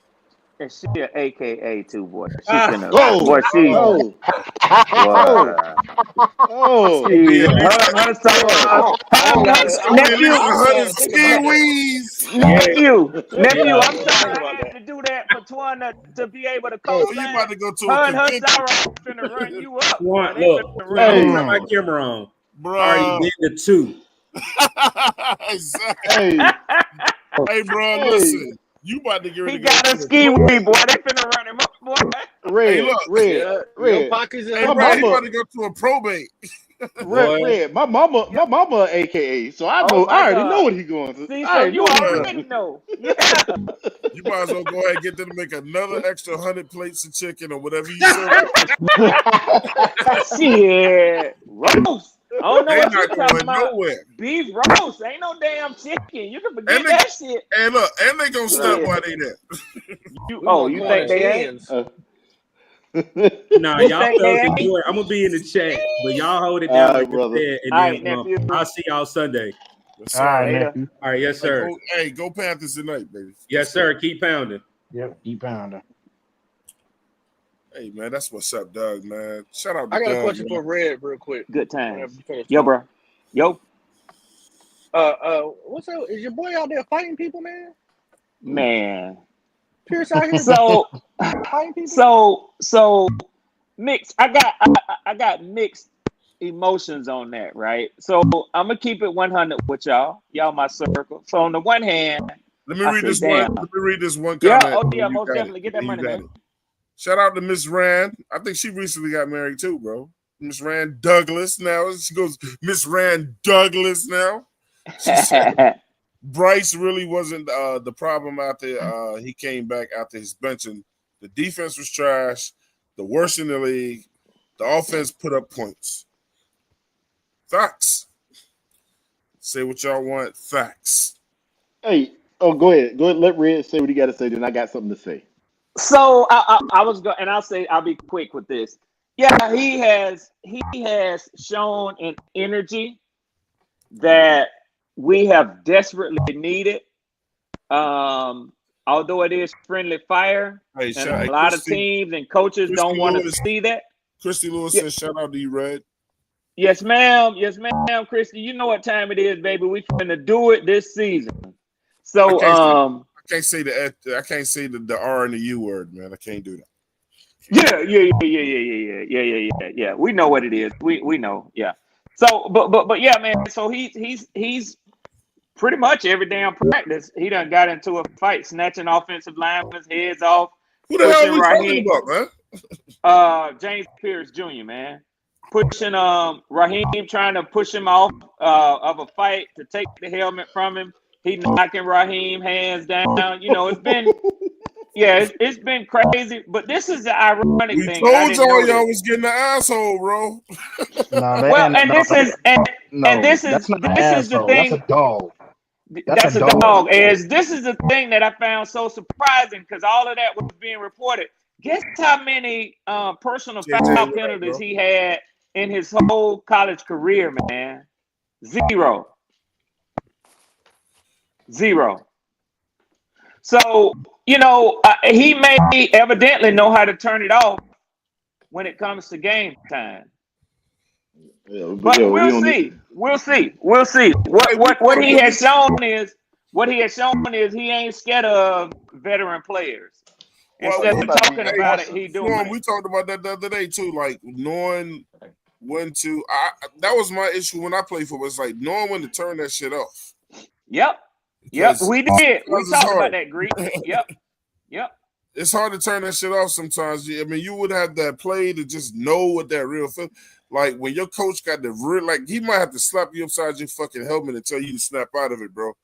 And she an AKA too, boy. She nephew, I'm trying to do that for Twan to be able to co-sign. You about to go to her finna run you up. Twan, look, turn my camera on. Bro. I already did the 2. Exactly. Hey, bro, listen. You about to get ready he got a ski weed, boy. They finna run him up, boy. Red. Your pockets is hey, bro, he about to go to a probate. Red. My mama, AKA. So I know. I already know what he going to. See, so you already know. Yeah. You might as well go ahead and get them to make another extra 100 plates of chicken or whatever you serve. Shit, roast. I don't know what you're talking about. Nowhere. Beef roast. Ain't no damn chicken. You can forget that shit. And look, and they gonna stop while they there. You think they ain't? Nah, y'all enjoy it. I'm gonna be in the chat, but y'all hold it down, like brother. said, and then I'll see y'all Sunday. All right, yes, sir. Go Panthers tonight, baby. Yes, sir. Keep pounding. Yep, keep pounding. Hey, man, that's what's up, Doug, man. Shout out to I got Doug, a question man. for Red real quick. Good times. Yo, bro. Yo. What's up? Is your boy out there fighting people, man? Man. Pierce out here fighting people? So mixed. I got mixed emotions on that, right? So I'm gonna keep it 100 with y'all. Y'all my circle. So on the one hand, let me read this one comment. Yeah, most definitely. Get that money, man. Shout out to Miss Rand. I think she recently got married too, bro. Miss Rand Douglas now. She goes, Miss Rand Douglas now. She said Bryce really wasn't the problem after he came back after his benching. The defense was trash, the worst in the league. The offense put up points. Facts. Say what y'all want. Facts. Hey, go ahead. Let Red say what he got to say. Then I got something to say. So I was going, and I'll be quick with this. Yeah, he has shown an energy that we have desperately needed. Although it is friendly fire, and a lot of teams and coaches don't want to see that. Christy Lewis says, "Shout out to you, Red." Yes, ma'am. Yes, ma'am, Christy. You know what time it is, baby. We finna do it this season. So I can't say the R and the U word, man. I can't do that. Yeah. We know what it is. We know. Yeah. So, but yeah, man. So he's pretty much every damn practice he done got into a fight, snatching offensive linemen's heads off. Who the hell are we talking about, man? James Pierce Jr., man. Pushing Raheem, trying to push him off of a fight to take the helmet from him. He knocking Raheem hands down. You know, it's been it's been crazy. But this is the ironic thing. We told y'all was getting the asshole, bro. This is the thing. That's a dog. That's a dog. This is the thing that I found so surprising because all of that was being reported. Guess how many personal foul penalties he had in his whole college career, man? Zero. So, you know, he may evidently know how to turn it off when it comes to game time. Yeah, but we'll see. What he has shown is he ain't scared of veteran players. Instead of talking about it, he doing it. We talked about that the other day too, like knowing when to. That was my issue when I played football. It's like knowing when to turn that shit off. Yep, we did. We talked about that, Greek. Yep. It's hard to turn that shit off sometimes. I mean, you would have that play to just know what that real feel. Like when your coach got the real, like he might have to slap you upside your fucking helmet and tell you to snap out of it, bro.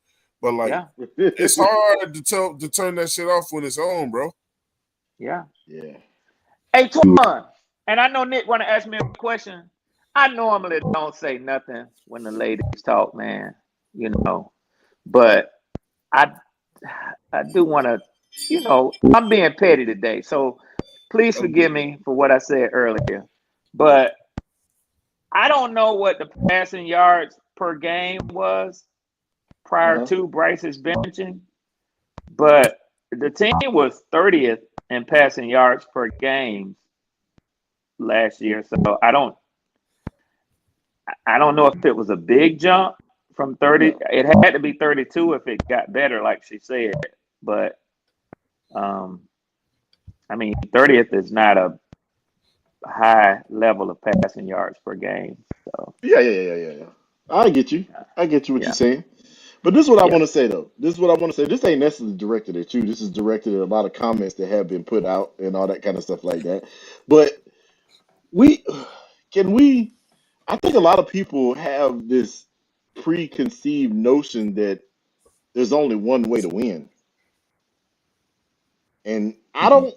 But like, it's hard to turn that shit off when it's on, bro. Yeah. Hey, Twan, and I know Nick want to ask me a question. I normally don't say nothing when the ladies talk, man. You know, but I do want to. You know, I'm being petty today, so please forgive me for what I said earlier. But I don't know what the passing yards per game was prior to Bryce's benching, but the team was 30th in passing yards per game last year. So I don't know if it was a big jump from 30. It had to be 32 if it got better, like she said. But I mean, 30th is not a high level of passing yards per game. So yeah. I get you. I get you what you're saying. But this is what I want to say, though. This ain't necessarily directed at you. This is directed at a lot of comments that have been put out and all that kind of stuff like that. But I think a lot of people have this preconceived notion that there's only one way to win. And I don't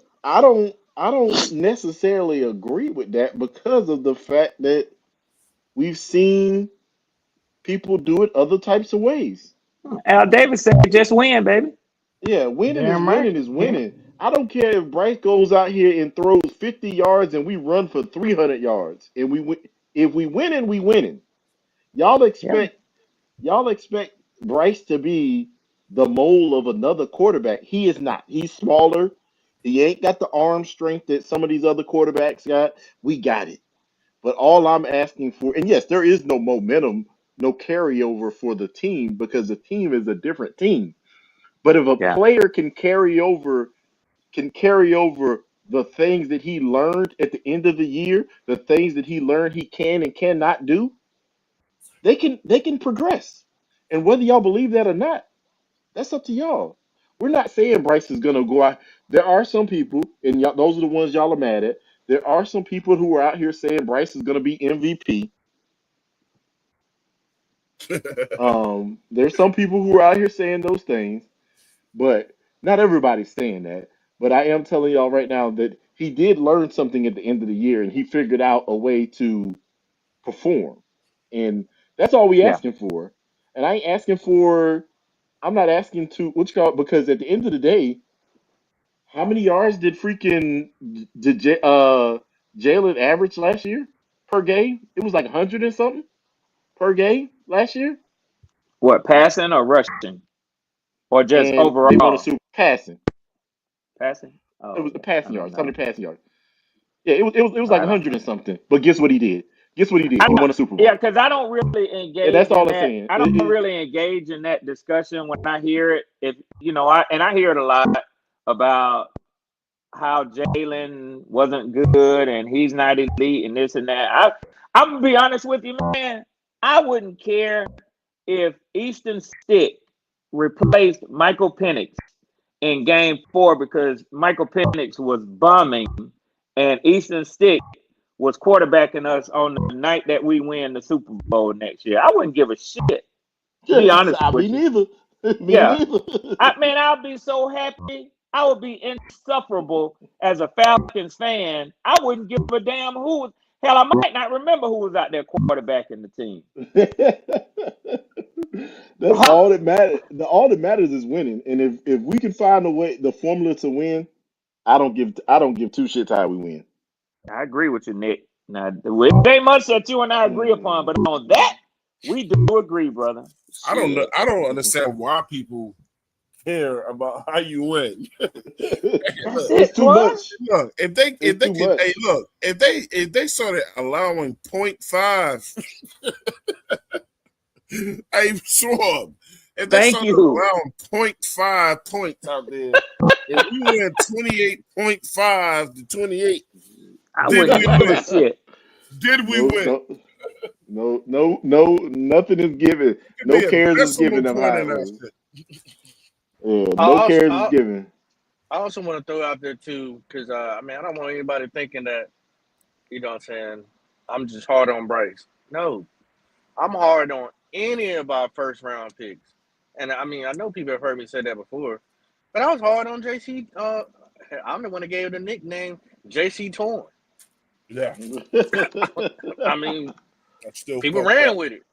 necessarily agree with that because of the fact that we've seen people do it other types of ways. Al Davis said, "Just win, baby." Yeah, winning is winning. I don't care if Bryce goes out here and throws 50 yards and we run for 300 yards, and if we winning, we winning. Y'all expect Bryce to be the mold of another quarterback. He is not. He's smaller. He ain't got the arm strength that some of these other quarterbacks got. We got it. But all I'm asking for, and yes, there is no momentum, no carryover for the team because the team is a different team. But if a player can carry over the things that he learned at the end of the year, the things that he learned he can and cannot do, they can progress. And whether y'all believe that or not, that's up to y'all. We're not saying Bryce is going to go out. There are some people, and those are the ones y'all are mad at. There are some people who are out here saying Bryce is going to be MVP. There's some people who are out here saying those things, but not everybody's saying that. But I am telling y'all right now that he did learn something at the end of the year, and he figured out a way to perform. And that's all we asking for. And I ain't asking for. I'm not asking to because at the end of the day, how many yards did Jalen average last year per game? It was like 100 and something per game last year. What, passing or rushing, or just overall? They want to passing. Passing. Oh, it was the passing yards. 100 passing yards. Yeah, it was like 100 and something. But guess what he did? Guess what he did? He won a Super Bowl. Yeah, because I don't really engage. Yeah, that's all I'm saying. I don't really engage in that discussion when I hear it. If I hear it a lot about how Jalen wasn't good and he's not elite and this and that. I'm gonna be honest with you, man. I wouldn't care if Easton Stick replaced Michael Penix in Game 4 because Michael Penix was bombing and Easton Stick was quarterbacking us on the night that we win the Super Bowl next year. I wouldn't give a shit. To be honest with you. Neither. Me Yeah. neither. I'll be so happy. I would be insufferable as a Falcons fan. I wouldn't give a damn who was. Hell, I might not remember who was out there quarterbacking the team. That's all that matters. All that matters is winning. And if we can find a way, the formula to win, I don't give two shits how we win. I agree with you, Nick. Now, it ain't much that you and I agree upon, but on that, we do agree, brother. I don't know. I don't understand why people care about how you win. It's too much. Look, if they started allowing 0.5, I'm sure. If they started allowing 0.5 points out there, if we win 28.5 to 28, did we win? No, nothing is given. No cares is given of how. No cares is given. I also want to throw out there too, because I don't want anybody thinking that, you know what I'm saying, I'm just hard on Bryce. No, I'm hard on any of our first round picks. And I know people have heard me say that before, but I was hard on JC. I'm the one that gave the nickname JC Torn. Yeah. People ran with it.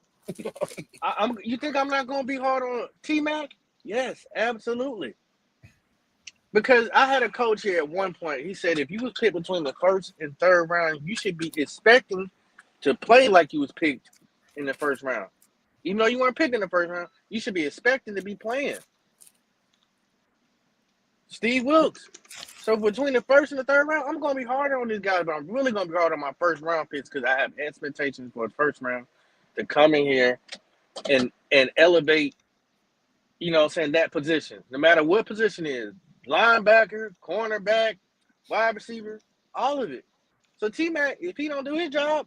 You think I'm not going to be hard on T-Mac? Yes, absolutely. Because I had a coach here at one point. He said if you was picked between the first and third round, you should be expecting to play like you was picked in the first round. Even though you weren't picked in the first round, you should be expecting to be playing. Steve Wilkes. So between the first and the third round, I'm going to be harder on these guys, but I'm really going to be hard on my first round picks because I have expectations for the first round to come in here and elevate, you know what I'm saying, that position. No matter what position it is, linebacker, cornerback, wide receiver, all of it. So T-Mac, if he don't do his job,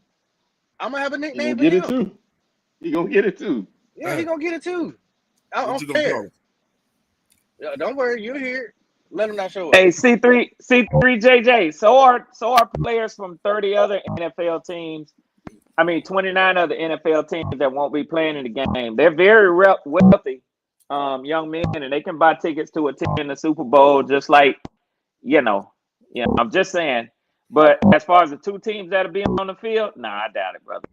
I'm going to have a nickname for him. He going to get it too. Yeah, he going to get it too. I don't care. Don't worry, you're here. Let him not show up. Hey, C3JJ. So are players from 30 other NFL teams. 29 other NFL teams that won't be playing in the game. They're very wealthy young men, and they can buy tickets to attend the Super Bowl just like, I'm just saying. But as far as the two teams that'll be on the field, I doubt it, brother.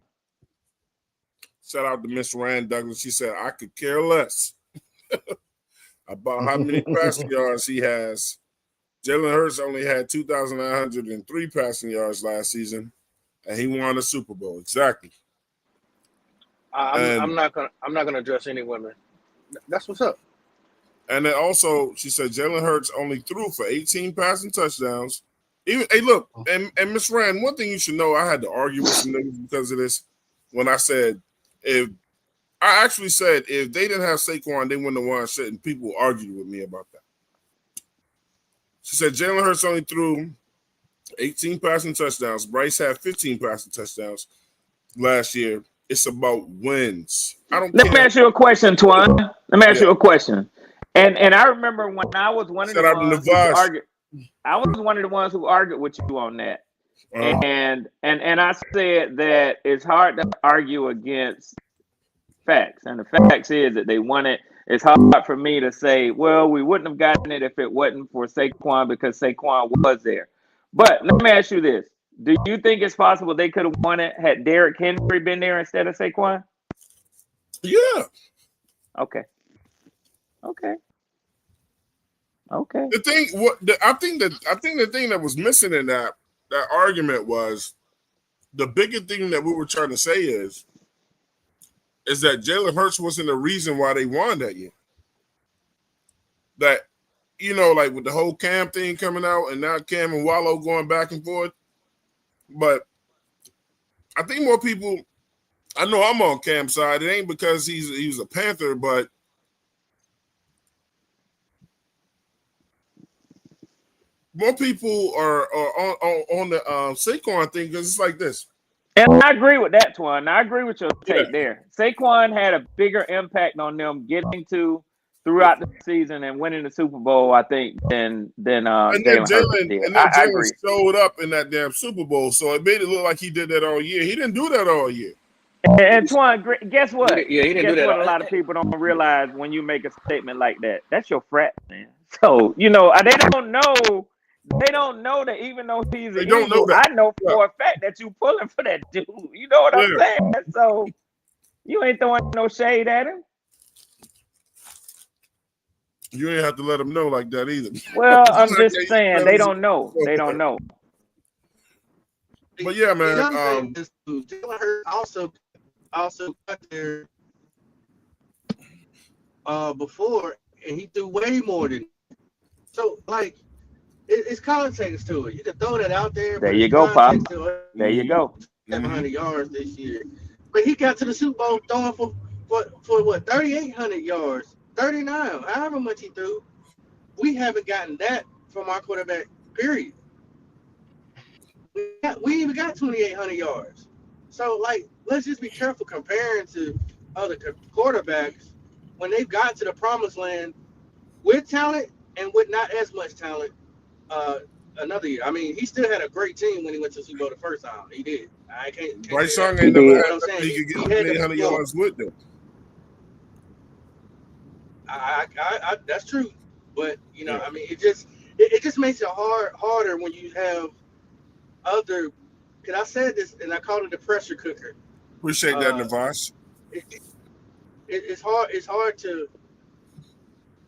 Shout out to Miss Rand Douglas. She said, I could care less about how many passing yards he has. Jalen Hurts only had 2,903 passing yards last season, and he won a Super Bowl. Exactly. I'm not gonna address any women. That's what's up. And then also, she said Jalen Hurts only threw for 18 passing touchdowns. Hey, look, and Miss Rand, one thing you should know, I had to argue with some niggas because of this. When I said if they didn't have Saquon, they wouldn't have won shit, and people argued with me about that. She said Jalen Hurts only threw 18 passing touchdowns. Bryce had 15 passing touchdowns last year. It's about wins. Let me ask you a question, Twan. Let me ask you a question. And I remember when I was one of the ones who argued. I was one of the ones who argued with you on that. And I said that it's hard to argue against facts. And the facts is that they won it. It's hard for me to say, well, we wouldn't have gotten it if it wasn't for Saquon because Saquon was there. But let me ask you this. Do you think it's possible they could have won it had Derrick Henry been there instead of Saquon? Yeah. Okay. The thing that was missing in that argument was the bigger thing that we were trying to say is that Jalen Hurts wasn't the reason why they won that year. That, like with the whole Cam thing coming out and now Cam and Wallow going back and forth. But I think more people. I know I'm on Cam's side. It ain't because he's a Panther, but more people are on the Saquon thing because it's like this. And I agree with that, Twan. I agree with your take there. Saquon had a bigger impact on them getting to throughout the season and winning the Super Bowl, I think, than Jalen Hurts did. I agree. Showed up in that damn Super Bowl, so it made it look like he did that all year. He didn't do that all year. And Twan, guess what? Yeah, he didn't do that. What a lot of people don't realize when you make a statement like that. That's your frat, man. So, they don't know. They don't know that even though he's an Eagle, I know for a fact that you pulling for that dude. You know what I'm saying? So you ain't throwing no shade at him. You ain't have to let him know like that either. Well, I'm just saying they don't know. They don't know. But yeah, man. Jalen Hurts also got there before, and he threw way more than. So like. It's commentators to it. You can throw that out there. There you go, Pop. There you go. 700 yards this year. But he got to the Super Bowl throwing for what, 3,800 yards, 39, however much he threw. We haven't gotten that from our quarterback, period. We even got 2,800 yards. So, like, let's just be careful comparing to other quarterbacks when they've got to the promised land with talent and with not as much talent. Another year. I mean, he still had a great team when he went to Super Bowl the first time. He did. I can't Bryce Young ain't never had that. He could get 800 yards with them. That's true, but I mean, it just makes it harder when you have other. Because I said this and I called it the pressure cooker. Appreciate that, Navash. It's hard. It's hard to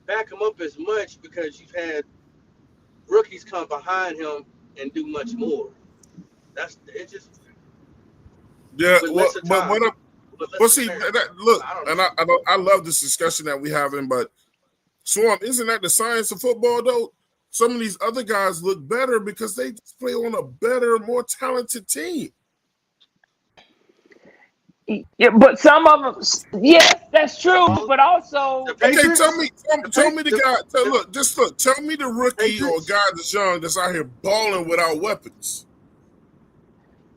back him up as much because you've had rookies come behind him and do much more. It just. Yeah, but see, look, and I love this discussion that we're having, but Swarm, isn't that the science of football though? Some of these other guys look better because they just play on a better, more talented team. Yeah, but some of them, yes, that's true. But also, okay, tell me the guy. Tell me the rookie or guy that's young that's out here balling without weapons.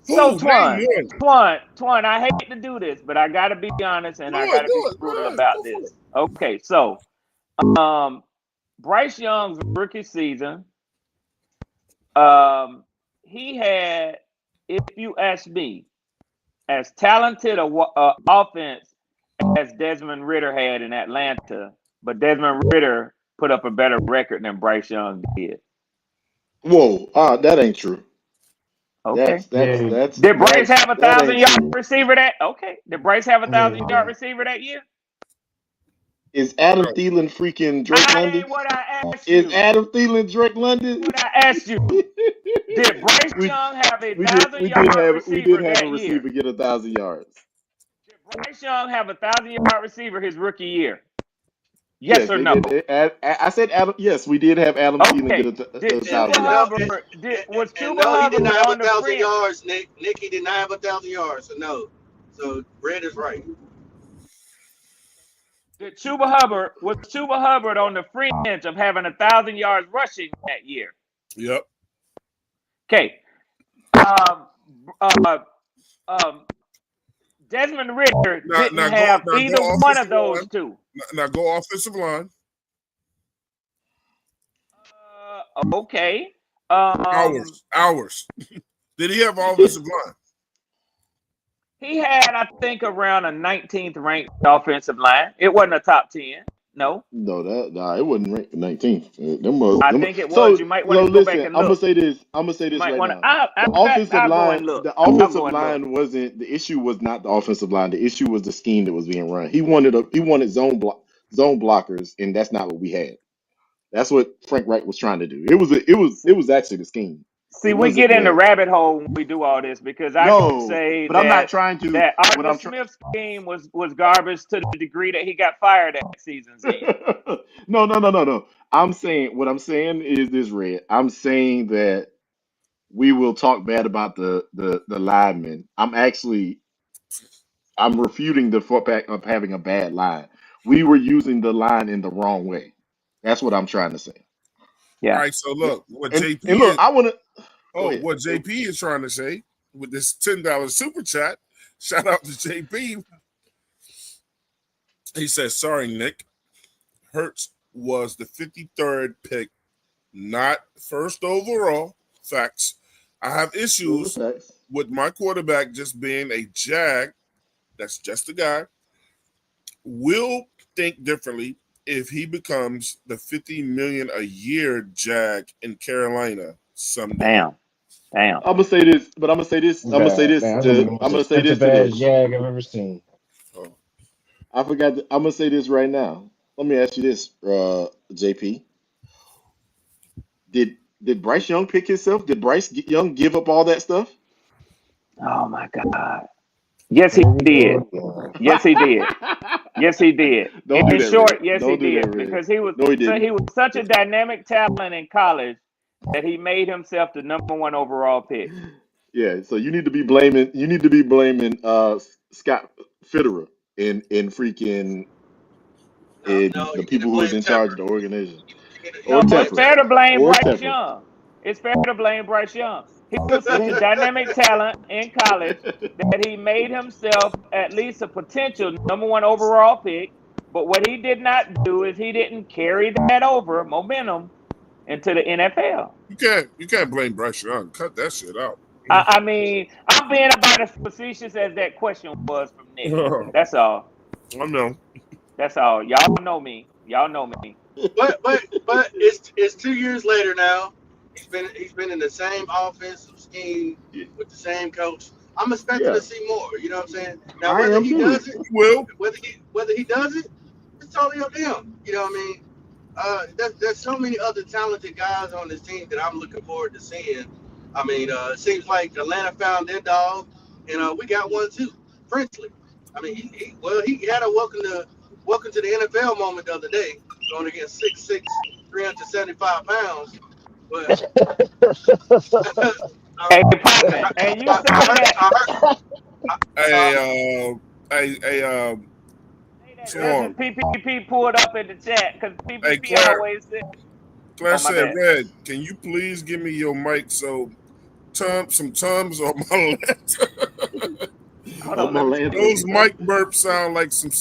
So Twan, I hate to do this, but I gotta be honest and I gotta be brutal about this. Okay, so Bryce Young's rookie season, he had, if you ask me, as talented a offense as Desmond Ridder had in Atlanta, but Desmond Ridder put up a better record than Bryce Young did. Whoa, that ain't true. Okay. Did Bryce have a 1,000-yard receiver that? Okay. Did Bryce have a 1,000-yard receiver that year? Is Adam Thielen freaking Drake London? Ain't what I asked you. Is Adam Thielen Drake London? What I asked you. Did Bryce Young have a 1,000-yard receiver? We did have a receiver get 1,000 yards. Did Bryce Young have a 1,000-yard receiver his rookie year? Yes or no? I said Adam. Yes, we did have Adam Thielen get 1,000 yards. Was Chuba Hubbard he did not have on the 1,000 yards, Nick? He did not have 1,000 yards, so no. So Red is right. Was Chuba Hubbard on the fringe of having 1,000 yards rushing that year? Yep. Okay. Desmond Ridder didn't have either one of those two. Now go offensive line. Okay. Hours. Did he have offensive line? He had, I think, around a 19th ranked offensive line. It wasn't a top 10. No. No, it wasn't ranked 19th. I think it was. You might want to go back and look. I'm gonna say this right now. The offensive line wasn't the issue. Was not the offensive line. The issue was the scheme that was being run. He wanted zone blockers, and that's not what we had. That's what Frank Reich was trying to do. It was actually the scheme. See, we get in the rabbit hole when we do all this because I can say but I'm not trying to. That Arthur Smith's scheme was garbage to the degree that he got fired at season's end. No. What I'm saying is this, Red. I'm saying that we will talk bad about the linemen. I'm refuting the fact of having a bad line. We were using the line in the wrong way. That's what I'm trying to say. Yeah. All right, so look, what And JP look, is, I want to. what JP is trying to say with this $10 super chat. Shout out to JP. He says, "Sorry, Nick. Hurts was the 53rd pick, not first overall. Facts. I have issues with my quarterback just being a Jag. That's just a guy. Will think differently if he becomes the $50 million a year Jag in Carolina someday." Damn. I'm gonna say this, but I'm gonna say this. I'm gonna say this. I'm gonna say this to Jag I've ever seen. Oh. I forgot. I'm gonna say this right now. Let me ask you this, JP. Did Bryce Young pick himself? Did Bryce Young give up all that stuff? Oh my God. Yes, he did. Yes, he did. Yes, he did. In short, yes, he did. Because he was such a dynamic talent in college that he made himself the number 1 overall pick. Yeah, so you need to be blaming Scott Fitterer in freaking the people who is in charge of the organization. It's fair to blame Bryce Young. It's fair to blame Bryce Young. He was such a dynamic talent in college that he made himself at least a potential number 1 overall pick. But what he did not do is he didn't carry that over momentum into the NFL. You can't blame Bryce Young. Cut that shit out. I mean, I'm being about as facetious as that question was from Nick. That's all. I know. That's all. Y'all know me. Y'all know me. But it's 2 years later now. He's been in the same offensive scheme with the same coach. I'm expecting to see more. You know what I'm saying? Now whether he does it, whether he does it, it's totally up to him. You know what I mean? There's so many other talented guys on this team that I'm looking forward to seeing. I mean, it seems like Atlanta found their dog, and we got one too, Princely. I mean, he had a welcome to the NFL moment the other day, going against 6'6", 375 pounds. But hey, Poppin', and you said that. PPP pulled up in the chat because PPP always said. Claire said, "Red, can you please give me your mic so some Tums on my left?" Those mic burps sound like some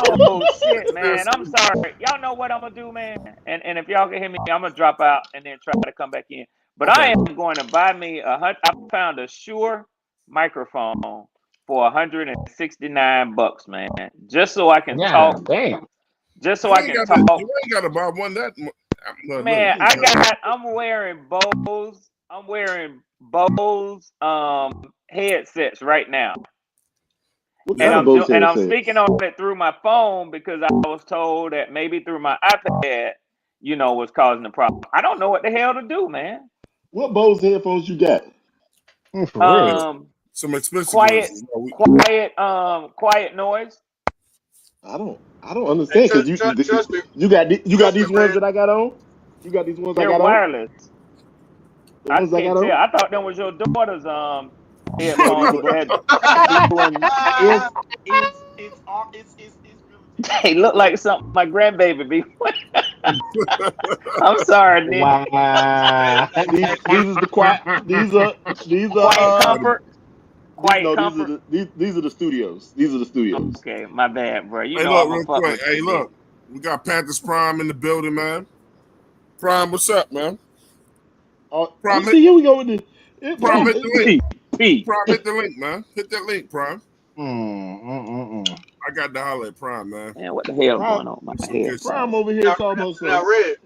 Oh shit, man. I'm sorry. Y'all know what I'm gonna do, man. And if y'all can hear me, I'm gonna drop out and then try to come back in. But I am going to buy me I found a Shure microphone for $169, man. Just so I can talk. Damn. Just so I can talk. You ain't gotta buy one that man, I'm wearing Bose. I'm wearing Bose headsets right now. And I'm speaking on it through my phone because I was told that maybe through my iPad, was causing the problem. I don't know what the hell to do, man. What Bose headphones you got? Some expensive quiet noise. I don't understand because you got these ones that I got on. You got these ones I got wireless. on. I can't tell. I thought them was your daughter's headphones. They look like something my grandbaby be. I'm sorry, Nick. Wow. These are the quiet. These are quiet comfort. Quiet comfort. These are the studios. These are the studios. Okay, my bad, bro. Hey, look, real quick. Hey, look, we got Panthers Prime in the building, man. Prime, what's up, man? Prime, here we go with this. Prime, hit the link. Prime, hit the link, man. Hit that link, Prime. I got to holler at Prime, man. Man, what the hell going on? My head. Prime over here talking about something. Now, Red.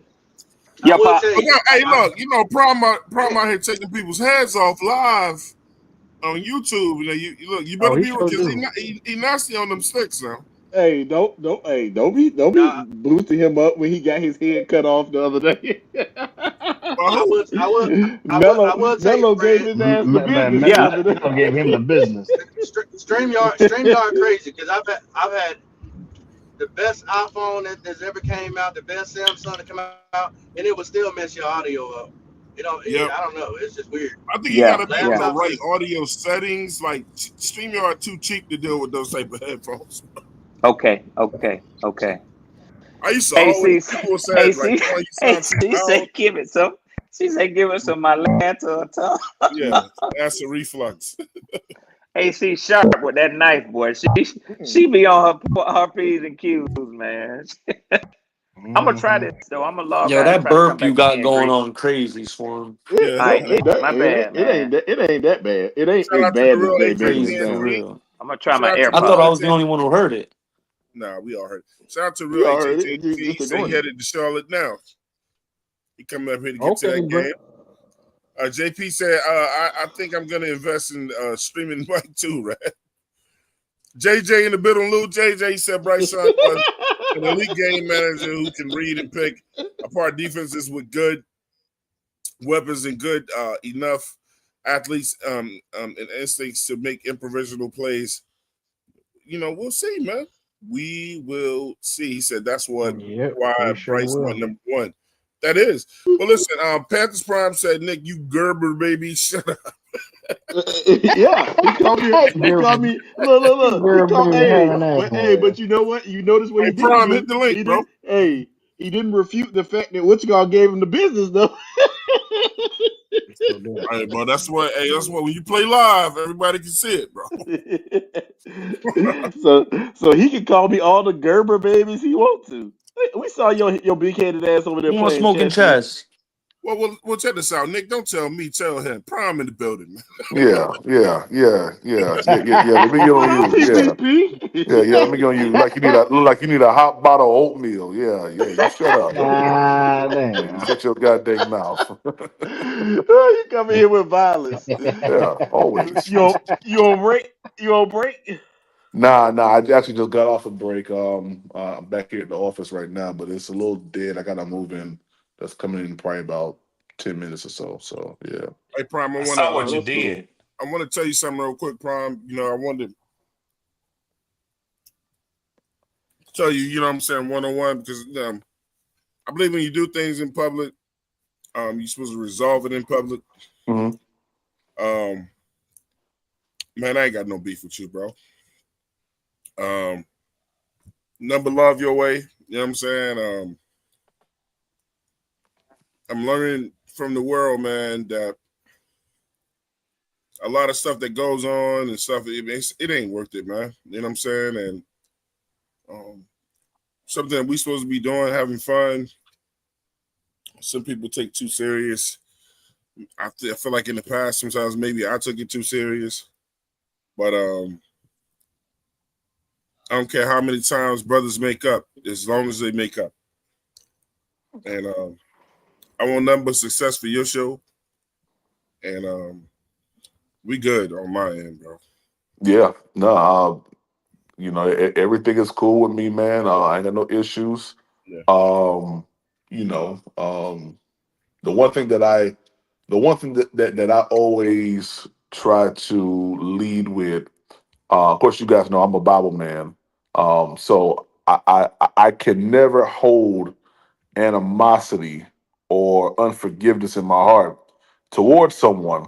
Yeah, hey, look, Prime out here taking people's heads off live on YouTube. You better be because he nasty on them sticks now. Hey, don't be boosting him up when he got his head cut off the other day. Mello gave his ass the business. Yeah, Mello gave him the business. StreamYard crazy because I've had the best iPhone that's ever came out, the best Samsung to come out, and it would still mess your audio up. You know, I don't know. It's just weird. I think you got to be on the right audio settings. Like StreamYard too cheap to deal with those type of headphones. Okay. I used to always people said like, "Oh, you sound too loud." She said, "Give us some Atlanta tongue." Yeah, acid reflux. AC sharp with that knife, boy. She be on her P's and Q's, man. I'm gonna try this though. I'm gonna log Yo, out. that burp you got going on crazy, Swarm. Yeah, my bad, man. It ain't that bad. It ain't Shout as out to bad the as they real making Crazy it for sound. real. I'm gonna try my AirPods. I thought I was the only one who heard it. Nah, we all heard it. Shout out to real HHT. He said he headed to Charlotte now. He coming up here to get to that game. JP said, I think I'm going to invest in streaming mic too, right? JJ in the building, Lou. JJ said Bryce Young was an elite game manager who can read and pick apart defenses with good weapons and good enough athletes and instincts to make improvisational plays. You know, we'll see, man. We will see. He said that's why Bryce won number one. That is. Well, listen, Panthers Prime said, Nick, you Gerber, baby. Shut up. Yeah, he called me. Look. But you know what? You notice what he did? Prime, hit the link, bro. He didn't refute the fact that Wichita gave him the business, though. Hey, bro, that's what when you play live, everybody can see it, bro. so he can call me all the Gerber babies he wants to. We saw your big-headed ass over there playing smoking chess. Well, check this out, Nick. Don't tell me, tell him. Prime in the building. Yeah. Let me get on you. Yeah. Let me get on you. Like you need a hot bottle of oatmeal. Yeah. You shut up. You shut your goddamn mouth. You come in here with violence. Yeah, always. You on break? Nah. I actually just got off a break. I'm back here at the office right now, but it's a little dead. I gotta move in. That's coming in probably about 10 minutes or so. So yeah. Hey, Prime, I saw what you did. I want to tell you something real quick, Prime. You know, I wanted to tell you, you know what I'm saying, one-on-one, because I believe when you do things in public, you're supposed to resolve it in public. Mm-hmm. Man, I ain't got no beef with you, bro. Number love your way. You know what I'm saying? I'm learning from the world, man, that a lot of stuff that goes on and stuff, it ain't worth it, man. You know what I'm saying? And something that we supposed to be doing, having fun, some people take too serious. I feel like in the past, sometimes maybe I took it too serious. But I don't care how many times brothers make up, as long as they make up. And I want nothing but success for your show. And we good on my end, bro. Yeah. No, everything is cool with me, man. I ain't got no issues. Yeah. The one thing that I always try to lead with, of course, you guys know I'm a Bible man. So I can never hold animosity or unforgiveness in my heart towards someone.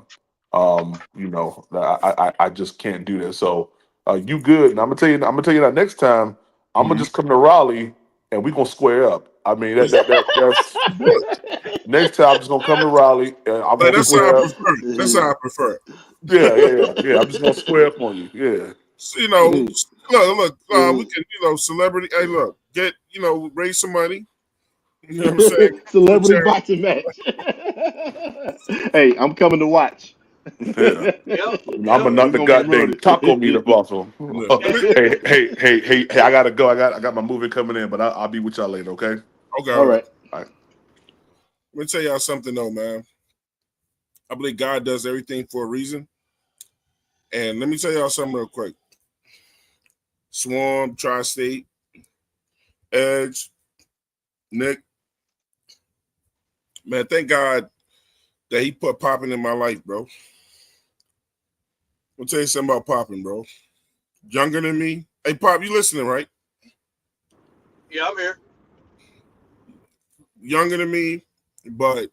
I just can't do that. So you good? And I'm gonna tell you that next time I'm gonna just come to Raleigh and we gonna square up. I mean that's next time I'm just gonna come to Raleigh and I'm gonna square up. That's how I prefer it. Yeah. I'm just gonna square up on you. Yeah. So, look, we can, celebrity. Hey, look, raise some money. You know what I'm saying? Celebrity boxing match. Hey, I'm coming to watch. Yeah. I'm gonna knock the goddamn taco meat up off him. Hey, I gotta go. I got my movie coming in, but I'll be with y'all later, okay? Okay. All right. Let me tell y'all something though, man. I believe God does everything for a reason. And let me tell y'all something real quick. Swarm, Tri-State, Edge, Nick. Man, thank God that he put Poppin in my life, bro. I'll tell you something about Poppin, bro. Younger than me. Hey, Pop, you listening, right? Yeah, I'm here. Younger than me, but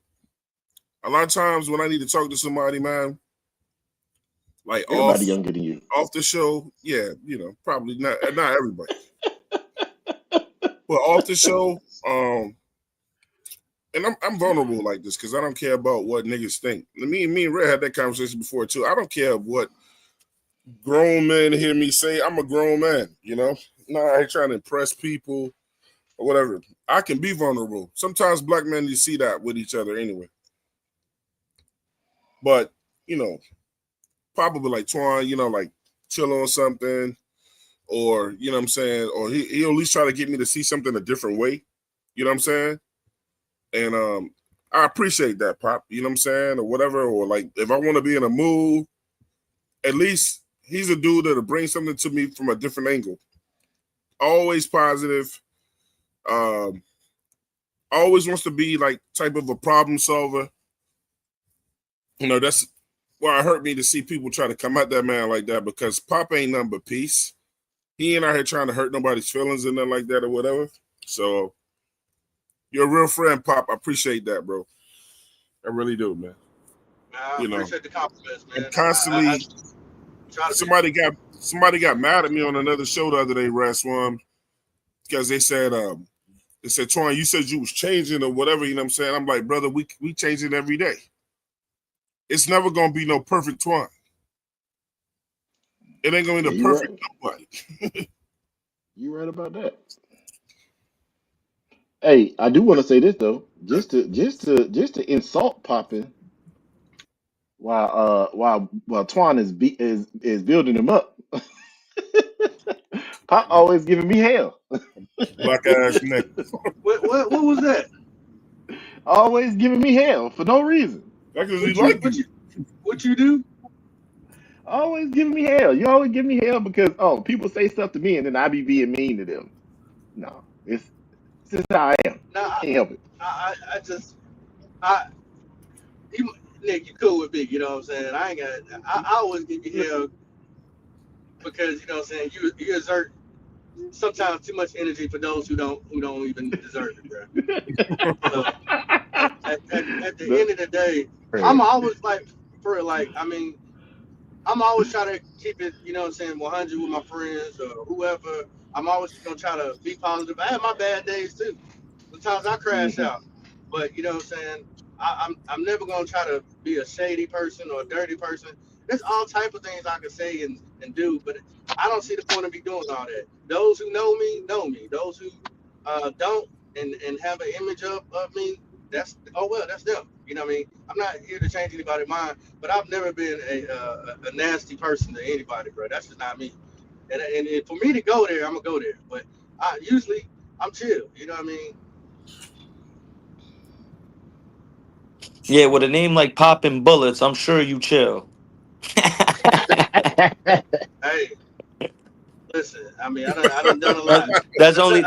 A lot of times when I need to talk to somebody, man, like everybody younger than you, off the show, yeah, probably not everybody, but off the show, and I'm vulnerable like this because I don't care about what niggas think. Me and Red had that conversation before too. I don't care what grown men hear me say. I'm a grown man, I ain't trying to impress people or whatever. I can be vulnerable. Sometimes black men, you see that with each other anyway. But, probably like Twan, like chill on something or, you know what I'm saying? Or he'll at least try to get me to see something a different way. You know what I'm saying? And I appreciate that, Pop. You know what I'm saying? Or whatever. Or like if I want to be in a mood, at least he's a dude that'll bring something to me from a different angle. Always positive. Always wants to be like type of a problem solver. That's why it hurt me to see people try to come at that man like that because Pop ain't nothing but peace. He ain't out here trying to hurt nobody's feelings and nothing like that or whatever. So you're a real friend, Pop. I appreciate that, bro. I really do, man. I appreciate the compliments, man. And constantly, somebody got mad at me on another show the other day, Raswan, because they said, Twan, you said you was changing or whatever, you know what I'm saying? I'm like, brother, we changing every day. It's never gonna be no perfect Twan. It ain't gonna be the perfect nobody. You right about that. Hey, I do want to say this though, just to insult Poppin while Twan is building him up. Pop always giving me hell. Black ass nigga. What was that? Always giving me hell for no reason. What you do? Always giving me hell. You always give me hell because people say stuff to me and then I be being mean to them. No, it's just how I am. Nah, I can't help it. Nick, you cool with me, you know what I'm saying? I always give you hell because you know what I'm saying, you exert sometimes too much energy for those who don't even deserve it, bro. So, at the end of the day, I'm always I'm always trying to keep it, you know what I'm saying, 100 with my friends or whoever. I'm always gonna try to be positive. I have my bad days too. Sometimes I crash out, but you know what I'm saying. I'm never gonna try to be a shady person or a dirty person. There's all type of things I can say and do, but I don't see the point of me doing all that. Those who know me know me. Those who don't and have an image of me, that's them. You know what I mean? I'm not here to change anybody's mind, but I've never been a nasty person to anybody, bro. That's just not me. And for me to go there, I'm gonna go there. But usually I'm chill. You know what I mean? Yeah, with a name like Poppin' Bullets, I'm sure you chill. Hey, listen. I mean, I done done a lot. That's only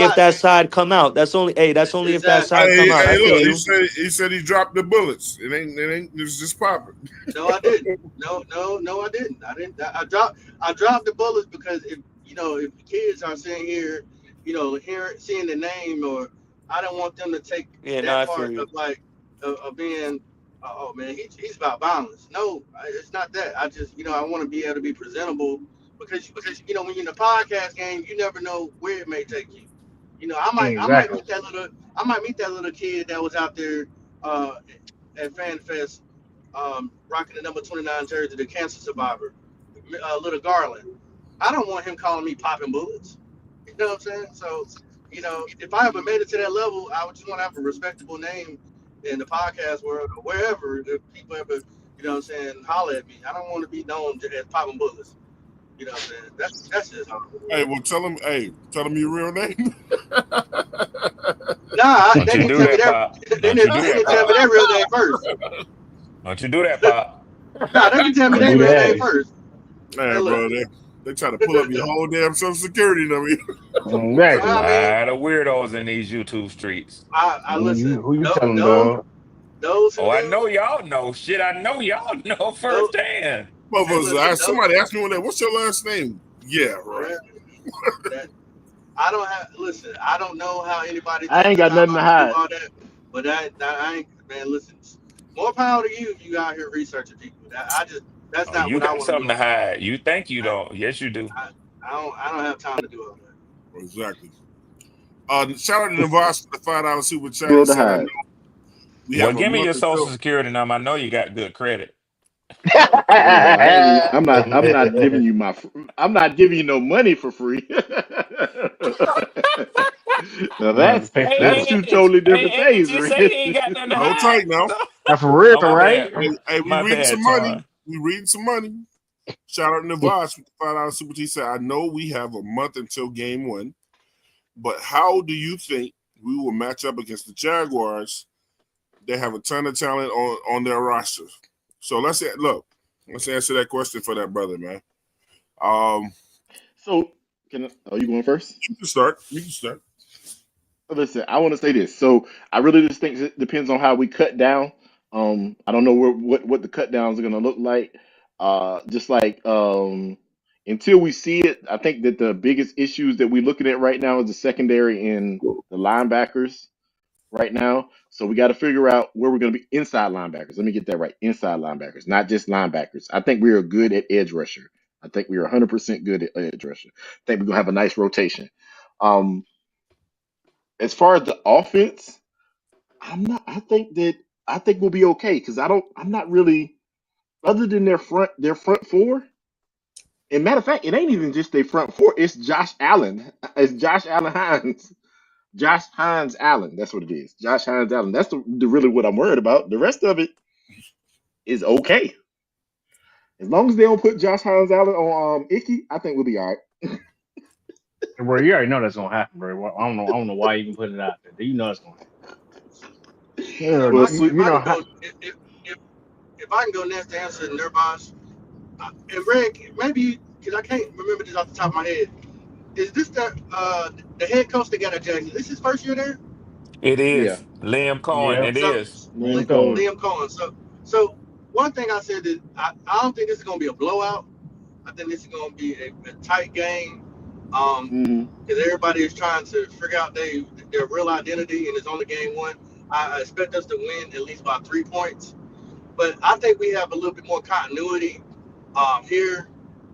if that side come out. That's only if that side come out. I feel you. He said he dropped the bullets. It ain't. It's just popping. No, I didn't. No, I didn't. I dropped the bullets because if the kids are sitting here, seeing the name, or I don't want them to take that part of being, oh man, he's about violence. No, it's not that. I just, I want to be able to be presentable because when you're in the podcast game, you never know where it may take you. I might meet that little kid that was out there at FanFest rocking the number 29 jersey, the cancer survivor, little Garland. I don't want him calling me popping bullets. You know what I'm saying? So, if I ever made it to that level, I would just want to have a respectable name in the podcast world or wherever, if people ever, holler at me. I don't want to be known as popping bullets. You know what I'm saying? That's just hard. Hey, well, tell him your real name. Nah, they didn't tell me that real name first. Don't you do that, Pop? Nah, they can tell me their real name first. Man, bro, they try to pull up your whole damn Social Security number. A lot of weirdos in these YouTube streets. I listen. Who you telling, dog? Those I know y'all know. Shit, I know y'all know firsthand. Somebody asked me one day, what's your last name? Yeah, right. I don't know how anybody. I ain't got nothing to hide. All that, but I ain't, man. Listen, More power to you if you out here researching people. That's not You what I got want to do something to on my own. hide. You think you don't. Yes, you do. I don't have time to do all that. Exactly. Shout out to Navas for the $5 super chat. World He to said, I hide. know we Well, have a give me your month social until. security number. I know you got good credit. I'm not giving you I'm not giving you no money for free. Now You have to pay for that's this. two totally different Hey, things, just Riz. say you ain't got nothing to Hold hide. tight now. Now for real, Oh, my right? bad. Hey, we My reading bad, some money. Twan. We reading some money. Shout out to Navas with the $5 super. He said, I know we have a month until game 1, but how do you think we will match up against the Jaguars? They have a ton of talent on their roster. So let's answer that question for that brother, man. So you going first? You can start. Listen, I want to say this. So I really just think it depends on how we cut down. I don't know what the cut downs are going to look like. Just like until we see it, I think that the biggest issues that we're looking at right now is the secondary and the linebackers right now. So we got to figure out where we're going to be inside linebackers. Let me get that right. Inside linebackers, not just linebackers. I think we are good at edge rusher. I think we are 100% good at edge rusher. I think we're going to have a nice rotation. As far as the offense, I think we'll be okay because I'm not really, other than their front four. And matter of fact, it ain't even just their front four. It's Josh Allen. It's Josh Allen Hines. Josh Hines Allen. That's what it is. Josh Hines Allen. That's the really what I'm worried about. The rest of it is okay. As long as they don't put Josh Hines Allen on Icky, I think we'll be all right. Bro, you already know that's gonna happen, bro. I don't know why you even put it out there. You know it's gonna happen. Well, If I can go next to answer Nurbosh, and Rick, maybe because I can't remember this off the top of my head, is this the head coach that got a Jackson? This his first year there? It yeah. is. Liam Cohen. Yeah. It is. Liam Cohen. Liam Cohen. So one thing I said is I don't think this is gonna be a blowout. I think this is gonna be a tight game. Because everybody is trying to figure out their real identity, and it's only game 1. I expect us to win at least by 3 points, but I think we have a little bit more continuity here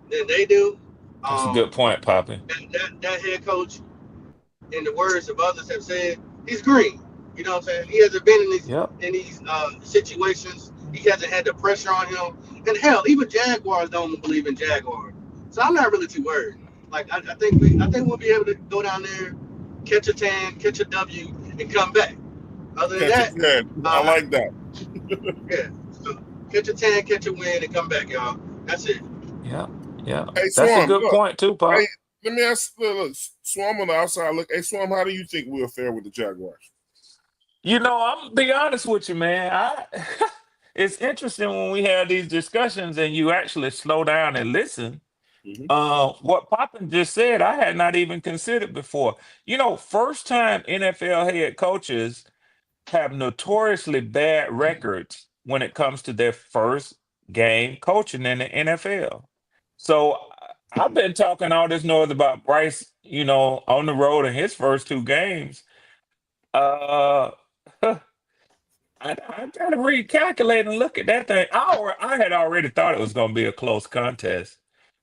than they do. That's a good point, Poppy. That head coach, in the words of others have said, he's green. You know what I'm saying? He hasn't been in these situations. He hasn't had the pressure on him. And hell, even Jaguars don't believe in Jaguars. So I'm not really too worried. Like I think we'll be able to go down there, catch a tan, catch a W, and come back. Other than that, I like that. Yeah, so catch a tan, catch a win, and come back, y'all. That's it. Yeah. Hey, That's a good point too, Pop. Hey, let me ask. Look, Swam on the outside. Look, hey, Swam, how do you think we'll fare with the Jaguars? I'm gonna be honest with you, man. It's interesting when we have these discussions and you actually slow down and listen. What Poppin just said, I had not even considered before. First time NFL head coaches have notoriously bad records when it comes to their first game coaching in the NFL. So I've been talking all this noise about Bryce, on the road in his first 2 games. I got to recalculate and look at that thing. I had already thought it was going to be a close contest,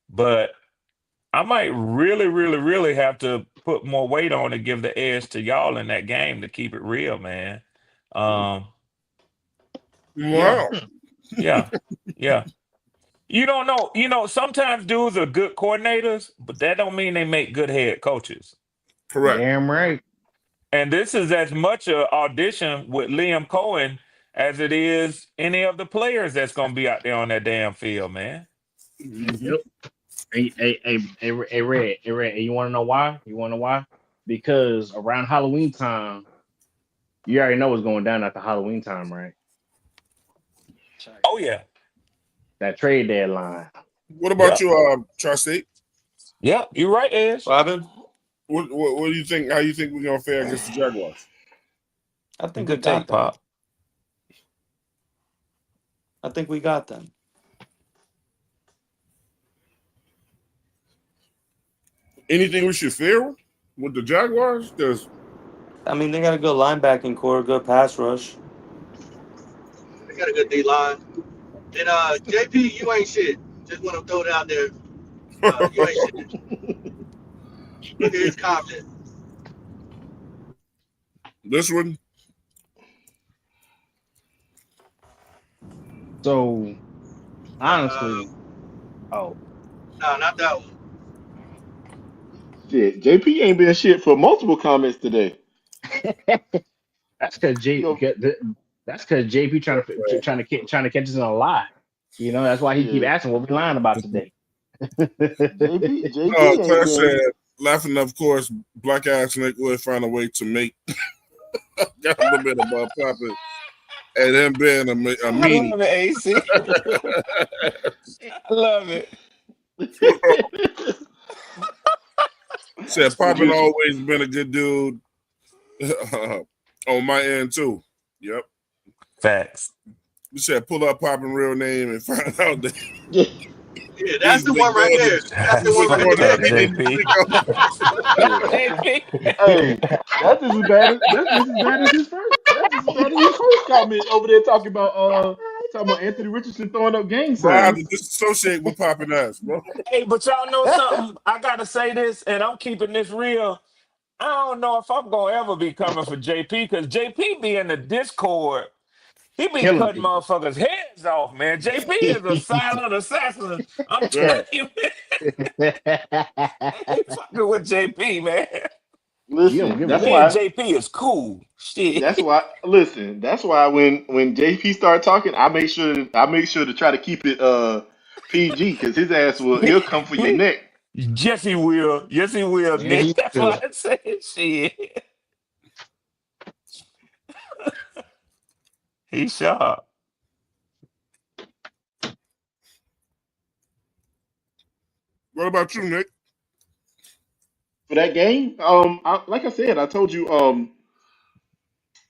but I might really, really, really have to put more weight on to give the edge to y'all in that game to keep it real, man. Wow. Yeah. You don't know. Sometimes dudes are good coordinators, but that don't mean they make good head coaches. Correct. Damn right. And this is as much an audition with Liam Cohen as it is any of the players that's going to be out there on that damn field, man. Yep. Hey, Red, you want to know why? Because around Halloween time, you already know what's going down after Halloween time, right? Oh, yeah. That trade deadline. What about you, Tri-State? Yeah, you're right, Edge. Robin? What do you think? How you think we're gonna fare against the Jaguars? I think Good take, Pop. I think we got them. Anything we should fear with the Jaguars? Because they got a good linebacking core, good pass rush. got a good D line. And JP, you ain't shit. Just want to throw it out there. You ain't shit. Look at his confidence. This one. So honestly, no, not that one. Shit, JP ain't been shit for multiple comments today. That's because JP trying to catch us in a lie. You know, that's why he keep asking what we lying about today. JP Claire said, laughing, of course, black ass Nick would find a way to make got a little bit about popping and him being a meanie. I love it, AC. I love it. Said Poppin always been a good dude on my end too. Yep. Facts. You said pull up Poppin' real name and find out that yeah, that's the one right there. That's the one right there. JP. Hey, that's just as bad as his first. That's just as bad as his first comment over there talking about Anthony Richardson throwing up gang signs. I have to disassociate with Poppin' ass, bro. Hey, but y'all know something? I gotta say this, and I'm keeping this real. I don't know if I'm gonna ever be coming for JP because JP be in the Discord. He be cutting motherfuckers' heads off, man. JP is a silent assassin. I'm telling you, man. Ain't fucking with JP, man. Listen, that's me why and JP is cool. Shit. That's why. Listen, that's why when JP started talking, I make sure to try to keep it PG because his ass he'll come for your neck. Yes, he will. Yes, he will, Nick. That's why I said shit. He's sharp. What about you, Nick? For that game, like I said, I told you,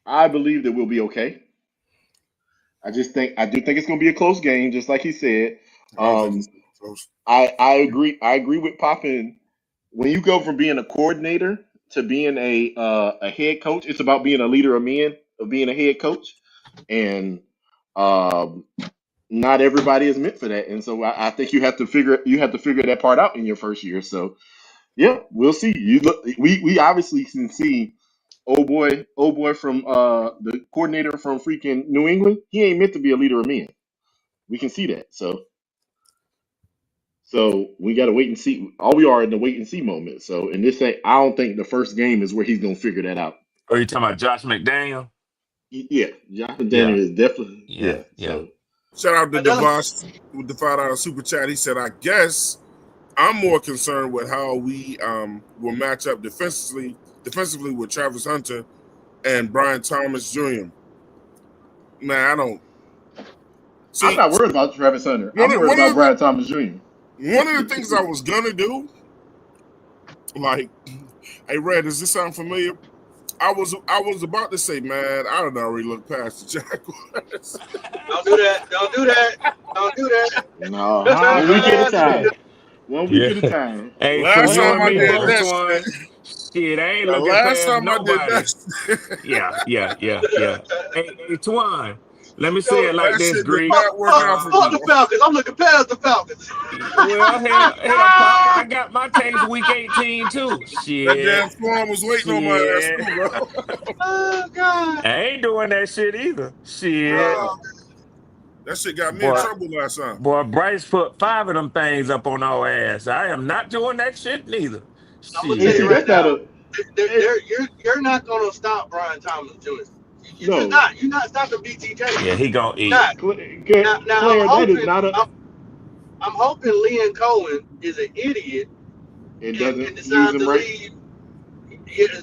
I believe that we'll be okay. I do think it's going to be a close game, just like he said. I agree. I agree with Poppin. When you go from being a coordinator to being a head coach, it's about being a leader of men, of being a head coach, and not everybody is meant for that. And so I think you have to figure that part out in your first year. So yeah, we'll see. We obviously can see. Old boy from the coordinator from freaking New England. He ain't meant to be a leader of men. We can see that. So we got to wait and see. All we are in the wait and see moment. So in this, I don't think the first game is where he's gonna figure that out. Are you talking about Josh McDaniel? Yeah, Josh McDaniel is definitely yeah. So shout out to DeVos with the $5 super chat. He said, "I guess I'm more concerned with how we will match up defensively with Travis Hunter and Brian Thomas Jr." Man, I don't. See, I'm not worried about Travis Hunter. I'm worried about Brian Thomas Jr. One of the things I was gonna do, like, hey Red, does this sound familiar? I was about to say, man, I don't already look past the Jaguars. Don't do that. Don't do that. Don't do that. No, 1 week at a time. 1 week at a time. Hey, last time I did that shit, I ain't looking past nobody. I did that. Yeah. Hey, Twan, let me say it like this, Greek. Fuck the Falcons. I'm looking past the Falcons. Well, hell, Papa, I got my case week 18 too. Shit. That damn Swarm was waiting on my ass too, bro. Oh God. I ain't doing that shit either. Shit. That shit got me in trouble last time. Boy, Bryce put 5 of them things up on our ass. I am not doing that shit neither. I'm gonna tell you right now, you're not gonna stop Brian Thomas Jr. You're not stopping BTJ. Yeah, he gonna eat. I'm hoping Liam Cohen is an idiot and doesn't decides to leave.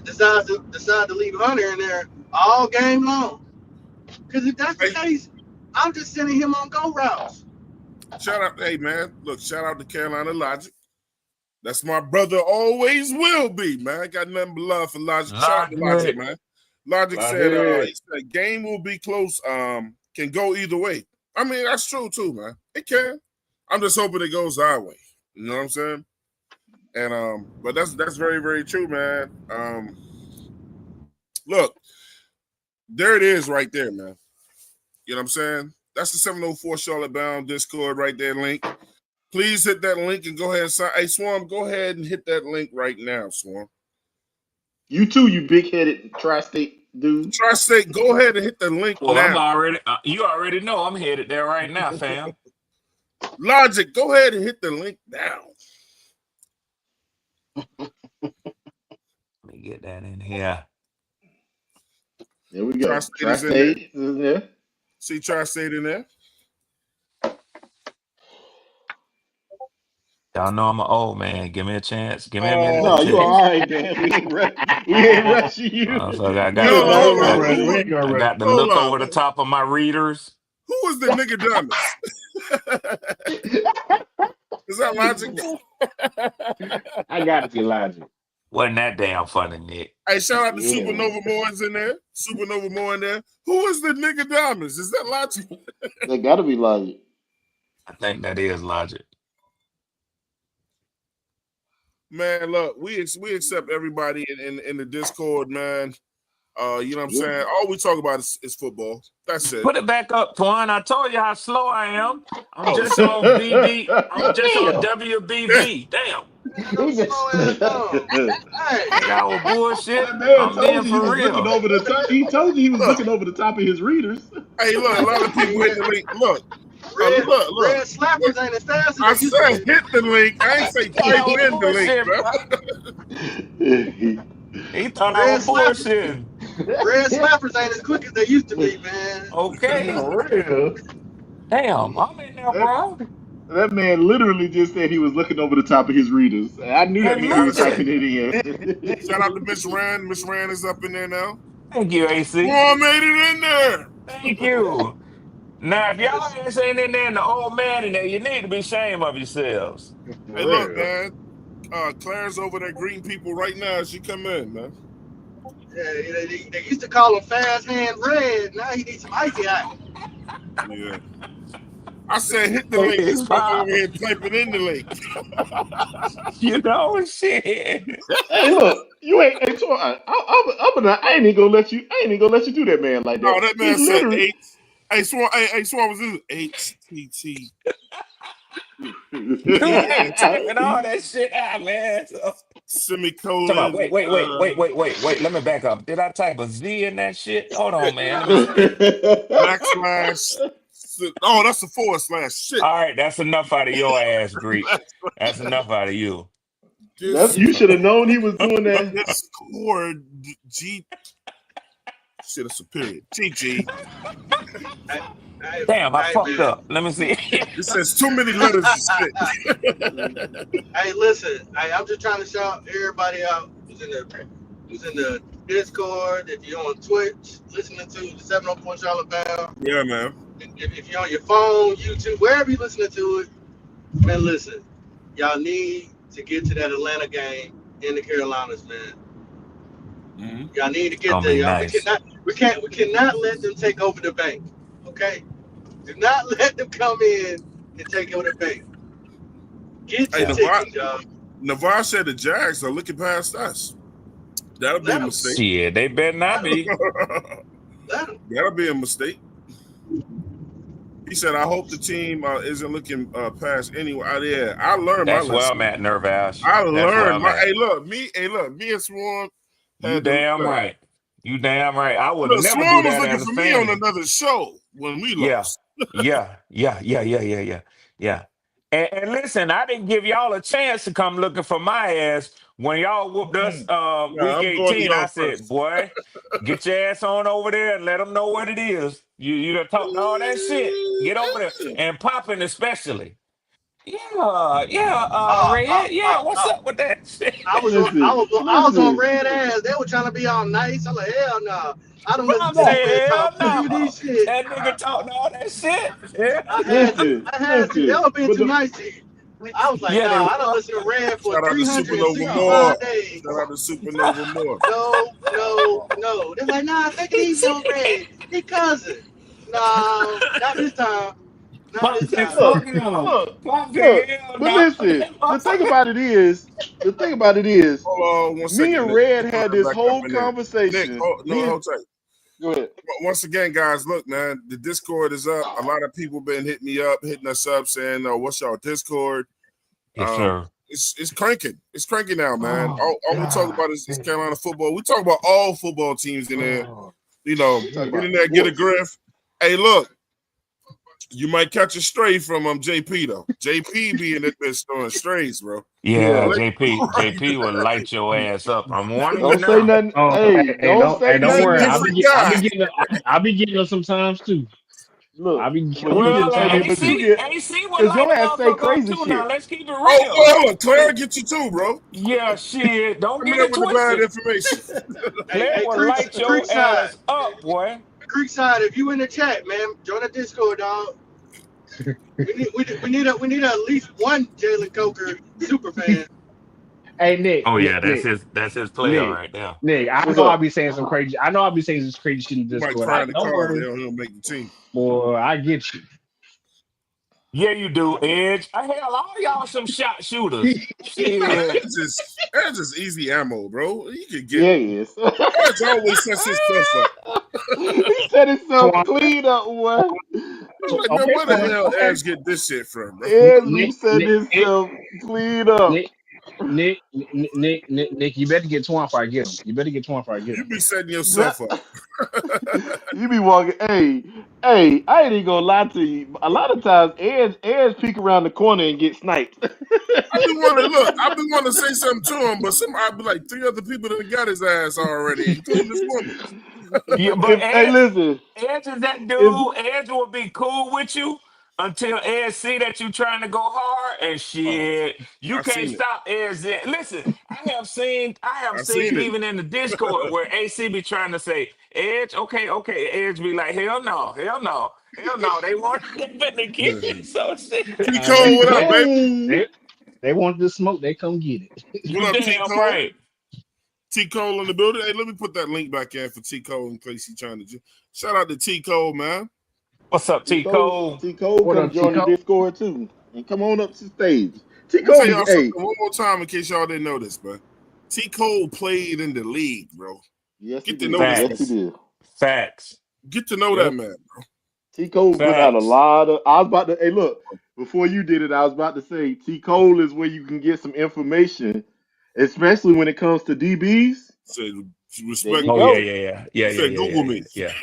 Decides to leave Hunter in there all game long. Because if that's the case, I'm just sending him on go routes. Shout out, hey man, look, shout out to Carolina Logic. That's my brother, always will be, man. I got nothing but love for Logic. Shout out to Logic, man. Logic said, he said game will be close, can go either way. I mean, that's true too, man. It can. I'm just hoping it goes our way. You know what I'm saying? And but that's very, very true, man. Look, there it is right there, man. You know what I'm saying? That's the 704 Charlotte Bound Discord right there, link. Please hit that link and go ahead and sign. Hey, Swarm, go ahead and hit that link right now, Swarm. You too, you big-headed tri-state dude. Tri-state, go ahead and hit the link Well, now. I'm already. You already know I'm headed there right now, fam. Logic, go ahead and hit the link now. Let me get that in here. There we go. Tri-state is in there. See Tri-state in there? Y'all know I'm an old man. Give me a chance. Give me a minute. No, you all right, man. We ain't rushing you. So I got to look over the top of my readers. Who was the nigga dumbest? Is that Logic? I gotta be Logic. Wasn't that damn funny, Nick? Hey, shout out to Supernova Moores in there. Supernova Moore in there. Who is the nigga dumbest? Is that Logic? That gotta be Logic. I think that is Logic. Man, look, we accept everybody in the Discord, man. You know what I'm saying? All we talk about is football. That's it. Put it back up, Twan. I told you how slow I am. I'm just on BB. I'm just on WBV. Damn. That was bullshit. I'm being for real. He told you he was looking over the top of his readers. Hey, look, a lot of people hit the link. Look. Look. Red slappers ain't as fast as I said hit the link. I ain't say type in the link, bro. He thought I was bullshitting. Red slappers ain't as quick as they used to be, man. Okay. For real. Damn, I'm in there, bro. That man literally just said he was looking over the top of his readers. I knew that nigga was typing it in. Shout out to Miss Rand. Miss Rand is up in there now. Thank you, AC. Oh, made it in there. Thank you. Now, if y'all ain't in there and the old man in there, you need to be ashamed of yourselves. Hey, look, man. Claire's over there greeting people right now as she come in, man. Yeah, they used to call him Fast Hand Red. Now he needs some icy hot. Yeah. I said hit the link. This fucker over here typing in the link. You know shit. Hey, look, you ain't. Hey, I ain't even gonna let you. I ain't even gonna let you do that, man. Like that. No, that man said H. Hey, Swan. Hey, Swan was this HTT. Typing all that shit out, man. Semicolon. Wait. Let me back up. Did I type a Z in that shit? Hold on, man. Backslash. Oh, that's a / shit. All right, that's enough out of your ass, Greek. That's enough out of you. You should have known he was doing that. Discord G. Shit, it's a period. GG. Damn, I fucked up. Let me see. It says too many letters to spit. Hey, listen. I'm just trying to shout everybody out who's in the Discord. If you're on Twitch, listening to the 704 Charlotte Bound. Yeah, man. If you're on your phone, YouTube, wherever you're listening to it, man, listen. Y'all need to get to that Atlanta game in the Carolinas, man. Mm-hmm. Y'all need to get there, y'all. Nice. We cannot let them take over the bank. Okay? Do not let them come in and take over the bank. Get your ticket, y'all. Navarre said the Jags are looking past us. That'll be a mistake. Yeah, they better not be. That'll be a mistake. He said, I hope the team isn't looking past anyone. Yeah, I learned That's my lesson. Well, Matt Nervash. I learned my. Hey, look, me and Swarm. You damn right. You damn right. I would never do that. Swarm was looking for me on another show when we lost. Yeah. And listen, I didn't give y'all a chance to come looking for my ass when y'all whooped us week 18. I said, boy, get your ass on over there and let them know what it is. You done talked all that shit. Get over there. And Poppin' especially. Red. Yeah, what's up with that shit? I was on Red ass. They were trying to be all nice. I'm like, hell no. I don't listen to these shit. That nigga talking all that shit. Yeah. I had to. They were being too nice to you. I was like, I don't listen to Red for 365 days. Shout out to Supernova Moore. No. They're like, nah, take it easy on Red. He cousin. No, not this time. Look, but listen, the thing about it is, me and Red had this whole conversation. Nick, hold tight. Go ahead. Once again, guys, look, man, the Discord is up. A lot of people been hitting us up, saying, "What's y'all Discord?" Yes, sir. It's cranking. It's cranking now, man. Oh, all we talk about is Carolina football. We talk about all football teams in there. You know, get in there, get a griff. Hey, look, you might catch a stray from JP though. JP be in that bitch throwing strays, bro. Yeah, JP will light your ass up. I'm warning you Don't now. say nothing. Hey, don't say don't nothing. worry. Different I'll be getting them sometimes too. Look, I'll be Well, but you get AC would because light your a ass say motherfucker up crazy too. shit. Now let's keep it real. Oh, well, Claire get you too, bro. Yeah, shit. Don't Coming get up it with the bad twisted. information. Claire will light your ass up, boy. Creekside, if you in the chat, man, join the Discord, dog. We need at least one Jalen Coker super fan. Hey Nick. Oh yeah, Nick, that's his player Nick, right there. Nick, I know I'll be saying some crazy. I know I'll be saying some crazy shit in You might Discord. cry in the Don't car. worry, He'll make the team. boy. I get you. Yeah, you do, Edge. Hell, all y'all some shot shooters. Shit. That's just easy ammo, bro. You can get. Yeah, he is. Edge always sets his stuff up. He set himself clean up, what? I'm like, man, where the hell Edge get this shit from, bro? Edge be setting himself clean up. Nick, you better get 20 before I get him. You better get 20 before I get him. You be setting yourself up. You be walking. Hey, I ain't even gonna lie to you. A lot of times, Edge peek around the corner and get sniped. I've been wanting to say something to him, but I'd be like 3 other people that got his ass already, including this woman. Yeah, but hey, listen. Edge is that dude. Edge will be cool with you until Edge see that you trying to go hard and shit. You can't stop Edge. Listen, I have seen even in the Discord where AC be trying to say, Edge, okay. Edge be like, hell no. They want to get it. So shit. T Cole, what up, baby? They want the smoke. They come get it. What up, T Cole? Right. T Cole in the building. Hey, let me put that link back in for T Cole in case he's trying to. Shout out to T Cole, man. What's up, T Cole? T Cole, come join the Discord too, and come on up to the stage. T Cole, hey, one more time in case y'all didn't know this, man. T Cole played in the league, bro. Yes, get to know this. Yes, he did. Facts. Get to know that man, bro. T Cole put out a lot of. I was about to. Hey, look. Before you did it, I was about to say T Cole is where you can get some information, especially when it comes to DBs. Say respect. Oh yeah. Google me. Yeah.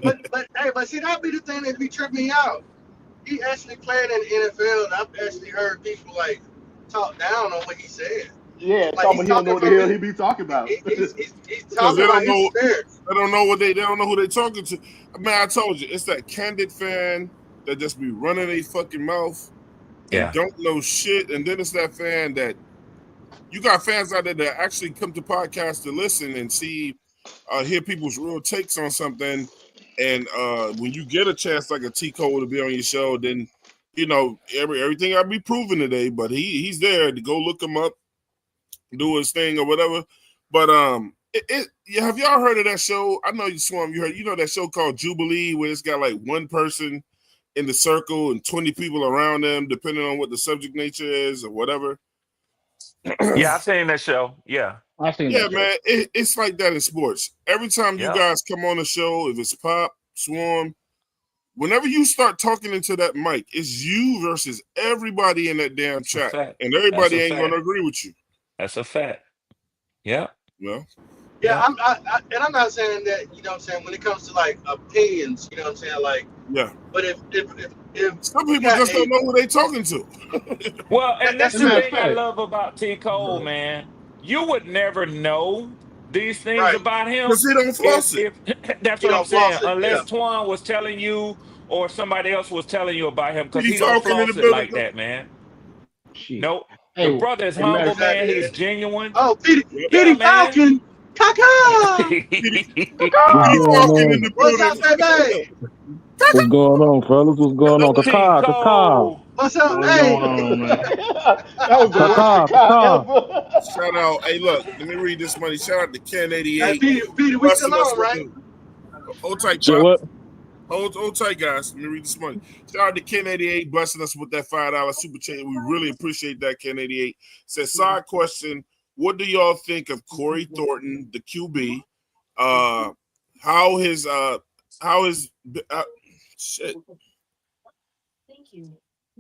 but see, that'd be the thing that be tripping me out. He actually played in the NFL, and I've actually heard people like talk down on what he said. Yeah, like, he don't know what the hell he be talking about. He's talking about his experience. They don't know they don't know who they're talking to. Man, I told you, it's that candid fan that just be running a fucking mouth and don't know shit. And then it's that fan that you got fans out there that actually come to podcasts to listen and see, hear people's real takes on something. And when you get a chance like a T Cole to be on your show, then you know everything I'll be proving today. But he's there to go look him up, do his thing or whatever. But have y'all heard of that show? I know you Swam. You know that show called Jubilee where it's got like one person in the circle and 20 people around them, depending on what the subject nature is or whatever. Yeah, I've seen that show. Yeah. Yeah, man. It's like that in sports. Every time you guys come on the show, if it's Pop, Swarm, whenever you start talking into that mic, it's you versus everybody in that damn chat. And everybody ain't going to agree with you. That's a fact. Yeah. Yeah, I'm not saying that, you know what I'm saying, when it comes to like opinions, you know what I'm saying, like, but if some people just don't know who they talking to. Well, and that's the thing I love about T. Cole, man. You would never know these things about him. Because he don't floss it. That's what I'm saying. Unless Twan was telling you or somebody else was telling you about him, because he don't floss it like that, man. Nope. The brother is humble, man. He's genuine. Oh, Petey Falcon. Kaka! What's up, baby? What's going on, fellas? What's going on? Kaka. What's up, hey? That was Kaka. Shout out. Hey, look, let me read this money. Shout out to Ken88. Hey, Petey, we still on, right? Hold tight, what? Hold tight, guys. Let me read this money. Shout out to Ken88 blessing us with that $5 super chain. We really appreciate that, Ken88. Says, side question, what do y'all think of Corey Thornton, the QB? how his shit.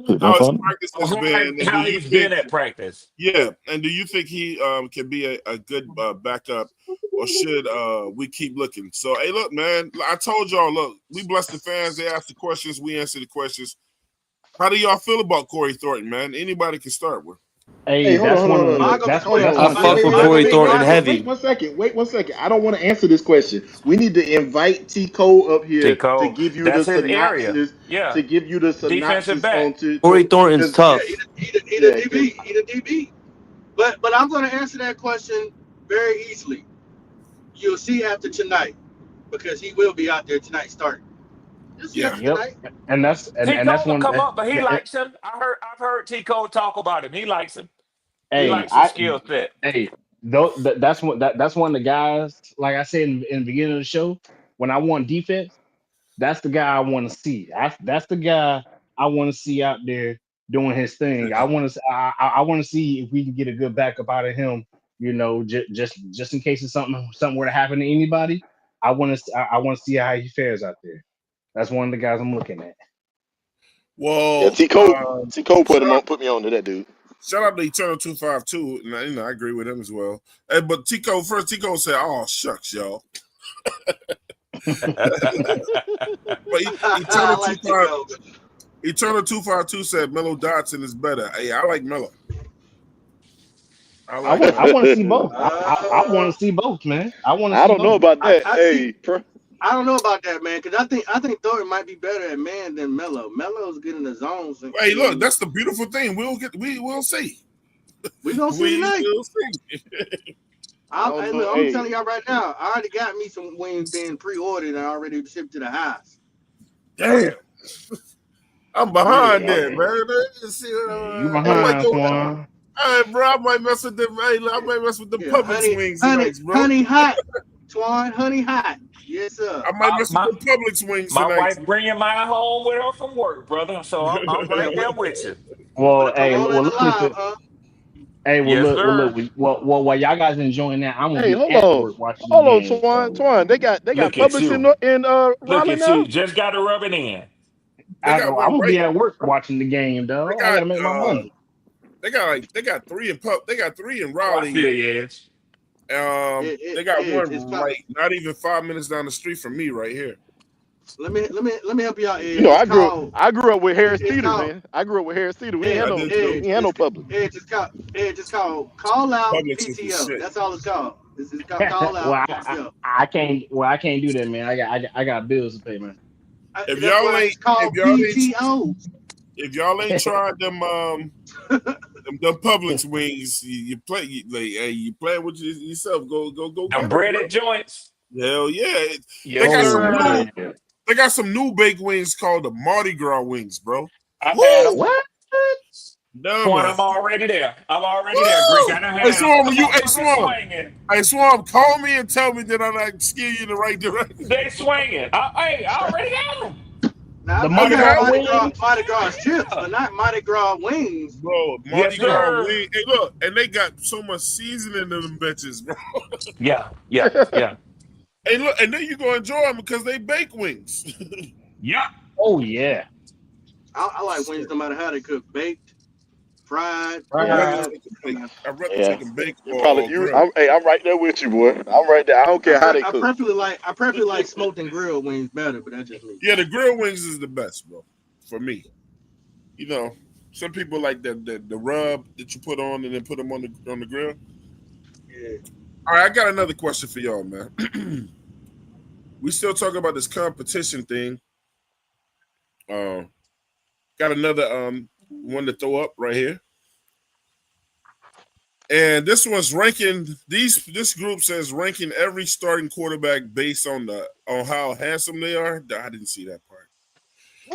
How his practice has been, and how do you he's think? been at practice. Yeah, and do you think he can be a good backup, or should we keep looking? So, hey, look, man, I told y'all, look, we bless the fans. They ask the questions, we answer the questions. How do y'all feel about Corey Thornton, man? Anybody can start with. Hey, hold on. I fuck with Corey Thornton heavy. Wait one second. I don't want to answer this question. We need to invite T. Cole up here to Cole, give you the that's his area. synopsis. Yeah. To give you the Defensive synopsis back. on to Corey Thornton's tough. He the DB. But I'm going to answer that question very easily. You'll see after tonight, because he will be out there tonight starting. You'll see after tonight. And that's Cole one. Come up, but he likes him. I've heard T. Cole talk about him. He likes him. Hey, he likes his skill set. Hey, that's one of the guys. Like I said in the beginning of the show, when I want defense, that's the guy I want to see. That's the guy I want to see out there doing his thing. I want to see if we can get a good backup out of him. You know, just in case something were to happen to anybody. I want to see how he fares out there. That's one of the guys I'm looking at. Well, yeah, T. Cole put me on to that dude. Shout out to Eternal 252, and I agree with him as well. Hey, but T. Cole said, "Oh shucks, y'all." But Eternal 252 said Melo Dotson is better. Hey, I like Melo. I want to see both. I want to see both, man. I don't know about that. I don't know about that, man, because I think Thornton might be better at man than Melo. Melo's good in the zones. Hey, look, that's the beautiful thing. We'll see. We gonna see tonight. We'll see. I'm telling y'all right now. I already got me some wings being pre-ordered and I already shipped to the house. Damn, I'm behind there, man. You behind, Juan? All right, bro. I might mess with them. I might mess with the Publix wings tonight, bro. Honey hot, Twan. Honey hot. Yes, sir. I might mess with the Publix wings tonight. My wife bringing mine home with her from work, brother. So I'm right there with you. Well, while y'all guys enjoying that, I'm gonna be at work watching the game. Twan. They got Publix in Raleigh now. You just got to rub it in. I'm gonna be at work watching the game, though. I gotta make my money. They got three in Raleigh. Yes. They got one like not even 5 minutes down the street from me right here. Let me help you out. You know, I grew up with Harris Teeter, man. I grew up with Harris Teeter. We ain't had no Publix. Just call out PTO. That's all it's called. This is called call out PTO. I can't do that, man. I got bills to pay, man. If y'all ain't tried them Publix wings, you play with yourself. Go. Them breaded joints. Hell yeah! They got some new baked wings called the Mardi Gras wings, bro. I've had them. What? No, I'm already there. Greek. Swarm, call me and tell me that I like steer you in the right direction. They swinging. I already got them. Now, the Mardi Gras chips, but not Mardi Gras wings. Bro, Mardi Gras wings. Hey, look, and they got so much seasoning in them bitches, bro. Yeah. Hey, look, and then you gonna enjoy them because they bake wings. Yeah. Oh, yeah. I like wings no matter how they cook. Baked, fried. I'd rather take them baked. I'm right there with you, boy. I'm right there. I don't care how they cook. I preferably like smoked and grilled wings better, but that's just me. Yeah, the grilled wings is the best, bro. For me, you know, some people like the rub that you put on and then put them on the grill. Yeah. All right, I got another question for y'all, man. We still talking about this competition thing. Got another one to throw up right here. And this one's ranking this group says ranking every starting quarterback based on how handsome they are. I didn't see that part.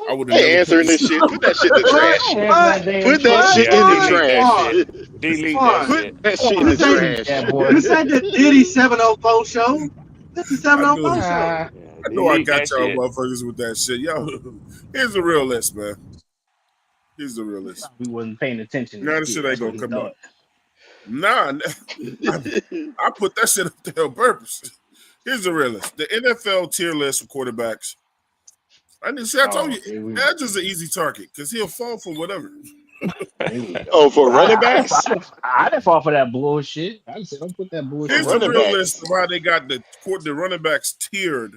I would have answering this shit. Put that shit in the trash. Put that shit in the trash. Delete that shit. Put that shit in the trash. This ain't the Diddy 704 show. This is 704 show. I know I got y'all motherfuckers with that shit. Yo, here's the real list, man. Here's the real list. We wasn't paying attention. Now this shit ain't gonna come up. Nah, I put that shit up there on purpose. Here's the real list. The NFL tier list of quarterbacks. I told you, Edge is an easy target because he'll fall for whatever. For running backs? I didn't fall for that bullshit. I said, don't put that bullshit. Here's the real list of how they got the running backs tiered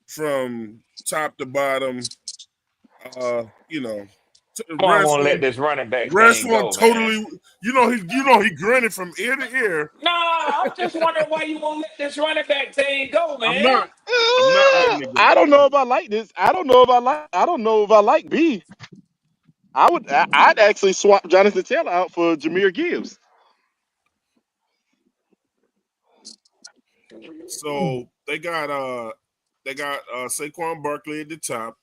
from top to bottom. You know, I won't let this running back thing go, totally. Man. You know he grinning from ear to ear. No, I'm just wondering why you won't let this running back thing go, man. I'm not I don't know if I like this. I don't know if I like B. I'd actually swap Jonathan Taylor out for Jahmyr Gibbs. So they got Saquon Barkley at the top.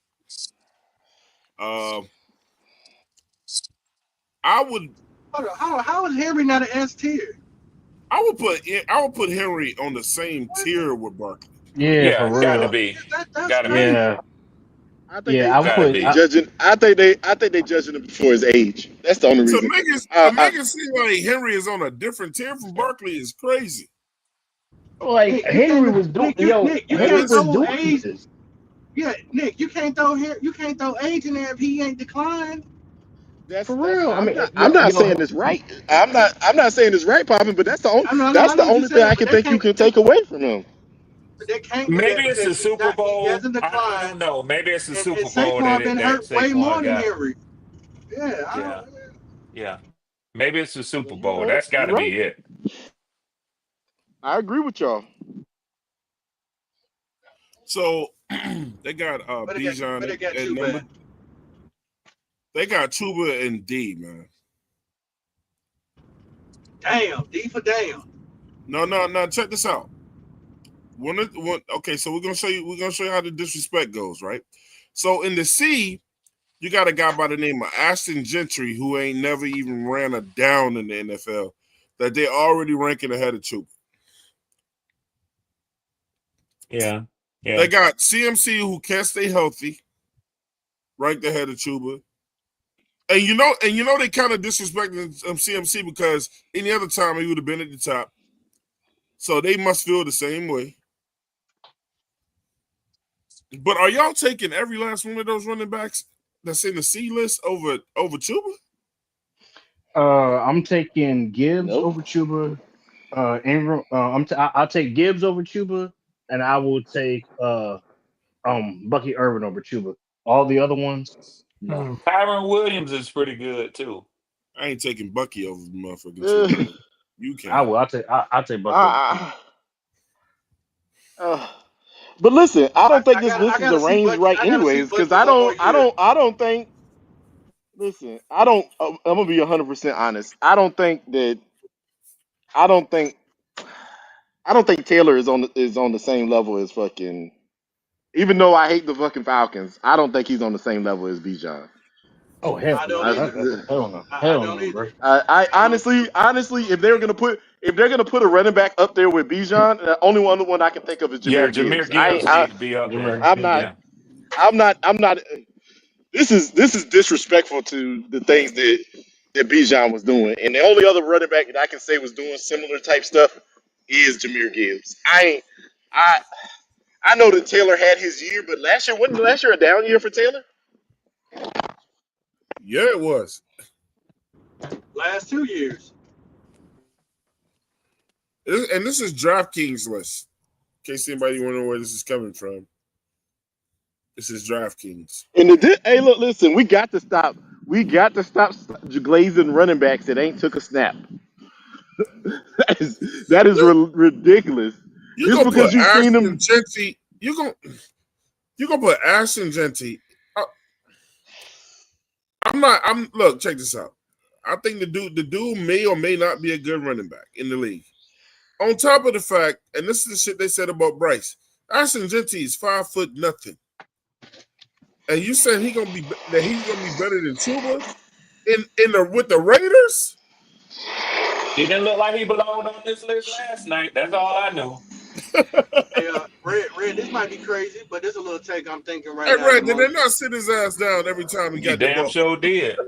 I would. How is Henry not an S tier? I would put Henry on the same tier with Barkley. Yeah, for real. Gotta be. Yeah. I think they judging him for his age. That's the only reason. To make it seem like Henry is on a different tier from Barkley is crazy. Like Henry was doing, Henry was doing this. Yeah, Nick, you can't throw age in there if he ain't declined. That's for real. I'm not saying it's right. I'm not saying it's right, Poppin, but that's the only thing I can think you can take away from him. Maybe it's the Super Bowl. I don't know. Maybe it's the Super Bowl that hurt way more than Henry. Yeah. Maybe it's the Super Bowl. That's got to be it. I agree with y'all. So they got Bijan at number. They got Chuba and D, man. Damn, D for damn. No. Check this out. Okay, so we're gonna show you how the disrespect goes, right? So in the C, you got a guy by the name of Ashton Gentry who ain't never even ran a down in the NFL that they're already ranking ahead of Chuba. Yeah. They got CMC who can't stay healthy, ranked ahead of Chuba. And you know they kind of disrespecting CMC because any other time he would have been at the top. So they must feel the same way. But are y'all taking every last one of those running backs that's in the C list over Chuba? I'm taking Gibbs over Chuba. I'll take Gibbs over Chuba, and I will take Bucky Irvin over Chuba. All the other ones, no. Kyron Williams is pretty good too. I ain't taking Bucky over the motherfucker. You can. I will. I'll take Bucky. But listen, I don't think this list is arranged right anyways, because I don't think. Listen, I'm gonna be 100% honest. I don't think Taylor is on the same level as fucking. Even though I hate the fucking Falcons, I don't think he's on the same level as Bijan. Oh hell no! Hell no, bro. I honestly, if they're gonna put a running back up there with Bijan, the only one I can think of is Jahmyr Gibbs. Gibbs need to be up there. I'm not. This is disrespectful to the things that Bijan was doing, and the only other running back that I can say was doing similar type stuff is Jahmyr Gibbs. I know that Taylor had his year, but wasn't last year a down year for Taylor? Yeah, it was. Last 2 years. And this is DraftKings list. In case anybody want to know where this is coming from. This is DraftKings. And hey, look, listen, we got to stop glazing running backs that ain't took a snap. that is ridiculous. Just because you've seen them, Gentry, you gonna put Ashton Gentry. Look, check this out. I think the dude may or may not be a good running back in the league. On top of the fact, and this is the shit they said about Bryce, Ashton Gentry is 5'0". And you said he's gonna be better than Chuba with the Raiders? He didn't look like he belonged on this list last night. That's all I know. Hey, Red, this might be crazy, but there's a little take I'm thinking right now. Hey, Red, did they not sit his ass down every time he got the ball? Sure did.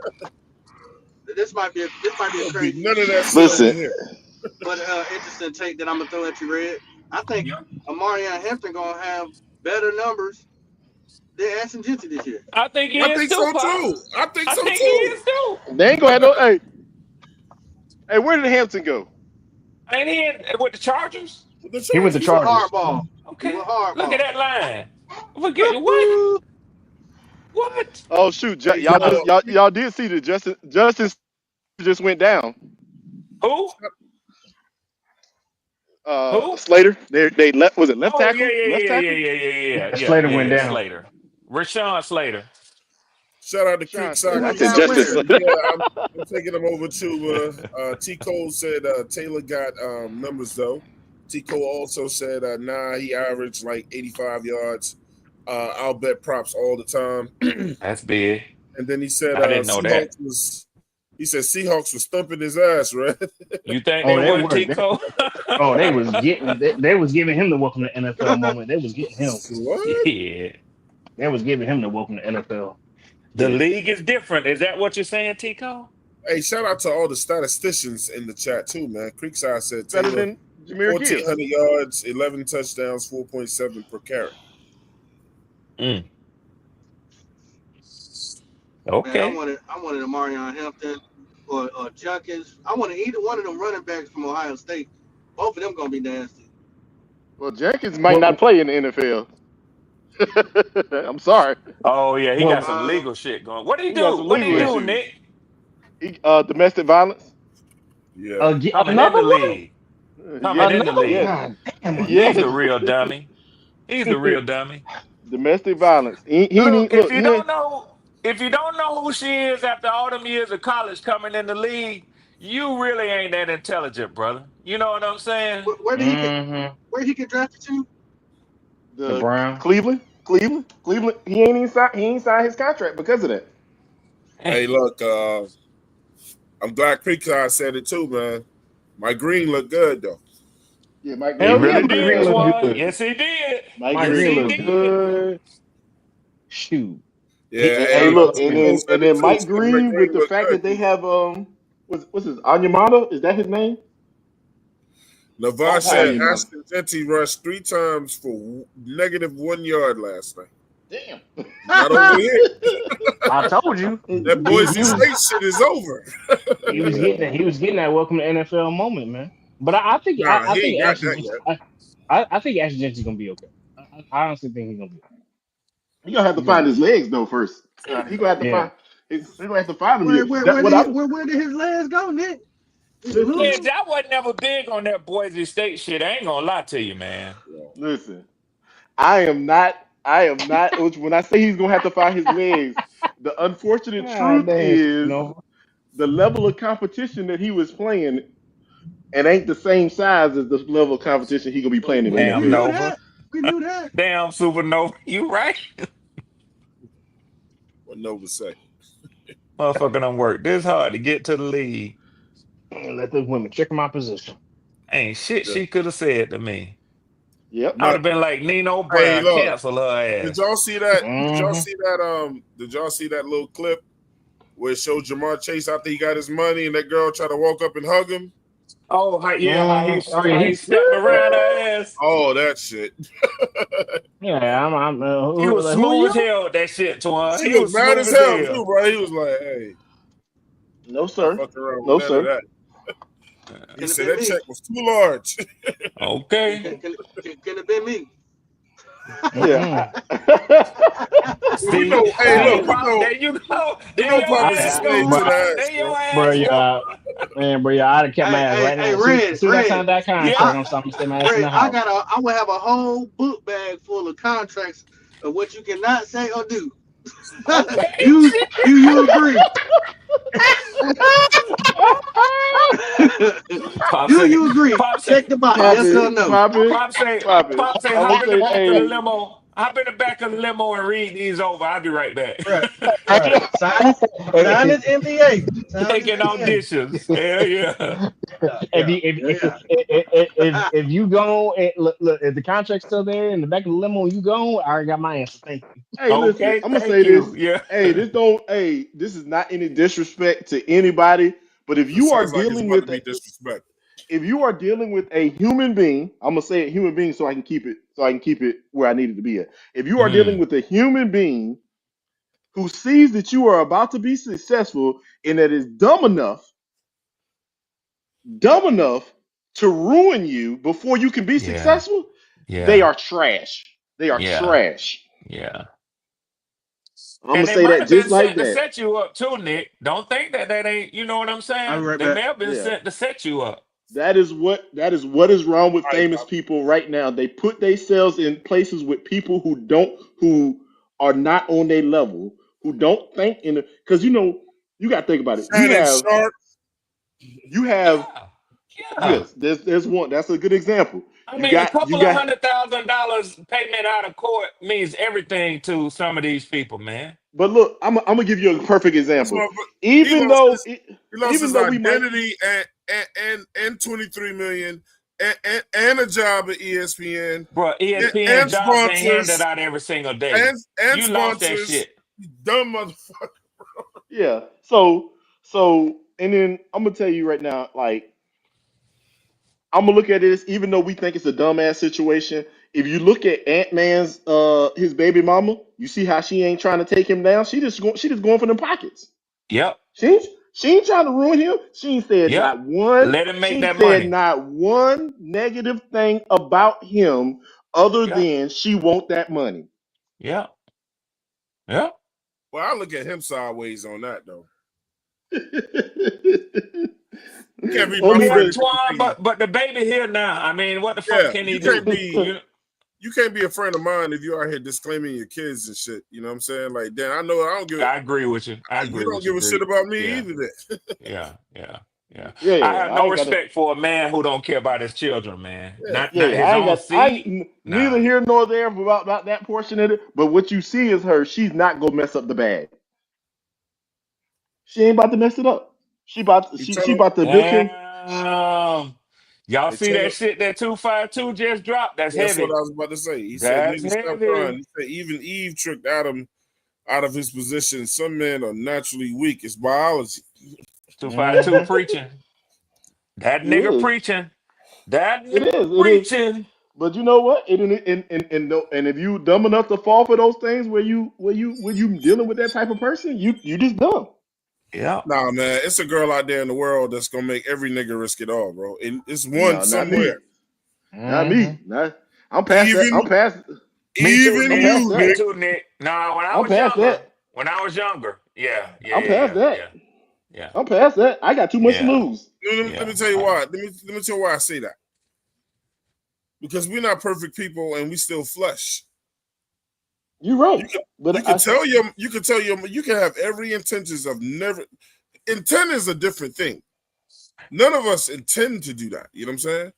This might be a crazy. None of that. Listen, but interesting take that I'm gonna throw at you, Red. I think Amarian Hampton gonna have better numbers than Ashton Genty this year. I think he I is think too, so Pop. too. I think I so think he too. is too. They ain't gonna have no. Hey, where did Hampton go? Ain't he with the Chargers? He with the He with Chargers. hardball. Okay. He with hardball. Look at that line. Forget what? What? Oh shoot, y'all did see that Justin just went down. Who? Who? Slater. They left. Was it left Oh, tackle? yeah. Slater went down. Slater. Rashawn Slater. Shout out to Creekside. I said Justin Slater. I'm taking him over to T. Cole said Taylor got numbers though. T. Cole also said nah, he averaged like 85 yards. I'll bet props all the time. That's big. And then he said I didn't know that. Seahawks was thumping his ass, right? You think they were T. Cole? They was giving him the welcome to NFL moment. They was getting him. What? Yeah. They was giving him the welcome to NFL. The league is different. Is that what you're saying, T. Cole? Hey, shout out to all the statisticians in the chat too, man. Creekside said Better Taylor, than Jahmyr 1,400 yards, 11 touchdowns, 4.7 per carry. Okay. Man, I wanted Amarian Hampton or Junkins. I wanted either one of them running backs from Ohio State. Both of them gonna be nasty. Well, Jenkins might not play in the NFL. I'm sorry. Oh yeah, he got some legal shit going. What did he do? What did he do, Nick? He domestic violence. Yeah. Coming in the league. Coming in the league. Yeah. He's the real dummy. He's the real dummy. Domestic violence. If you don't know who she is after all them years of college coming in the league, you really ain't that intelligent, brother. You know what I'm saying? Where he get drafted to? The Browns. Cleveland. He ain't signed his contract because of that. Hey, look, I'm glad Creekside said it too, man. Mike Green looked good though. Yeah, Mike Green. Green. He really did. Good. Yes, he did. Mike Green looked good. Shoot. Yeah. Hey, look, and then Mike Green with the fact that they have what's his Onyemata? Is that his name? Navar said Ashton Genty rushed 3 times for -1 yard last night. Damn. Not over here. I told you. That Boise State shit is over. He was getting that welcome to NFL moment, man. But I think Ashton Genty's gonna be okay. I honestly think he's gonna be okay. He's gonna have to find his legs though first. He's gonna have to find. He's gonna have to find them. Where did his legs go, Nick? Yeah, I wasn't never big on that Boise State shit. I ain't gonna lie to you, man. Listen, I am not. When I say he's gonna have to find his legs, the unfortunate truth is the level of competition that he was playing, and ain't the same size as the level of competition he gonna be playing in the NFL. Nova. We knew that. Damn Supernova. You right? What Nova say? Motherfucker don't work this hard to get to the league. Let those women check my position. Ain't shit she could have said to me. Yep. I'd have been like Nino Brown, cancel her ass. Did y'all see that? Did y'all see that little clip where it showed Jamar Chase after he got his money and that girl tried to walk up and hug him? Oh, he stepped around her ass. Oh, that shit. Yeah, he was smooth as hell with that shit, Twan. He was mad as hell too, bro. He was like, "Hey, no sir, no sir." He said that check was too large. Okay, can have been me. Yeah. See, hey, look, there you go. You know, Pop is slave to that, bro. I'd have kept my ass right now. Red, soon as I signed that contract, I'm stopping to stay my ass in the house. I would have a whole book bag full of contracts of what you cannot say or do. you agree? Do you agree? Check the box. Yes or no? Pop say, hop in the back of the limo. Hop in the back of the limo and read these over. I'll be right back. Right. Sign his NBA. Taking auditions. Hell yeah. If you go, look, if the contract's still there in the back of the limo, you go. I already got my answer. Thank you. Hey, listen, I'm gonna say this. Yeah. Hey, this is not any disrespect to anybody, but if you are dealing with disrespect. if you are dealing with a human being, I'm gonna say a human being so I can keep it where I need it to be at. If you are dealing with a human being who sees that you are about to be successful and that is dumb enough to ruin you before you can be Yeah. successful, they Yeah. are trash. They are Yeah. trash. Yeah. I'm gonna And they say might that have been just like sent to that. set you up too, Nick. Don't think that ain't, you know what I'm I'll be saying? right They back. may have been Yeah. sent to set you up. That is what is wrong with All right, famous people right now. They put themselves in places with people who are not on their level, who don't think in the because you gotta think about it. Shannon Sharp. You have Yeah. Yeah. yes, there's one. That's a good example. I You mean, a got you couple of got $100,000 payment out of court means everything to some of these people, man. but look, I'm gonna give you a perfect This example. motherfucker, he Even lost though his, he lost even his though we might identity and 23 million and a job at ESPN Bro, ESPN and jobs ain't handed sponsors out every single day. and You lost that sponsors. shit. You dumb motherfucker. yeah. So and then I'm gonna tell you right now, like I'm gonna look at this, even though we think it's a dumbass situation. If you look at Ant Man's his baby mama, you see how she ain't trying to take him down. She just going for them pockets. Yep. She ain't trying to ruin him. She ain't said Yep. not one. Let him She make ain't that said money. not one negative thing about him other Yep. than she want that money. Yep. Yep. Well, I look at him sideways on that though. You can't be my Only Yeah, friend. the Twan, but the baby here now. I mean, what the fuck can he do? You can't be a friend of mine if you out here disclaiming your kids and shit. You know what I'm saying? Like, Dan, I don't give. I agree with you. You don't give a shit about me either. Then. Yeah. Yeah, I have no I ain't gotta. respect for a man who don't care about his children, man. Not Yeah, his I ain't own got. seed. Neither Nah. here nor there about that portion of it. But what you see is her. She's not gonna mess up the bag. She ain't about to mess it up. She about to milk him. Damn. Y'all see that shit that 252 just dropped? That's That's what heavy. I was about to say. He said, That's "Nigga, stop crying." heavy. He said, "Even Eve tricked Adam out of his position. Some men are naturally weak. It's biology." 252 preaching. That It nigga is. preaching. That It nigga is. It is. preaching. But you know what? And if you dumb enough to fall for those things where you dealing with that type of person, you just dumb. Yeah. Nah, man, it's a girl out there in the world that's gonna make every nigga risk it all, bro. And it's one No, not somewhere. me. Not me. I'm past that. I'm past. Me too, Even I'm Nick. past you, Me that. Nick. too, Nick. Nah, when I I'm was past younger. that. When I was younger. Yeah. I'm past that. Yeah. I'm past that. I got too much to Yeah. lose. Let me tell you why. Let me tell you why I say that. Because we're not perfect people and we still flesh. You're right. You can have every intentions of never. Intent is a different thing. None of us intend to do that. You know what I'm saying?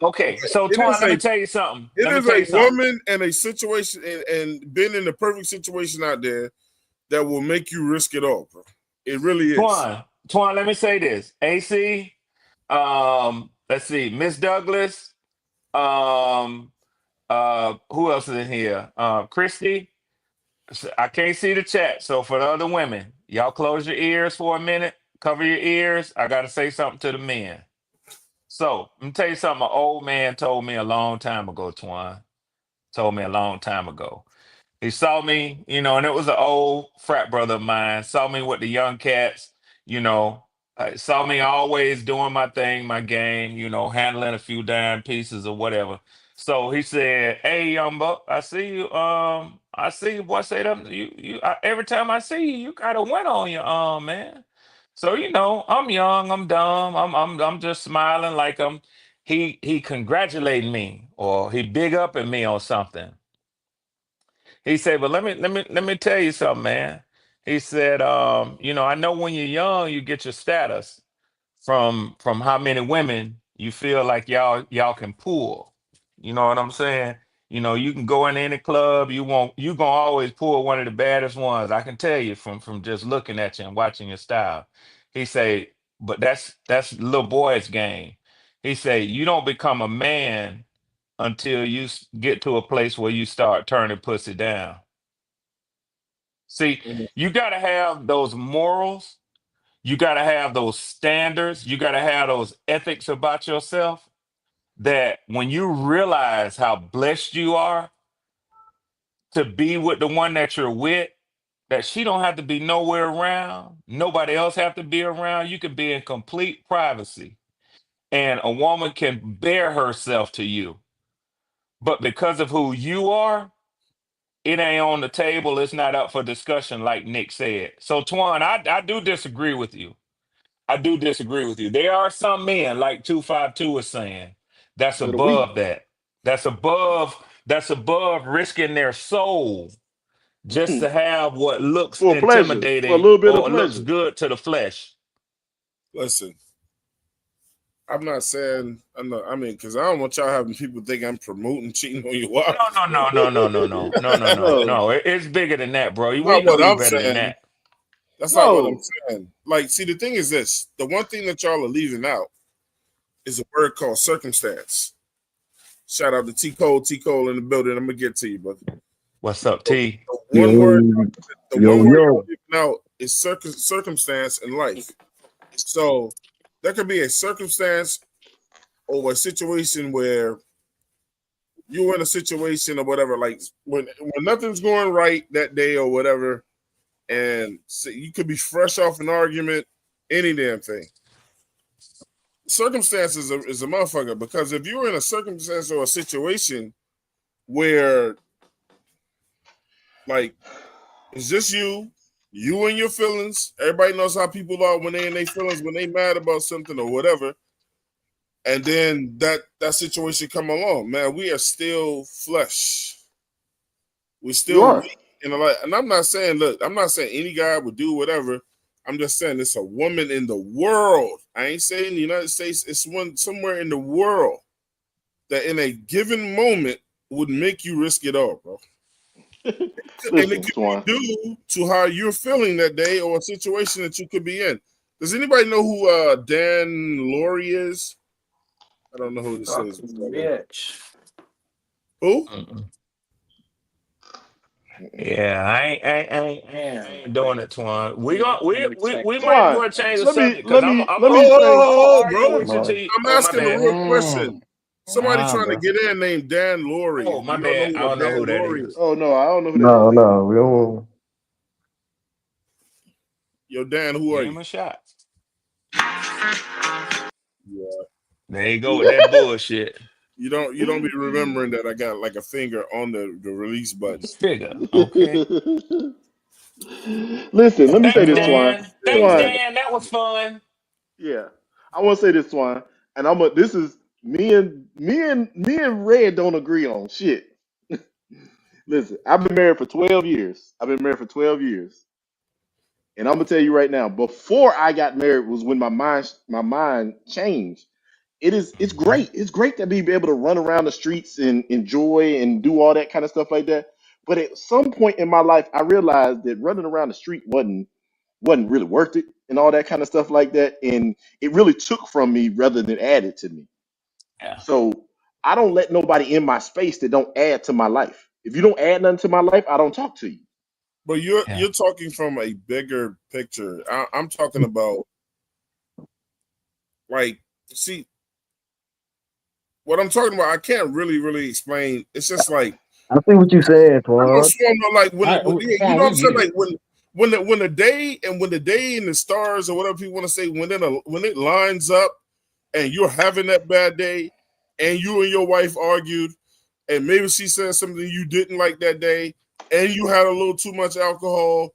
Okay, so Twan, let me tell you something. It is a woman and a situation and being in the perfect situation out there that will make you risk it all, bro. It really is. Twan, let me say this. AC, let's see, Miss Douglas, who else is in here? Christy. I can't see the chat. So for the other women, y'all close your ears for a minute. Cover your ears. I gotta say something to the men. So let me tell you something an old man told me a long time ago, Twan. Told me a long time ago. He saw me, and it was an old frat brother of mine, saw me with the young cats, saw me always doing my thing, my game, handling a few dime pieces or whatever. So he said, "Hey, young buck, I see you. I see you, boy. Say them. Every time I see you, you got a win on your arm, man. So I'm young, I'm dumb, I'm just smiling like I'm. He congratulating me or he big up at me on something. He said, "But let me tell you something, man." He said, I know when you're young, you get your status from how many women you feel like y'all can pull. You know what I'm saying? You can go in any club, you gonna always pull one of the baddest ones. I can tell you from just looking at you and watching your style. He say, but that's little boy's game. He say, you don't become a man until you get to a place where you start turning pussy down. See, you got to have those morals. You got to have those standards. You got to have those ethics about yourself that when you realize how blessed you are to be with the one that you're with, that she don't have to be nowhere around, nobody else have to be around. You can be in complete privacy, and a woman can bear herself to you. But because of who you are, it ain't on the table. It's not up for discussion, like Nick said. So, Twan, I do disagree with you. I do disagree with you. There are some men, like 252 was saying, that's But we above that. That's above risking their soul just to have what looks for pleasure, for a intimidating little bit of or looks pleasure. good to the flesh. Listen, I'm not saying because I don't want y'all having people think I'm promoting cheating on your wife. No. It's bigger than that, bro. That's We not know what you I'm better than saying. that. That's not what I'm saying. Like, see, the thing is this: the one thing that y'all are leaving out is a word called circumstance. Shout out to T Cole in the building. I'm gonna get to you, brother. What's up, T? The one word y'all leaving out is circumstance in life. So there could be a circumstance or a situation where you're in a situation or whatever, like when nothing's going right that day or whatever, and so you could be fresh off an argument, any damn thing. Circumstances is a motherfucker, because if you're in a circumstance or a situation where, like, it's just you and your feelings. Everybody knows how people are when they in their feelings, when they mad about something or whatever. And then that situation come along, man. We are still flesh. We're still weak in a lot. And I'm not saying any guy would do whatever. I'm just saying it's a woman in the world. I ain't saying the United States. It's one somewhere in the world that in a given moment would make you risk it all, bro. And it could be due to how you're feeling that day or a situation that you could be in. Does anybody know who Dan Laurie is? I don't know who this is. Bitch. Who? Yeah, I ain't doing it, Twan. We might go and change the subject because I'm argue with you till you. I'm asking a real question. Somebody trying to get in named Dan Laurie. Oh, my bad. I don't know who that is. Oh no, I don't know who that is. No, we don't. Yo, Dan, who are you? Give him a shot. Yeah. There you go with that bullshit. You don't be remembering that I got like a finger on the release button. Figure, okay. Listen, let me say this, Twan. Thanks, Dan. That was fun. Yeah, I want to say this, Twan, and this is me and Red don't agree on shit. Listen, I've been married for 12 years. And I'm gonna tell you right now, before I got married was when my mind changed. It's great. It's great to be able to run around the streets and enjoy and do all that kind of stuff like that. But at some point in my life, I realized that running around the street wasn't really worth it and all that kind of stuff like that. And it really took from me rather than added to me. Yeah. So I don't let nobody in my space that don't add to my life. If you don't add nothing to my life, I don't talk to you. But you're talking from a bigger picture. I'm talking about, like, see, what I'm talking about, I can't really explain. It's just like, I see what you're saying, Twan. Like you know what I'm saying? Like when the day and the stars or whatever people want to say, when it lines up and you're having that bad day and you and your wife argued and maybe she said something you didn't like that day and you had a little too much alcohol.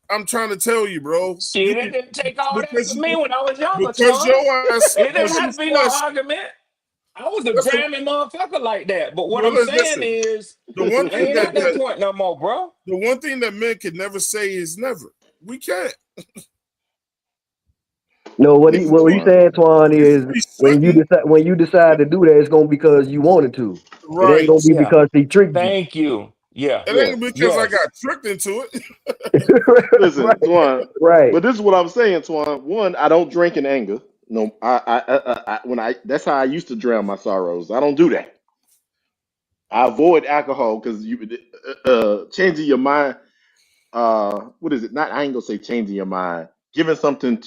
I'm trying to tell you, bro. Shit, it didn't take all that for me when I was younger. Because your ass, it didn't have to be no argument. I was a Grammy motherfucker like that. But what I'm saying is, the one thing ain't at that point no more, bro. The one thing that men can never say is never. We can't. No, what you saying, Twan, is when you decide to do that, it's gonna be because you wanted to. Right. It ain't gonna be because he tricked you. Thank you. Yeah. It ain't because I got tricked into it. Listen, Twan. Right. But this is what I'm saying, Twan. One, I don't drink in anger. No, that's how I used to drown my sorrows. I don't do that. I avoid alcohol because changing your mind. What is it? I ain't gonna say changing your mind. giving something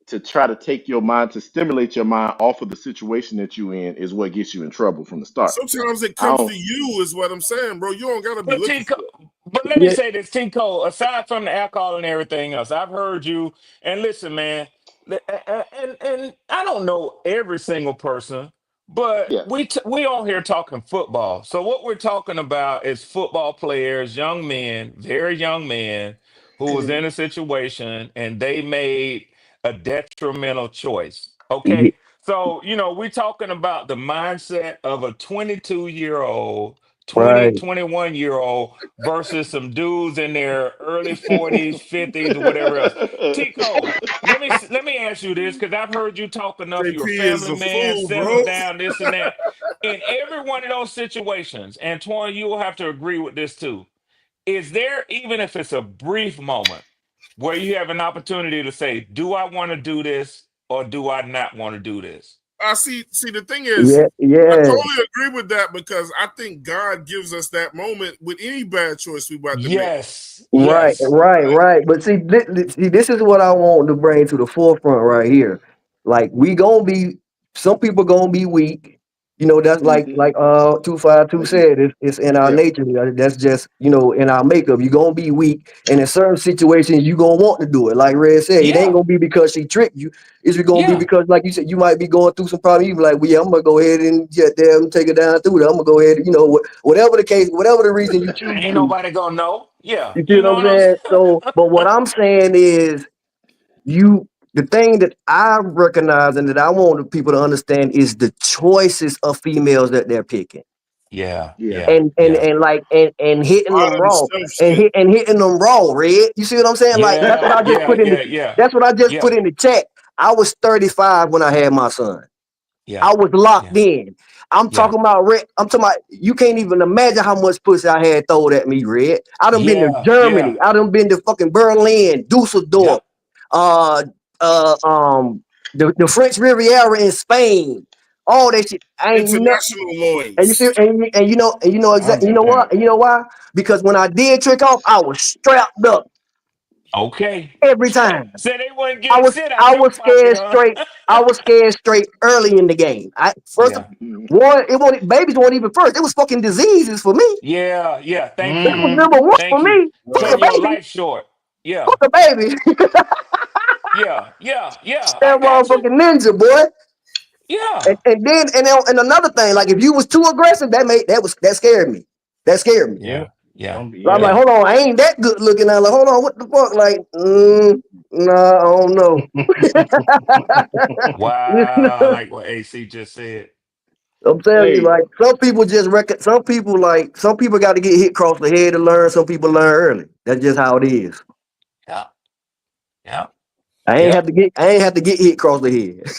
to try to take your mind, to stimulate your mind off of the situation that you in is what gets you in trouble from the start. Sometimes it I comes don't. to you, is what I'm saying, bro. You don't gotta be But looking Tico, for it. but let me Yeah, say this, Tico. Aside from the alcohol and everything else, I've heard you. And listen, man, and I don't know every single person, but Yeah. we on here talking football. So what we're talking about is football players, young men, very young men, who was in a situation and they made a detrimental choice. yeah, Okay. So, we're talking about the mindset of a 22-year-old, right. 21-year-old versus some dudes in their early 40s, 50s, or whatever else. Tico, let me ask you this, because I've heard you talk enough. You're a JP is family a man, fool, settled bro. down, this and that. In every one of those situations, Antoine, you will have to agree with this too. Is there, even if it's a brief moment, where you have an opportunity to say, do I want to do this or do I not want to do this? I see. The thing is, Yeah, I yeah. totally agree with that because I think God gives us that moment with any bad choice we about to make. Yes, Right, yes. right, right. But see, this is what I want to bring to the forefront right here. Like we gonna be, some people gonna be weak. That's like Hmm. like 252 Like you. said. It's in our Yeah. nature. That's just in our makeup. You gonna be weak, and in certain situations you gonna want to do it. Like Red said, it ain't Yeah, gonna be because she tricked you. It's gonna be yeah. because, like you said, you might be going through some problem. You be like, well, yeah, I'm gonna go ahead and get there and take it down through there. I'm gonna go ahead, whatever the case, whatever the reason you choose Ain't to. nobody gonna know. Yeah, You see you what know I'm what I'm saying? So, saying? but what I'm saying is, the thing that I recognize and that I want the people to understand is the choices of females that they're picking, Yeah, Yeah. yeah, and yeah. and like and hitting A lot them of the raw, stuff and shit. hitting them raw, Red. You see what I'm saying? Like that's what Yeah, I just yeah, put in yeah, the yeah. that's what I just put Yeah, in the chat. I was 35 when I had my son. yeah, I was locked yeah, in. I'm yeah. talking about Red. I'm talking about, you can't even imagine how much pussy I had thrown at me, Red. I done been to Yeah, Germany. yeah. I done been to fucking Berlin, Dusseldorf, Yep. uh, uh, um, the French Riviera in Spain. All that shit. I ain't never. International And you see, lawyers. and you know I'm exactly. You know what? And you know why? Because when I did trick off, I was strapped up okay. every time. So they wouldn't I get was shit out I your was pocket, scared huh? straight. I was scared straight early in the game. I first Yeah, one, it wasn't, babies weren't even first. It was fucking diseases for me. yeah, yeah. Thank That you. was Mm-hmm. number one for Thank you. me. Fuck Right. a Cutting your baby. life short. Yeah, Fuck a baby. yeah, yeah, yeah. I That got you. motherfucking ninja, boy. Yeah, And then another thing, like if you was too aggressive, that scared me. That scared me. Yeah. yeah, yeah, So I'm like, Yeah. yeah. hold on, I ain't that good looking. I'm like, hold on, what the fuck? Like, nah, I don't know. You Wow, know? like what AC just said. I'm telling you, Hey, like some people just reckon. Some people got to get hit across the head to learn. Some people learn early. That's just how it is. Yeah, yeah, I ain't yep. have to get. I ain't have to get hit across the head.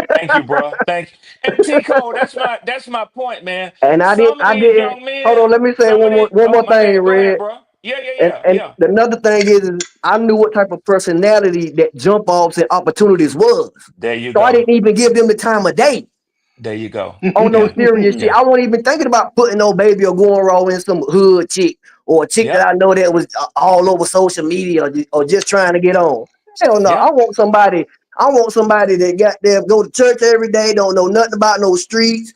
Thank you, bro. Thank you. And Tico, that's my point, man. And I didn't. Some of I these didn't. young Hold on. men, Let me say some of one more. these. One Oh, more my thing, bad. Go ahead, Red. bro. Yeah, yeah, And yeah, and yeah. another thing is, I knew what type of personality that jump offs and opportunities was. There you So I go. didn't even give them the time of day. There you go. On no Yeah, serious shit. yeah, I wasn't even thinking about putting no baby or going raw in some hood chick or a chick that yep, I know that was all over social media or just trying to get on. Hell no. I yep, want somebody. I want somebody that got there, go to church every day, don't know nothing about no streets,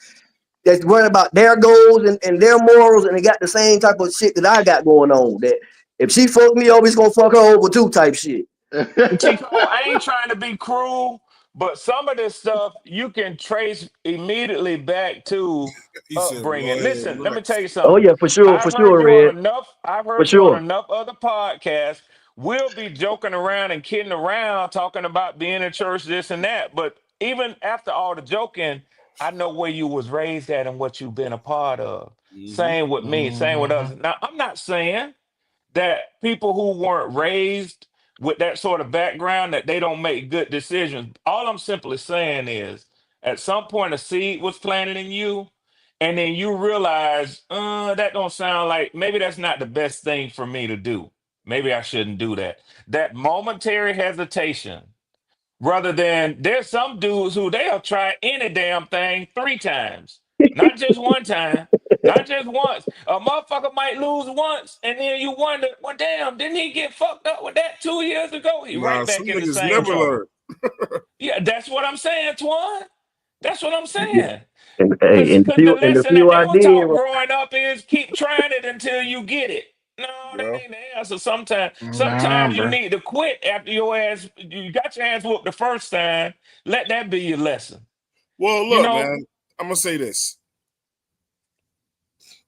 that's worrying about their goals and their morals, and they got the same type of shit that I got going on. That if she fuck me over, it's gonna fuck her over too, type shit. Chico, I ain't trying to be cruel, but some of this stuff you can trace immediately back to He said, upbringing. Lord have Listen, let me tell mercy. you Oh something. yeah, for I've heard sure, you on Red, enough. I've for heard you on sure. enough other podcasts. We'll be joking around and kidding around, talking about being in church, this and that. But even after all the joking, I know where you was raised at and what you've been a part of. Mm-hmm. Same with me, same with Mm-hmm. others. Now, I'm not saying that people who weren't raised with that sort of background that they don't make good decisions. All I'm simply saying is at some point a seed was planted in you and then you realize that don't sound like, maybe that's not the best thing for me to do. Maybe I shouldn't do that. That momentary hesitation, rather than, there's some dudes who they'll try any damn thing 3 times Not just one time. Not just once. A motherfucker might lose once, and then you wonder, well, damn, didn't he get fucked up with that 2 years ago? He Nah, right some back in the niggas same never trouble. learn. Yeah, that's what I'm saying, Twan. That's what I'm saying. And, Because and the the lesson that few they I were did, taught growing up is keep trying it until you get it. No, that Yeah. ain't the answer. Sometimes Nah, you bro. need to quit after you got your ass whooped the first time. Let that be your lesson. Well, You look, know, man. I'm gonna say this.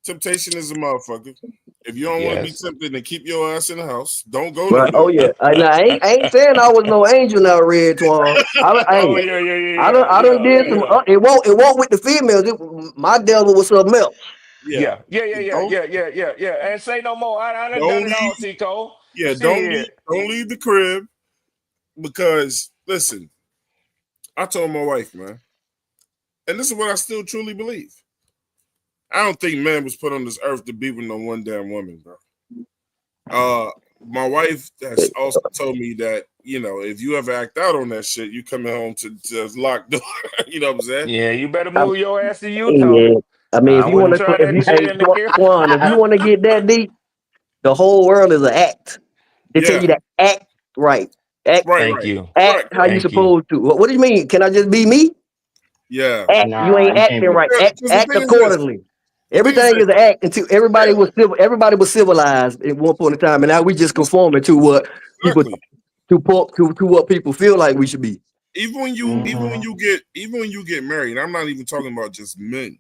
Temptation is a motherfucker. If you don't want to be yes. tempted, then keep your ass in the house. Don't go right? Oh nowhere. yeah, I ain't saying I was no angel now, Red Twan. Oh yeah, yeah, I done yeah, did some. yeah. It won't with the females. My devil was something else. Yeah. Don't Yeah. And say no more. I done don't done it leave. all, Tico. Yeah, Shit. don't leave the crib because listen, I told my wife, man, and this is what I still truly believe. I don't think man was put on this earth to be with no one damn woman, bro. My wife has also told me that, if you ever act out on that shit, you coming home to locked door. You know what I'm saying? Yeah, you better move your ass to Utah. Yeah. I mean, I wouldn't try that shit in the Twan, if you want to get that deep, the whole world is an act. They tell Yeah. you to act right. Act Thank you. act how you Thank you. supposed to. What do you mean? Can I just be me? Yeah. Act. You Nah, ain't you can't acting be. right. Because the Act thing is this. accordingly. The thing is Everything this. is an act until everybody was civilized at one point in time, and now we just conforming to what people Exactly. to what people feel like we should be. Even when you get married, I'm not even talking about just men.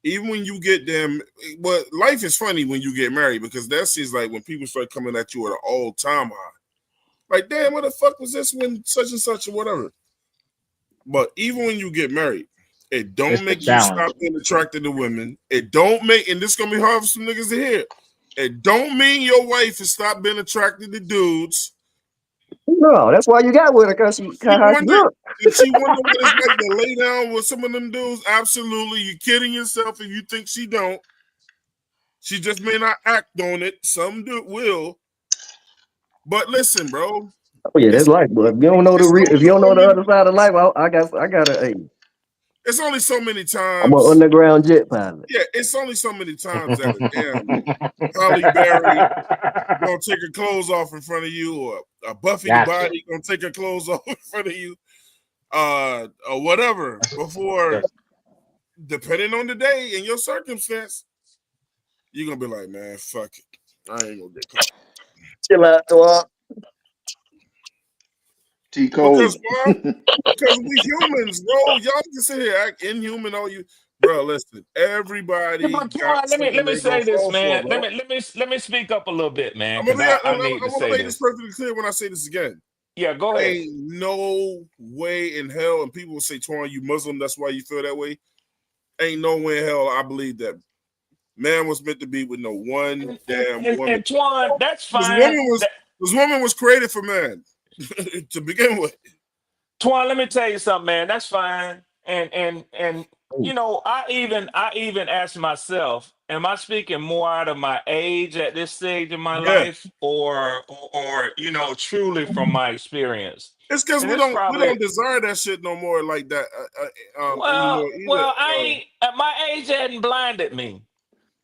Even when you get them, but life is funny when you get married because that seems like when people start coming at you at an all-time high. Like, damn, what the fuck was this when such and such or whatever? But even when you get married, it don't It's the make you challenge. stop being attracted to women. It don't make, and this is gonna be hard for some niggas to hear. It don't mean your wife has stopped being attracted to dudes. No, that's why you got with her, because she how she look. Did she wonder what it's like to lay down with some of them dudes? Absolutely. You're kidding yourself if you think she don't. She just may not act on it. Some do will. But listen, bro. Oh yeah, that's life. But if you don't know if you don't know the other side of life, I got a. It's only so many I'm an times. underground jet pilot. Yeah, it's only so many times that a damn Holly Berry gonna take her clothes off in front of you, or a Buffy the Body gonna take her clothes off in front of you, or whatever. Before, depending on the day and your circumstance, you're gonna be like, man, fuck it, I ain't gonna get caught. Chill out, Twan. Because we humans, bro. Y'all can sit here act inhuman, all you, bro. Listen, everybody got Let something me they gonna say this, fall for, man. bro. Let me speak up a little bit, man, I'm because I need to gonna say make this this. perfectly clear when I say this again. Yeah, go ahead. Ain't no way in hell, and people will say, Twan, you Muslim, that's why you feel that way. Ain't no way in hell I believe that man was meant to be with no one damn woman. And Twan, that's fine. This woman was created for man to begin with. Twan, let me tell you something, man. That's fine. And I even asked myself, am I speaking more out of my age at this stage in my life, or truly from my experience? It's because we don't desire that shit no more like that anymore either. Well, my age hadn't blinded me.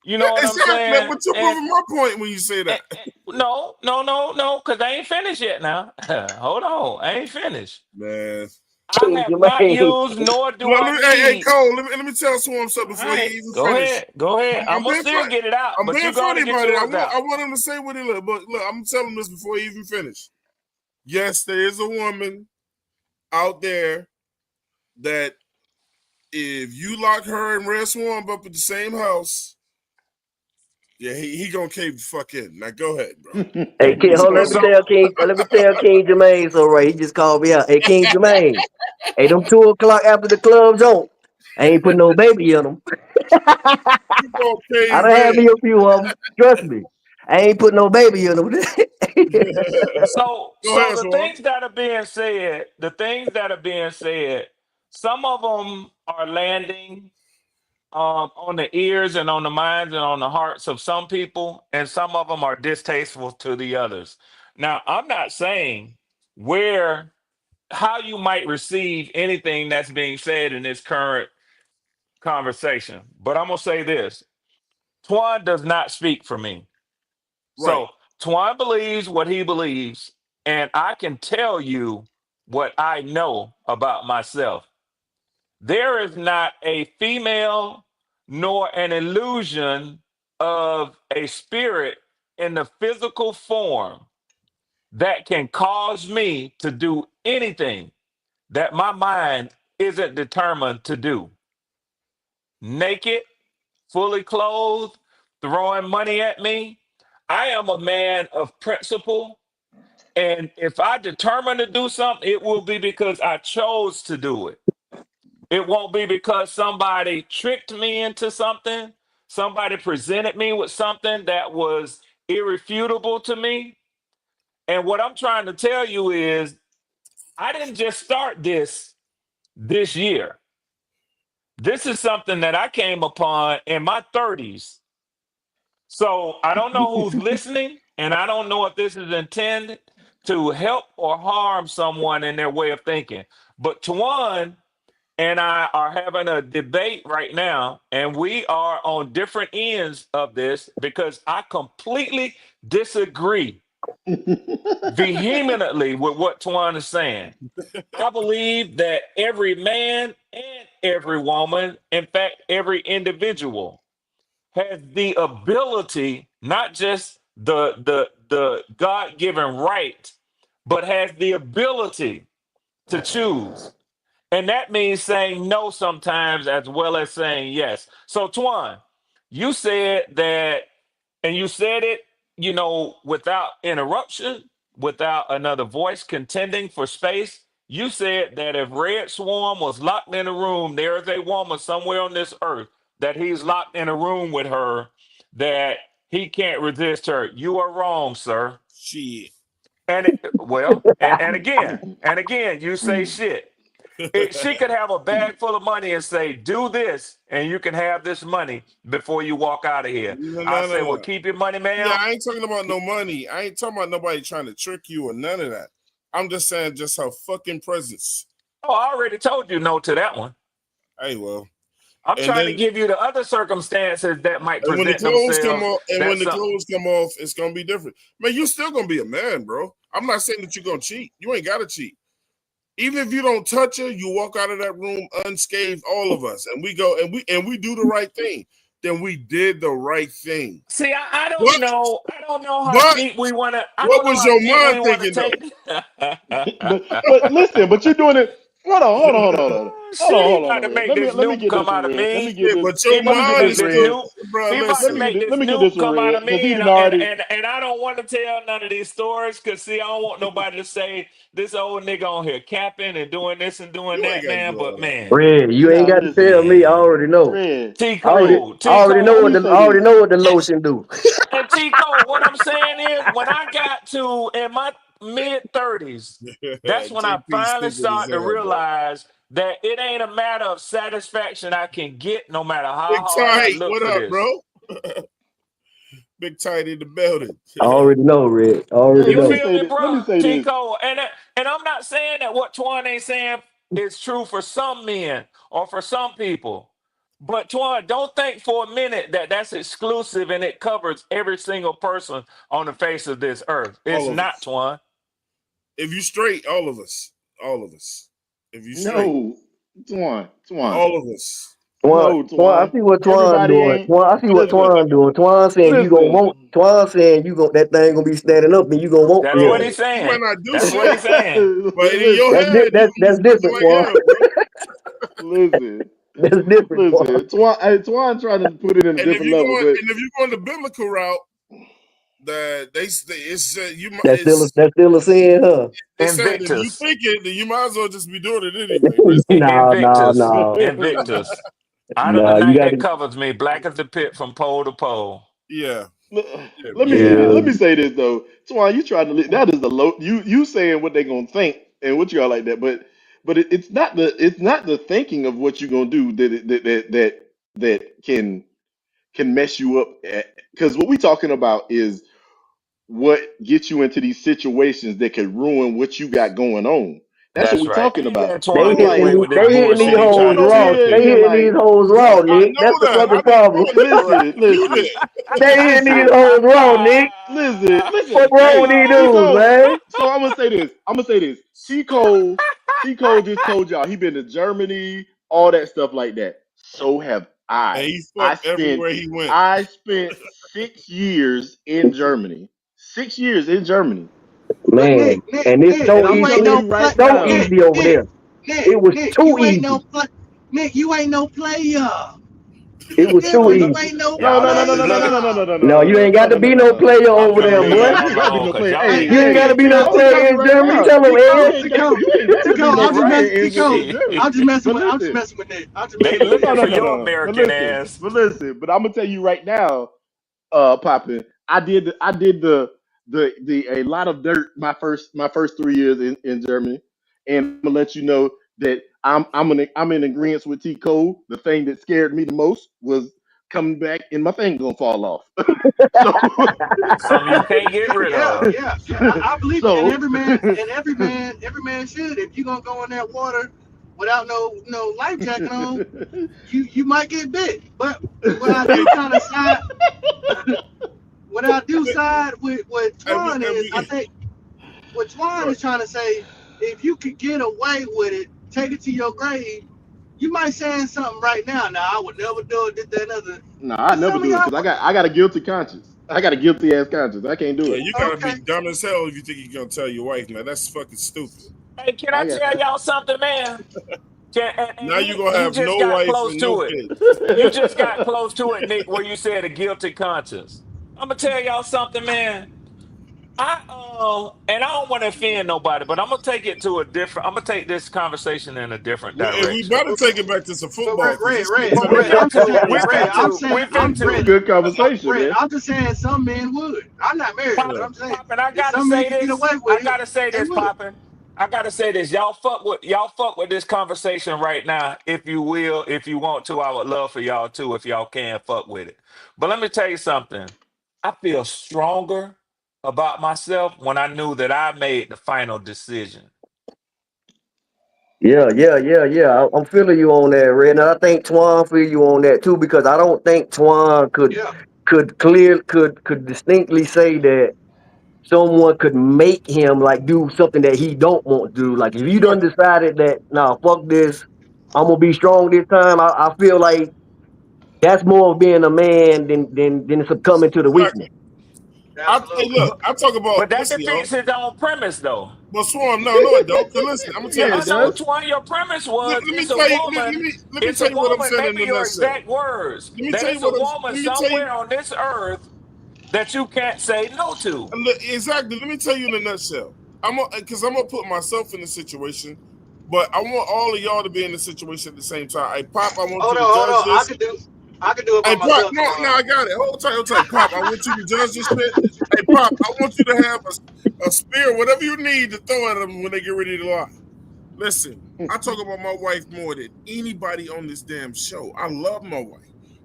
You know what I'm exactly, saying? but you're proving my point when you say that. No, because I ain't finished yet now. Hold on, I ain't finished. Man. I have not used, nor do I need. Hey, Cole, let me tell someone something before you even finish. Go ahead. I'm gonna still get it out, but you gotta get yours out. I want him to say what he look, but look, I'm gonna tell him this before he even finish. Yes, there is a woman out there that if you lock her and Red Swarm up at the same house, yeah, he gonna cave the fuck in. Now go ahead, bro. Hey, King, let me tell King Jermaine so right. He just called me out. Hey, King Jermaine. Hey, them 2 o'clock after the club's on. I ain't put no baby in them. I done had me a few of them. Trust me. I ain't put no baby in them. So the things that are being said, some of them are landing on the ears and on the minds and on the hearts of some people, and some of them are distasteful to the others. Now, I'm not saying how you might receive anything that's being said in this current conversation. But I'm gonna say this: Twan does not speak for me. Right. So Twan believes what he believes, and I can tell you what I know about myself. There is not a female nor an illusion of a spirit in the physical form that can cause me to do anything that my mind isn't determined to do. Naked, fully clothed, throwing money at me. I am a man of principle. And if I determine to do something, it will be because I chose to do it. It won't be because somebody tricked me into something, somebody presented me with something that was irrefutable to me. And what I'm trying to tell you is, I didn't just start this year. This is something that I came upon in my 30s. So I don't know who's listening, and I don't know if this is intended to help or harm someone in their way of thinking. But Tawan and I are having a debate right now, and we are on different ends of this because I completely disagree vehemently with what Tawan is saying. I believe that every man and every woman, in fact, every individual, has the ability, not just the God-given right, but has the ability to choose. And that means saying no sometimes as well as saying yes. So Twan, you said that, and you said it, without interruption, without another voice contending for space. You said that if Red Swarm was locked in a room, there is a woman somewhere on this earth that he's locked in a room with her, that he can't resist her. You are wrong, sir. Shit. And again, you say shit. She could have a bag full of money and say, do this, and you can have this money before you walk out of here. I say, well, keep your money, man. Yeah, I ain't talking about no money. I ain't talking about nobody trying to trick you or none of that. I'm just saying just her fucking presence. Oh, I already told you no to that one. Hey, well. I'm trying to give you the other circumstances that might present themselves. When the clothes come off, it's going to be different. Man, you're still going to be a man, bro. I'm not saying that you're going to cheat. You ain't got to cheat. Even if you don't touch her, you walk out of that room unscathed, all of us, and we go and we do the right thing. Then we did the right thing. See, I don't know. I don't know how deep we want to. What was your mind thinking, though? but listen, but you're doing it. Hold on. He about to make this noob come out of me. He about to make this noob come out of me, and I don't want to tell none of these stories because, see, I don't want nobody to say this old nigga on here capping and doing this and doing that, man. But man, Red, you ain't got to tell me. I already know. I already know what the lotion do. And Tico, what I'm saying is, when I got to in my mid-30s, that's when I finally started to realize that it ain't a matter of satisfaction I can get no matter how hard I look what for up, this. Bro? Big Tight in the building. I already know, Red. You feel me, bro? Tico, and I'm not saying that what Twan ain't saying is true for some men or for some people. But Twan, don't think for a minute that that's exclusive and it covers every single person on the face of this earth. It's not, Twan. If you straight, all of us. If you straight. No, Twan. All of us. Twan, I see what Twan doing. I see what Twan doing. Twan saying you gonna want. Twan saying that thing gonna be standing up and you gonna want. That's what he's saying. You might not do that's what he's saying. But in your head, that's different, Twan. Listen. That's different. Listen, Twan trying to put it in a different level. And if you're going the biblical route, that's still a sin, huh? If you think it, then you might as well just be doing it anyway. No. Invictus. Out of the night that covers me, black as the pit from pole to pole. Yeah. Let me say this though, Twan. You trying to that is the low. You saying what they gonna think and what you all like that, but it's not the thinking of what you're gonna do that can mess you up. Because what we talking about is what gets you into these situations that could ruin what you got going on. That's what That's we right. talking And about. Antoine I'm get like, away with this They hitting these bullshit he hoes trying going to on raw. tell here They and people. hitting like, these hoes Yeah, raw, I Nick. know That's the that. fucking I didn't know problem. it. That's right. You listen, did. They hitting these listen, hoes raw, Nick. listen. What's wrong with Hey, these dudes, Tico. man? So I'm gonna say this. Tico just told y'all he been to Germany, all that stuff like that. So have And I. he fucked everywhere he went. I spent 6 years in Germany. 6 years in Germany. But Man, and it's And so I'm you easy. ain't telling no you play. right So now, easy over there. It was Nick, too you ain't no easy. play. Nick, you ain't no player. It was too Simple, you easy. ain't no no, Y'all no, no, done no, no, no, no, look. no, no, no, no, No, you ain't got no, to no, no, be no, no no. player I'm over finna there, leave boy. y'all You ain't gotta be alone no because player. y'all Hey, ain't You ain't got to hey, shit. be Tico, no I'm just player telling you in right Germany. now. Tell them, You Ed. ain't got Tico, you ain't got to be no I'm just player messing. in Tico, Germany. I'm just messing But with. I'm just listen, messing with Nick. I'm just They messing with no, Nick. looking no, for no, your no. American ass. But I'm gonna tell you right now, Poppin. I did a lot of dirt my first 3 years in Germany, and I'm gonna let you know that I'm in agreement with T Cole. The thing that scared me the most was coming back and my thing gonna fall off. so Something you can't get rid Yeah, of. yeah, yeah. I believe it. And so every man should. If you gonna go in that water without no life jacket on, you might get bit. But what I Hey, do kind of side, what I do side with and we, Twan and is, I we, think what Twan right. is trying to say, if you could get away with it, take it to your grave. You might saying something right now. Now I would never do it. Did that other? no, I But never some of do it y'all, because I got a guilty conscience. I got a guilty ass conscience. I can't do Yeah, it. you gotta okay. be dumb as hell if you think you're gonna tell your wife, man. That's fucking stupid. Hey, can I I got. tell y'all something, man? And Now you're Nick, gonna you have just no got wife close and no to it. kids. You just got close to it, Nick, where you said a guilty conscience. I'm gonna tell y'all something, man. And I don't want to offend nobody, but I'm gonna take it to a different. I'm gonna take this conversation in a different We direction. better take it back to some But football because this shit But we turned Red, I'm into just fit saying, to. We almost Red, fit I'm college. to. saying, We I'm fit This is Red, to. good conversation, Red, man. I'm just saying some men would. I'm not married, but Yeah. I'm saying Poppin', I if gotta some men say could get this. away I with it, gotta say they this, would. Poppin'. I gotta say this. Y'all fuck with this conversation right now. If you will, if you want to, I would love for y'all too, if y'all can fuck with it. But let me tell you something. I feel stronger about myself when I knew that I made the final decision. I'm feeling you on that, Red. And I think Twan feel you on that too, because I don't think Twan Yeah. could distinctly say that someone could make him like do something that he don't want to do. Like if you done Right. decided that nah, fuck this, I'm gonna be strong this time. I feel like that's more of being a man than succumbing to the weakness. Exactly. Hey, Absolutely. look, I talk about, But that listen, y'all. defeats his own premise, though. But Swarm, no, it don't. Cause listen, I'm gonna tell Yeah, you Yeah, the it I know, does. story. Twan. Your premise was Let me tell you. Let me it's a tell you what I'm woman, saying in maybe a your nutshell. exact words, Let me that tell you it's a what I'm. woman Let me tell you somewhere on this earth that you can't say no to. exactly. Let me tell you in a nutshell. Because I'm gonna put myself in the situation, but I want all of y'all to be in the situation at the same time. Hey, Pop, I want you to Hold judge on. I this. could do it by Hey, Pop, myself, no, Twan. I got it. Hold tight, Pop. I want you to judge this shit. Hey, Pop, I want you to have a spear, whatever you need to throw at them when they get ready to lie. Listen, I talk about my wife more than anybody on this damn show. I love my wife.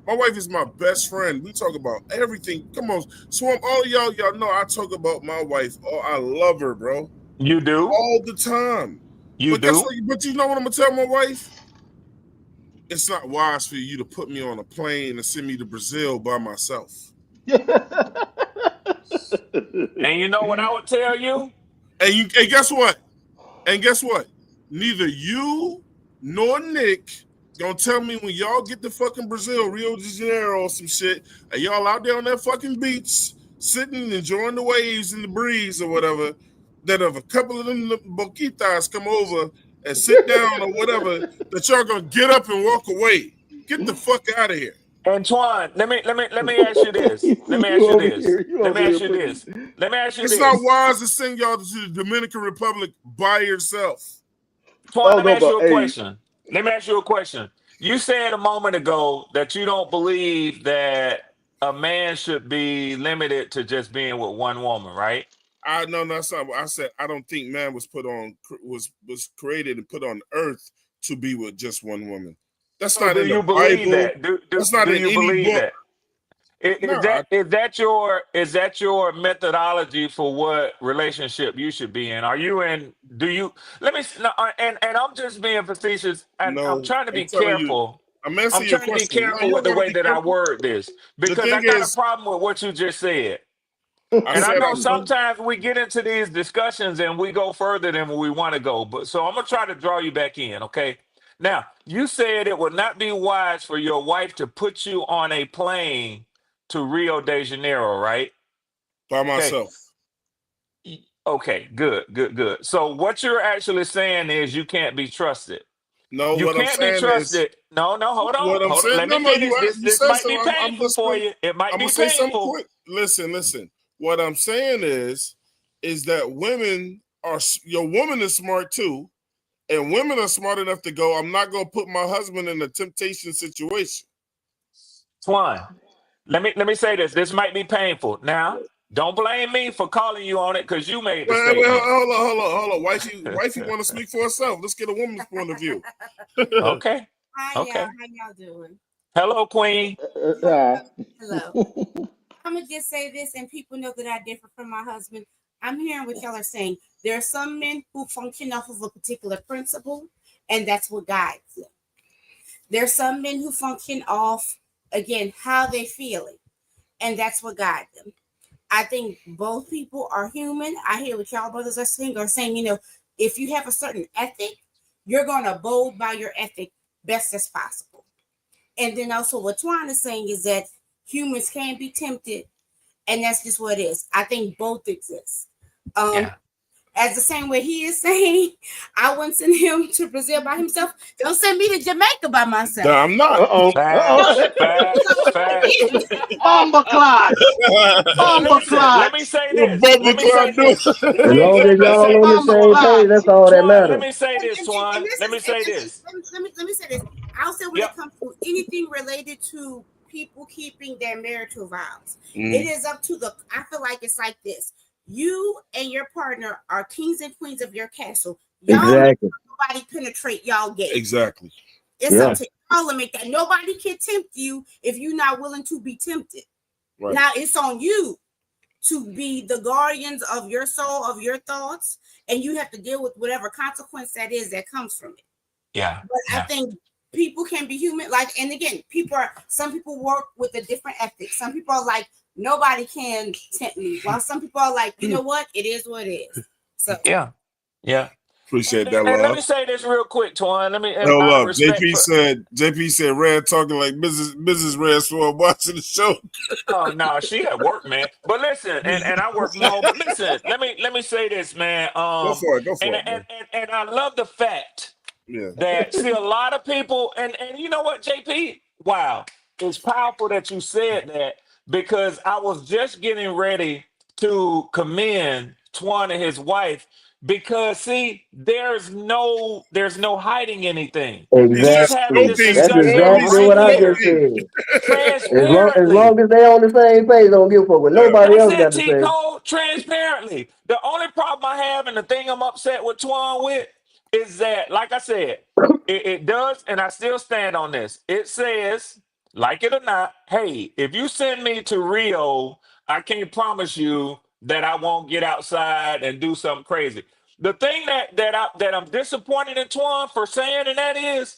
My wife is my best friend. We talk about everything. Come on, Swarm, all of y'all know I talk about my wife. Oh, I love her, bro. You do? All the time. You But guess do? what? But you know what I'm gonna tell my wife? It's not wise for you to put me on a plane and send me to Brazil by myself. And you know what I would tell you? And guess what? And guess what? Neither you nor Nick gonna tell me when y'all get to fucking Brazil, Rio de Janeiro, or some shit, and y'all out there on that fucking beach, sitting, enjoying the waves and the breeze or whatever, that if a couple of them boquitas come over and sit down or whatever, that y'all gonna get up and walk away. Get the fuck out of here. Antoine, let me ask you this. Let me ask you you over this. here, you Let me over here ask you putting. this. Let me ask you It's not this. wise to send y'all to the Dominican Republic by yourself. Antoine, Oh let me no, ask but you a hey, question. Let me ask you a question. You said a moment ago that you don't believe that a man should be limited to just being with one woman, right? No, that's not what I said. I don't think man was was created and put on earth to be with just one woman. That's So not do in the you believe Bible. that? Do That's not in you any believe book. that? Is that your methodology for what relationship you should be in? Are you in? Do you? Let me. No, and I'm just being facetious, and No, I'm trying to be I'm telling you. careful. I'm I'm answering your trying to be question. No, careful you with don't the gotta way be that I careful. word this The because thing I got is, a problem with what you just said. I And I said know I'm sometimes we get into these discussions and we go further than we want to go. But so I'm gonna try to draw you back in, okay? Now, you said it would not be wise for your wife to put you on a plane to Rio de Janeiro, right? by myself. Okay, good. So what you're actually saying is you can't be trusted. No, You what I'm can't be saying is, trusted. No, hold on. what I'm saying. Let No, me no, finish this. you This said might be something. I'm painful just for gonna, you. It might I'm be gonna say something painful. quick. Listen. What I'm saying is that women are, your woman is smart too, and women are smart enough to go, I'm not gonna put my husband in a temptation situation. Twan, let me say this. This might be painful. Now, don't blame me for calling you on it because you made the Well, statement. hold on. Wifey want to speak for herself. Let's get a woman's point of view. Okay. Hi, okay. y'all. How y'all doing? Hello, Queen. Hello. I'm gonna just say this, and people know that I differ from my husband. I'm hearing what y'all are saying. There are some men who function off of a particular principle, and that's what guides them. There are some men who function off, again, how they feeling, and that's what guides them. I think both people are human. I hear what y'all brothers are saying, if you have a certain ethic, you're going to abide by your ethic best as possible. And then also what Twan is saying is that humans can be tempted, and that's just what it is. I think both exist. As the same way he is saying, I wouldn't send him to Brazil by himself. Don't send me to Jamaica by myself. No, I'm not. Facts. Bomba clock. Let me say this. As long as y'all on the same page, that's all that matters. Let me say this, Twan. Let me say this. I'll say when it comes to anything related to people keeping their marital vows, it is up to I feel like it's like this. You and your partner are kings and queens of your castle. Y'all exactly. Nobody penetrate y'all gate. Exactly. It's up to y'all to make that. Nobody can tempt you if you're not willing to be tempted. Right. Now it's on you to be the guardians of your soul, of your thoughts, and you have to deal with whatever consequence that is that comes from it. But I think people can be human. And again, some people work with a different ethic. Some people are like, nobody can tempt me. While some people are like, you know what? It is what it is. So yeah. Appreciate that, and love. let me say this real quick, Twan. JP said Red talking like Mrs. Red Swan watching the show. Oh no, she at work, man. But listen, and I work from home. But listen, let me say this, man. Go for it. And I love the fact that see a lot of people, and you know what, JP? Wow, it's powerful that you said that because I was just getting ready to commend Twan and his wife. Because see, there's no hiding anything. Exactly. Just having this That's exactly what I just said. Transparently. As long as they on the same page, don't give a fuck what nobody else got to say. Cole, transparently. The only problem I have and the thing I'm upset with Twan with is that, like I said, it does, and I still stand on this. It says, like it or not, hey, if you send me to Rio, I can't promise you that I won't get outside and do something crazy. The thing that I'm disappointed in Twan for saying, and that is,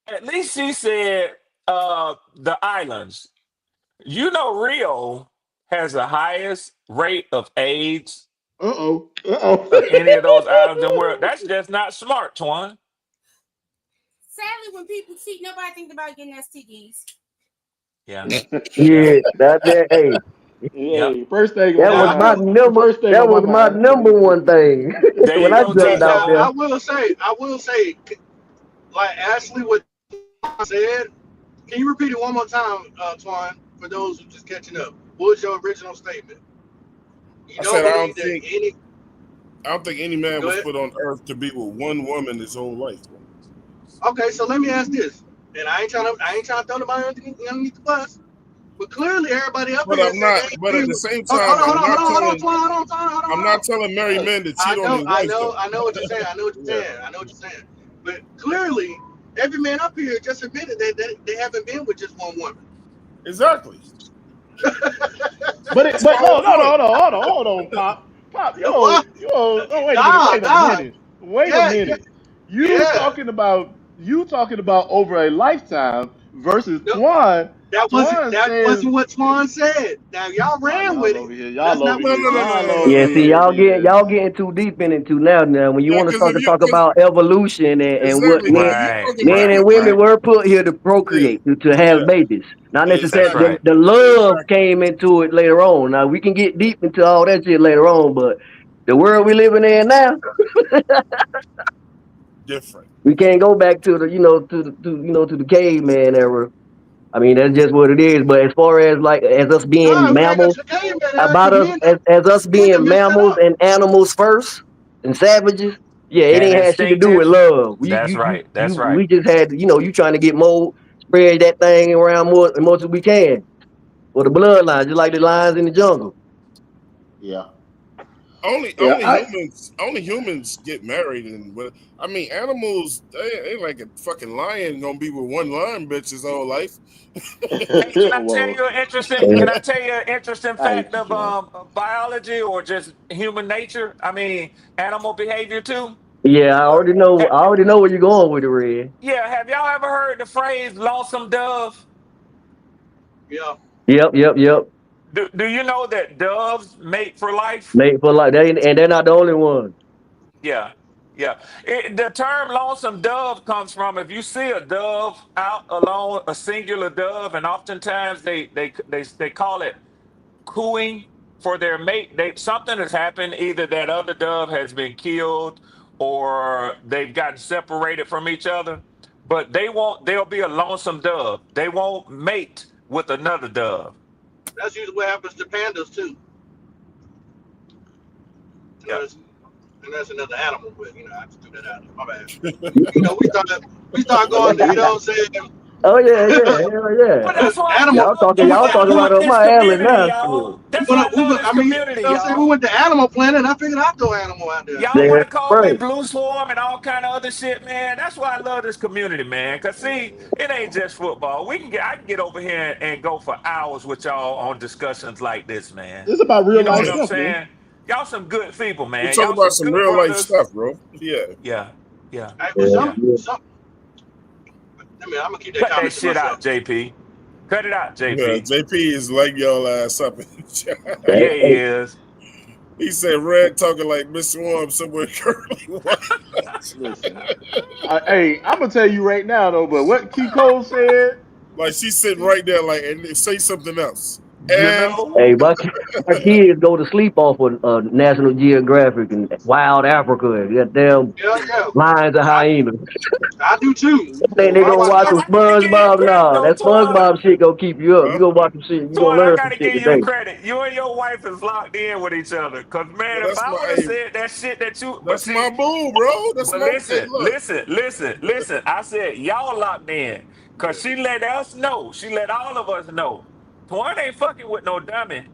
at least she said the islands. You know, Rio has the highest rate of AIDS. Of any of those islands in the world. That's just not smart, Twan. Sadly, when people cheat, nobody thinks about getting STDs. Yeah, that's it. Hey. First thing that was my number one thing. When I jumped out there. I will say, like Ashley what said. Can you repeat it one more time, Twan, for those who just catching up? What was your original statement? I don't think any man was put on earth to be with one woman his whole life. Okay, so let me ask this, and I ain't trying to throw nobody underneath the bus, but clearly everybody up here. But at the same time, I'm not telling married men to cheat on their wife. I know what you're saying. But clearly, every man up here just admitted that they haven't been with just one woman. Exactly. But hold on, Pop, wait a minute. You talking about over a lifetime versus Twan. That wasn't what Twan said. Now y'all ran with it. Yeah, see, y'all getting too deep into now. When you want to talk about evolution and what men and women were put here to procreate, to have babies. Not necessarily the love came into it later on. Now we can get deep into all that shit later on, but the world we living in now, different. We can't go back to the caveman era. I mean, that's just what it is. But as far as as us being mammals, as us being mammals and animals first and savages, yeah, it ain't had shit to do with love. That's right. We just had, you trying to get more, spread that thing around more as we can. For the bloodline, just like the lions in the jungle. Yeah. Only humans get married, and I mean, animals, they like a fucking lion gonna be with one lion bitch his whole life. Can I tell you an interesting fact of biology or just human nature? I mean, animal behavior too. Yeah, I already know where you're going with it, Red. Yeah, have y'all ever heard the phrase "lonesome dove"? Yeah. Yep. Do you know that doves mate for life? Mate for life, and they're not the only one. Yeah. The term "lonesome dove" comes from, if you see a dove out alone, a singular dove, and oftentimes they call it cooing for their mate. Something has happened. Either that other dove has been killed, or they've gotten separated from each other. But they'll be a lonesome dove. They won't mate with another dove. That's usually what happens to pandas too. Yeah. And that's another animal, but I have to do that out. My bad. we start going. I'm saying. Oh yeah. But that's why y'all talking about my island now. That's why I love this community, y'all. We went to Animal Planet. I figured I'd throw Animal out there. Y'all want to call me Blue Swarm and all kind of other shit, man. That's why I love this community, man. Cause see, it ain't just football. I can get over here and go for hours with y'all on discussions like this, man. It's about real life stuff, I'm saying? Man. Y'all some good people, man. We're talking about some real life stuff, bro. Yeah. I'm gonna keep that. Cut that shit out, JP. Cut it out, JP. Yeah, JP is like y'all ass up. Yeah, he is. He said Red talking like Mr. Warm somewhere curly. Hey, I'm gonna tell you right now though, but what Kiko said, like she's sitting right there, like, and say something else. Hey, my kids go to sleep off of National Geographic and Wild Africa and goddamn lions and hyenas. I do too. They gonna watch some SpongeBob. No, that SpongeBob shit gonna keep you up. You gonna watch some shit. You gonna learn some shit today. I gotta give you credit. You and your wife is locked in with each other. Cause man, if I would have said that shit that you, that's my boo, bro. That's my listen. I said y'all locked in. Cause she let us know. She let all of us know. Twan ain't fucking with no dummy.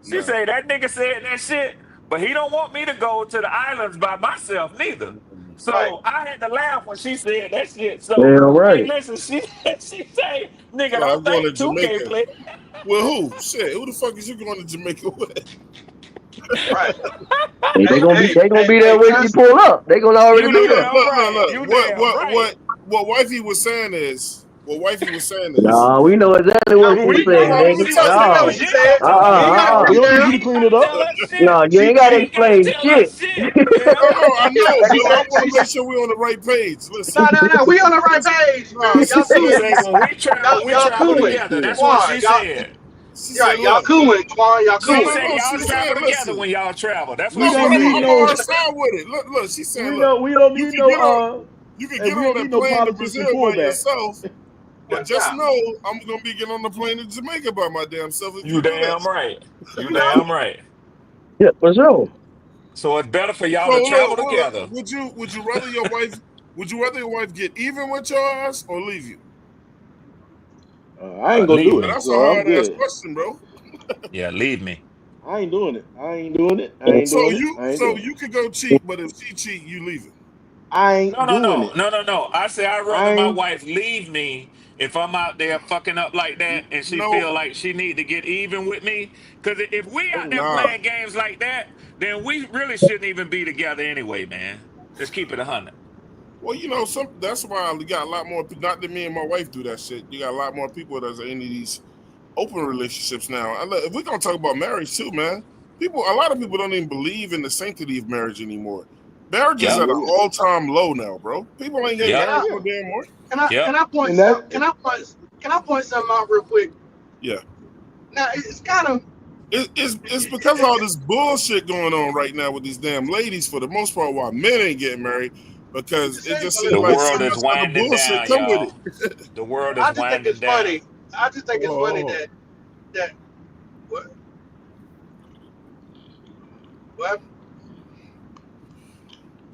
She say that nigga said that shit, but he don't want me to go to the islands by myself neither. So I had to laugh when she said that shit. So hey, listen, she say, nigga, don't think 2K play. Well, who? Shit, who the fuck is you going to Jamaica with? Right. They gonna be there when you pull up. They gonna already be there. Look. What wifey was saying is. Nah, we know exactly what she's saying, nigga. We don't need you to clean it up. No, you ain't gotta explain shit. I know. I want to make sure we're on the right page. Listen. No, we on the right page. Y'all cool together. That's what she said. Y'all cool with Twan. Y'all cool. She said y'all travel together when y'all travel. That's what she said. I'm on side with it. Look. She said, we don't need no. You can get on that plane to Brazil by yourself. But just know, I'm going to be getting on the plane to Jamaica by my damn self. You damn right. You damn right. Yeah, for sure. So it's better for y'all to travel together. Would you rather your wife? Would you rather your wife get even with your ass or leave you? I ain't gonna do it. That's a hard ass question, bro. Yeah, leave me. I ain't doing it. So you could go cheat, but if she cheat, you leave it. I ain't doing it. No. I say I'd rather my wife leave me if I'm out there fucking up like that and she No, feel like she need to get even with me. Because if we out there nah. playing games like that, then we really shouldn't even be together anyway, man. Just keep it 100. Well, you know, that's why you got a lot more. Not that me and my wife do that shit. You got a lot more people that's in these open relationships now. If we're gonna talk about marriage too, man, a lot of people don't even believe in the sanctity of marriage anymore. Marriage is at an all-time low now, bro. People ain't getting married no damn more. Can I point something out real quick? Yeah. Now it's kind of it's because of all this bullshit going on right now with these damn ladies. For the most part, why men ain't getting married, because it just seems like so much other bullshit come with it. The world is winding down. Funny. I just think it's funny that what?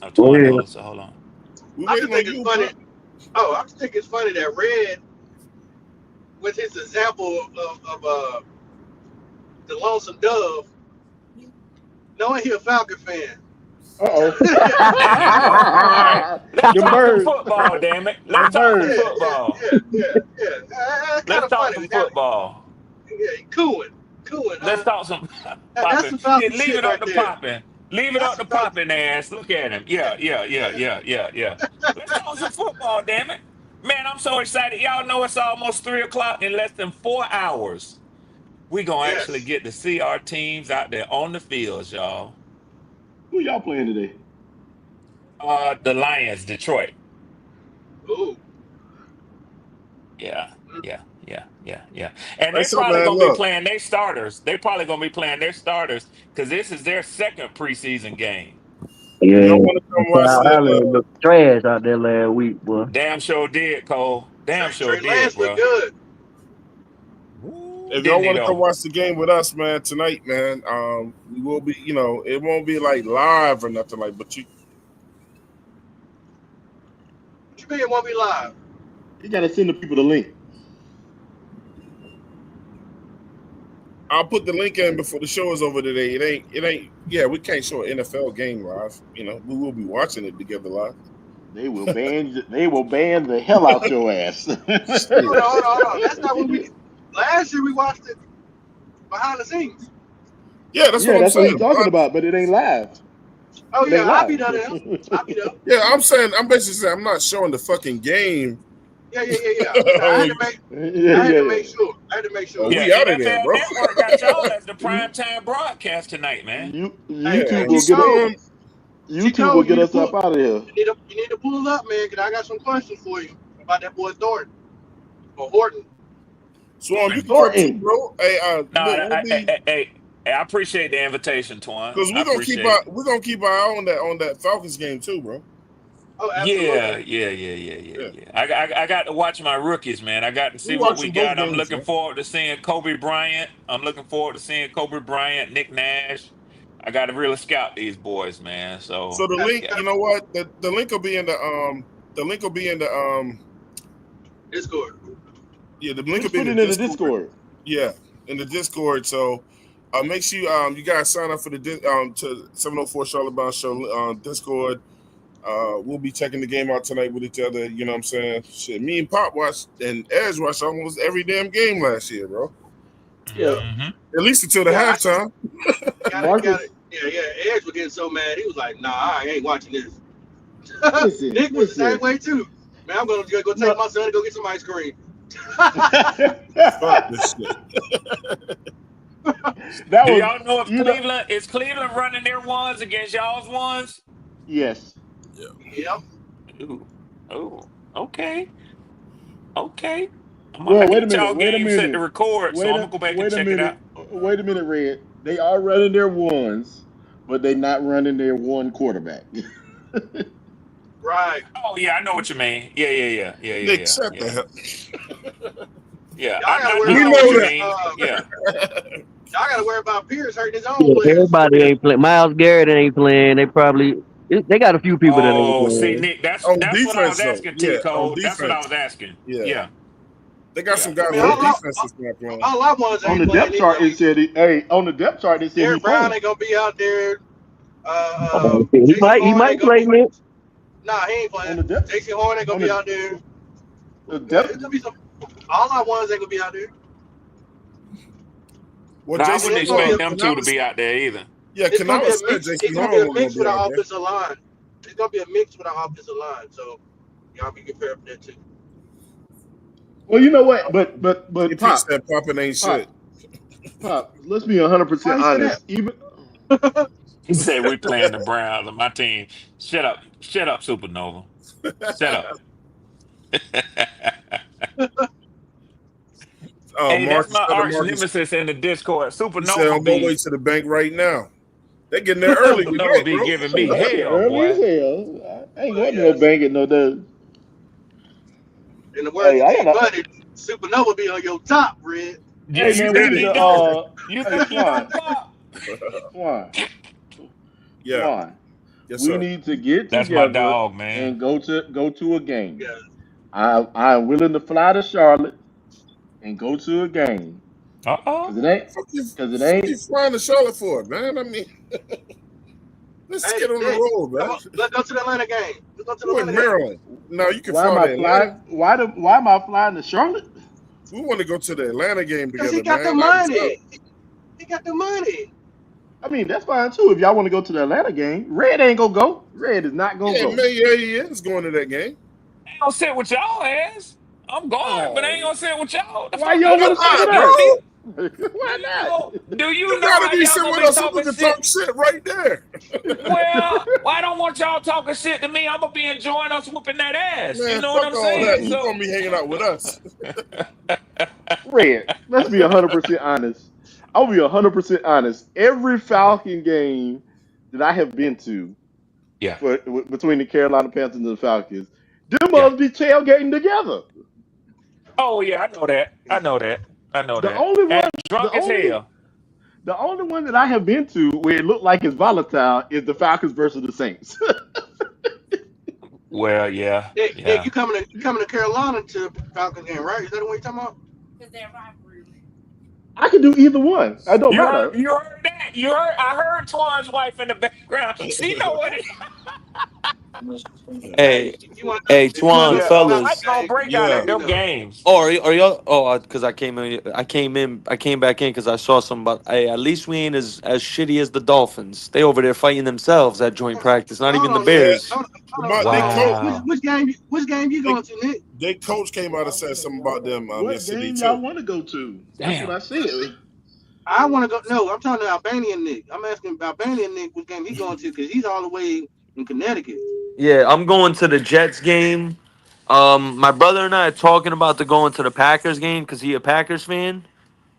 I'm 20, so hold on. I just think it's funny. Oh, I just think it's funny that Red, with his example of the Lonesome Dove, knowing he a Falcon fan. Let's talk some football, damn it. Let's talk some football. Yeah. Let's talk some football. Yeah, cooing. Let's talk some That's some popping. Falcon Leave shit it up right to there. popping. Leave it up to popping ass. Look at him. Yeah. Let's talk some football, damn it. Man, I'm so excited. Y'all know it's almost 3:00 in less than 4 hours. We gonna actually get to see our teams out there on the fields, y'all. Who y'all playing today? The Lions, Detroit. Ooh. Yeah. And they probably gonna be playing their starters. They probably gonna be playing their starters because this is their second preseason game. Yeah, y'all want to come watch Allen looked trash out there last week, boy. Damn sure did, Cole. Damn sure Trey did, Lance bro. look good. If y'all want to come watch the game with us, man, tonight, man, we will be. You know, it won't be like live or nothing like, but you. What you mean it won't be live? You gotta send the people the link. I'll put the link in before the show is over today. It ain't. Yeah, we can't show an NFL game live. You know, we will be watching it together live. They will ban. They will ban the hell out your ass. Hold on. That's not what we. Last year we watched it behind the scenes. Yeah, that's what I'm saying. What he's talking about, but it ain't live. Oh yeah, I'll be done there. Yeah, I'm basically saying I'm not showing the fucking game. Yeah. I had to make sure. Yeah, we out of there, bro. Network got y'all as the primetime broadcast tonight, man. YouTube will get us up out of here. You need to pull it up, man, because I got some questions for you about that boy Thornton or Horton. Swan, you Thornton, bro. Hey, I appreciate the invitation, Twan. Because we're gonna keep our eye on that Falcons game too, bro. Oh, absolutely. Yeah. I got to watch my rookies, man. I got to see what we got. I'm looking forward to seeing Kobe Bryant. Nick Nash. I got to really scout these boys, man. So the link, you know what? The link will be in the Discord. Yeah, the link will be in the Discord. Yeah, in the Discord. So make sure you guys sign up for the to 704 Charlotte Bound Show on Discord. We'll be checking the game out tonight with each other. You know what I'm saying? Shit, me and Pop watched and Edge watched almost every damn game last year, bro. Yeah. Mm-hmm. At least until the halftime. Edge was getting so mad. He was like, "Nah, I ain't watching this." Nick was the same way too. Man, I'm gonna go take my son to go get some ice cream. Fuck this shit. Do y'all know if Cleveland is Cleveland running their ones against y'all's ones? Yes. Yep. Ooh. Okay. Well, wait a minute. Set to record, so I'm gonna go back and check it out. Wait a minute, Red. They are running their ones, but they're not running their one quarterback. Right. Oh yeah, I know what you mean. Yeah. Nick, shut the hell. Yeah, we know what you mean. Y'all gotta worry about Pierce hurting his own players. Everybody ain't playing. Miles Garrett ain't playing. They got a few people that ain't playing. See, Nick, that's defense, what I was asking, T-Code. That's what I was asking. Yeah. They got some guys on defense that's not playing. All I want is on the depth chart. It said, it said Derrick Brown ain't gonna be out there. He might play, Nick. Nah, he ain't playing. On the depth. J.C. Horn ain't gonna be out there. The depth. It's gonna be some. All our ones ain't gonna be out there. Well, No, I Jason, wouldn't expect them two to be out there either. Yeah, It's gonna be Canales a said mix. Jason It's gonna be a Horn mix with will our be out there. offensive line. It's gonna be a mix with our offensive line. So y'all be prepared for that too. Well, you know what? But AP Pop, said popping ain't shit. Pop. Let's be 100% honest. Even He said we playing the Browns on my team. Shut up, Supernova. Shut up. Hey, that's my arch nemesis in the Discord. He said Supernova on my way be to the bank right now. They getting there early Supernova today, be bro. giving me hell, early boy. as hell. I ain't going to no bank at no day. In the words Hey, of I T gotta. Buddy, Supernova be on your top, Red. Yeah, Hey you man, we think need he to. do? You Hey, think he do, Pop? Swan. Yeah. Swan. Yes, We sir. need to get That's my together dog, man. and go to a game. Yeah. I am willing to fly to Charlotte and go to a game. Uh-oh. Cause it ain't. What you flying to Charlotte for, man? I mean, let's get on the road, man. Let's go to the Atlanta game. Let's go to the We're in Atlanta game. Maryland. No, you can Why am fly I to Atlanta. flying? Why am I flying to Charlotte? We want to go to the Atlanta game Because together, he got man. the money. He got the money. I mean, that's fine too. If y'all want to go to the Atlanta game, Red ain't gonna go. Red is not gonna go. Man, yeah, he is going to that game. I ain't gonna sit with y'all ass. I'm going, but I ain't gonna sit with y'all. Why you don't want to sit with us? Why not? Do you You know gotta how be y'all sitting gonna with be us so we talking can shit? talk shit right there. Well, I don't want y'all talking shit to me. I'm gonna be enjoying us whooping that ass. Man, You know what I'm fuck all saying? that. You gonna be hanging out with us. Red, let's be 100% honest. I'll be 100% honest. Every Falcon game that I have been to, yeah, between the Carolina Panthers and the Falcons, them must be tailgating together. Oh yeah, I know that. The only one, and drunk as hell. The only one that I have been to where it looked like it's volatile is the Falcons versus the Saints. Well, yeah. Nick, you coming to Carolina to Falcons game, right? Is that what you're talking about? Because they're rivalry. I can do either one. I don't matter. You heard that? I heard Twan's wife in the background. She know what it is. Hey, Twan, fellas. I gonna break out at them games. Oh, are y'all? Oh, because I came back in because I saw some. But hey, at least we ain't as shitty as the Dolphins. They over there fighting themselves at joint practice. Not even the Bears. Wow. Which game you going to, Nick? Their coach came out and said something about them what yesterday game too. y'all want to go to? That's what I said. I want to go. No, I'm talking to Albanian Nick. I'm asking Albanian Nick which game he going to because he's all the way in Connecticut. Yeah, I'm going to the Jets game. My brother and I are talking about going to the Packers game because he a Packers fan.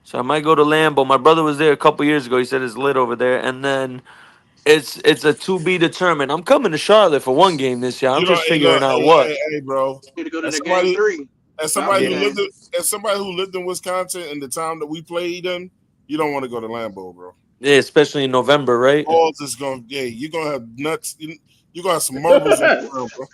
So I might go to Lambeau. My brother was there a couple years ago. He said it's lit over there. And then it's a to be determined. I'm coming to Charlotte for one game this year. I'm just figuring out what. Hey, bro. Need to go to the game 3. As somebody who lived in Wisconsin in the time that we played in, you don't want to go to Lambeau, bro. Yeah, especially in November, right? Balls is going. Yeah, you're gonna have nuts. You're gonna have some marbles on the ground, bro.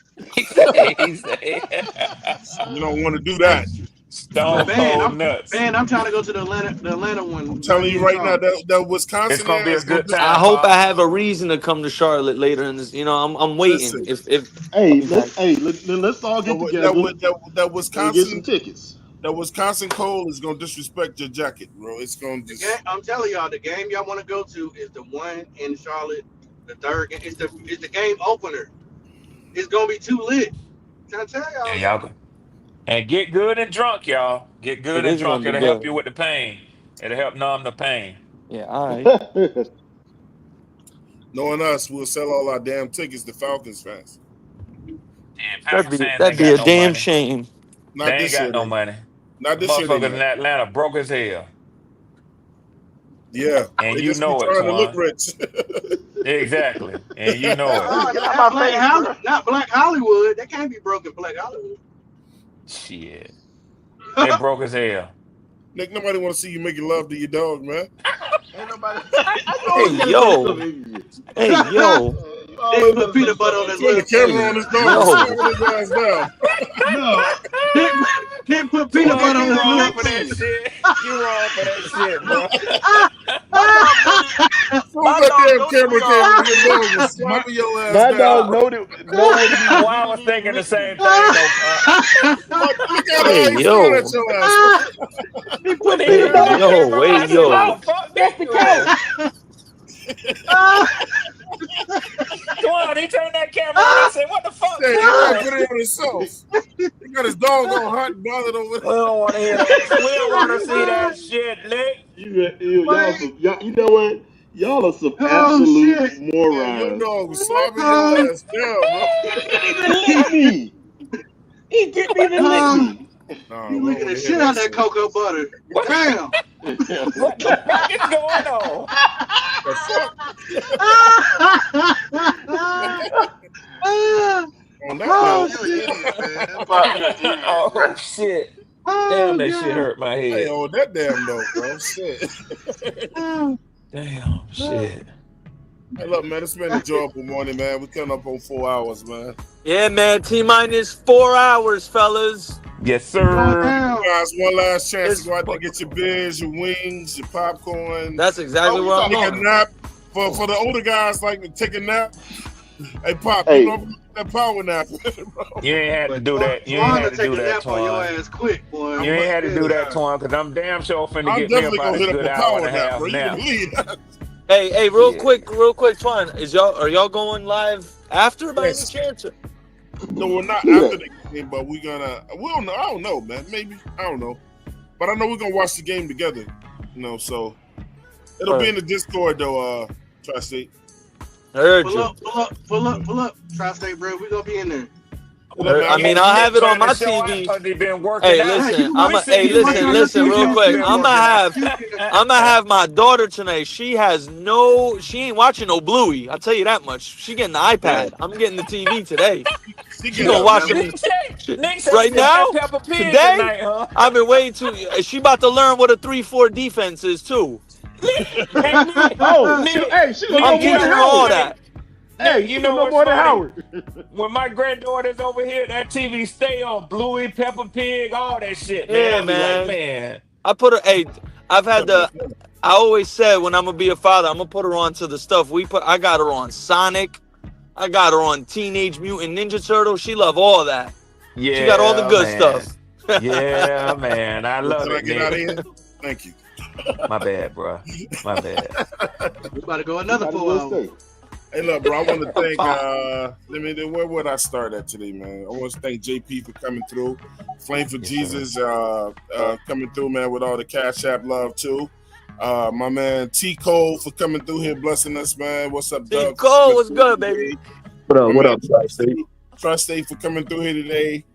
You don't want to do that. Stone cold nuts. Man, I'm trying to go to the Atlanta one. I'm telling you right now, that Wisconsin. It's gonna be a good time. I hope I have a reason to come to Charlotte later in this. I'm waiting. Let's all get together. That Wisconsin get some tickets. That Wisconsin cold is gonna disrespect your jacket, bro. It's gonna. I'm telling y'all, the game y'all want to go to is the one in Charlotte. The third game. It's the game opener. It's gonna be too lit. Can I tell y'all? Yeah, y'all go. And get good and drunk, y'all. Get good and drunk. It'll help you with the pain. It'll help numb the pain. Yeah, all right. Knowing us, we'll sell all our damn tickets to Falcons fans. Yeah, that'd be a damn shame. Not they ain't this got year, no though. money. Not this year. Motherfuckers in Atlanta broke as hell. Yeah, and they you just know be it, trying to look Twan. rich. Exactly, and you know it. Not Black Hollywood. That can't be broken. Black Hollywood. Shit, they broke as hell. Nick, nobody want to see you making love to your dog, man. Ain't nobody. Hey yo. They put peanut butter on his Put the camera on his dog. Didn't put peanut butter on his lips. You wrong for that shit, bro. My damn camera came, your dog was slapping your ass My down. dog know what it Well, I was thinking the same thing. Look at Hey, how he's staring at yo. your ass. He put Hey, his dog. yo, hey, That's the yo. couch. That's the couch. Come on, he turned that camera on and said, "What the fuck?" He might put it on himself. He got his dog on hot and bothered over We there. don't want to hear that. We don't want to see that shit, Nick. You know what? Y'all are some absolute morons. Yeah, your dog was slapping your ass down, bro. He didn't even lick me. Nah, You licking the shit out of that cocoa butter. Damn. What the fuck is going on? The fuck? On that Oh shit! Damn, that shit hurt my Hey, head. on that damn note, bro. Shit. Damn, shit. Hey, look, man, it's been an enjoyable morning, man. We coming up on 4 hours, man. Yeah, man. T-minus 4 hours, fellas. Yes, sir. You guys, one last chance to go out there and get your beers, your wings, your popcorn. That's exactly what I'm Take a doing. nap. For the older guys, like to take a nap. Hey, Pop, Hey. you know that power nap. You ain't had to do that. You ain't Twan had to to take do a that, nap on your Twan. ass quick, boy. You ain't had to do that, Twan, because I'm damn sure finna I'm get me definitely about gonna a hit good up a hour power and a nap, half bro. You can nap. believe that. Hey, real quick, Twan, are y'all going live after by Yes. any chance? No, we're not Yeah. after the game, but we gonna. We don't know. I don't know, man. Maybe I don't know, but I know we're gonna watch the game together. You know, so it'll be in the Discord though. Tri-State. I heard Pull you. up. Tri-State, bro. We gonna be in there. I mean, I'll have it on my TV. They've been working Hey, out. listen, Hey, listen, real quick. I'm gonna gonna have my daughter tonight. She ain't watching no Bluey. I'll tell you that much. She getting the iPad. I'm getting the TV today. She gonna watch them right now. Peppa Pig Today, tonight, huh? I've been waiting to. She about to learn what a 3-4 defense is too. Oh, hey, she gonna I'm know more teaching than her all Howard. that. Hey, You she know gonna know what's more than funny? Howard. When my granddaughter's over here, that TV stay on Bluey, Peppa Pig, all that shit, man. Yeah, I be like, man. man. I put her. Hey, I always said when I'm gonna be a father, I'm gonna put her on to the stuff I got her on Sonic. I got her on Teenage Mutant Ninja Turtles. She love all that. Yeah, She got all the good man. stuff. Yeah, man. I love Can I it, get out of Nick. here? Thank you. My bad, bro. My bad. We about to go another 4 hours. Hey, look, bro. I want to thank. Where would I start at today, man? I want to thank JP for coming through. Flame for Jesus coming through, man, with all the Cash App love too. My man T Cole for coming through here, blessing us, man. What's up, Doug? T Cole, what's good, baby? What up, Tri-State? Tri-State for coming through here today.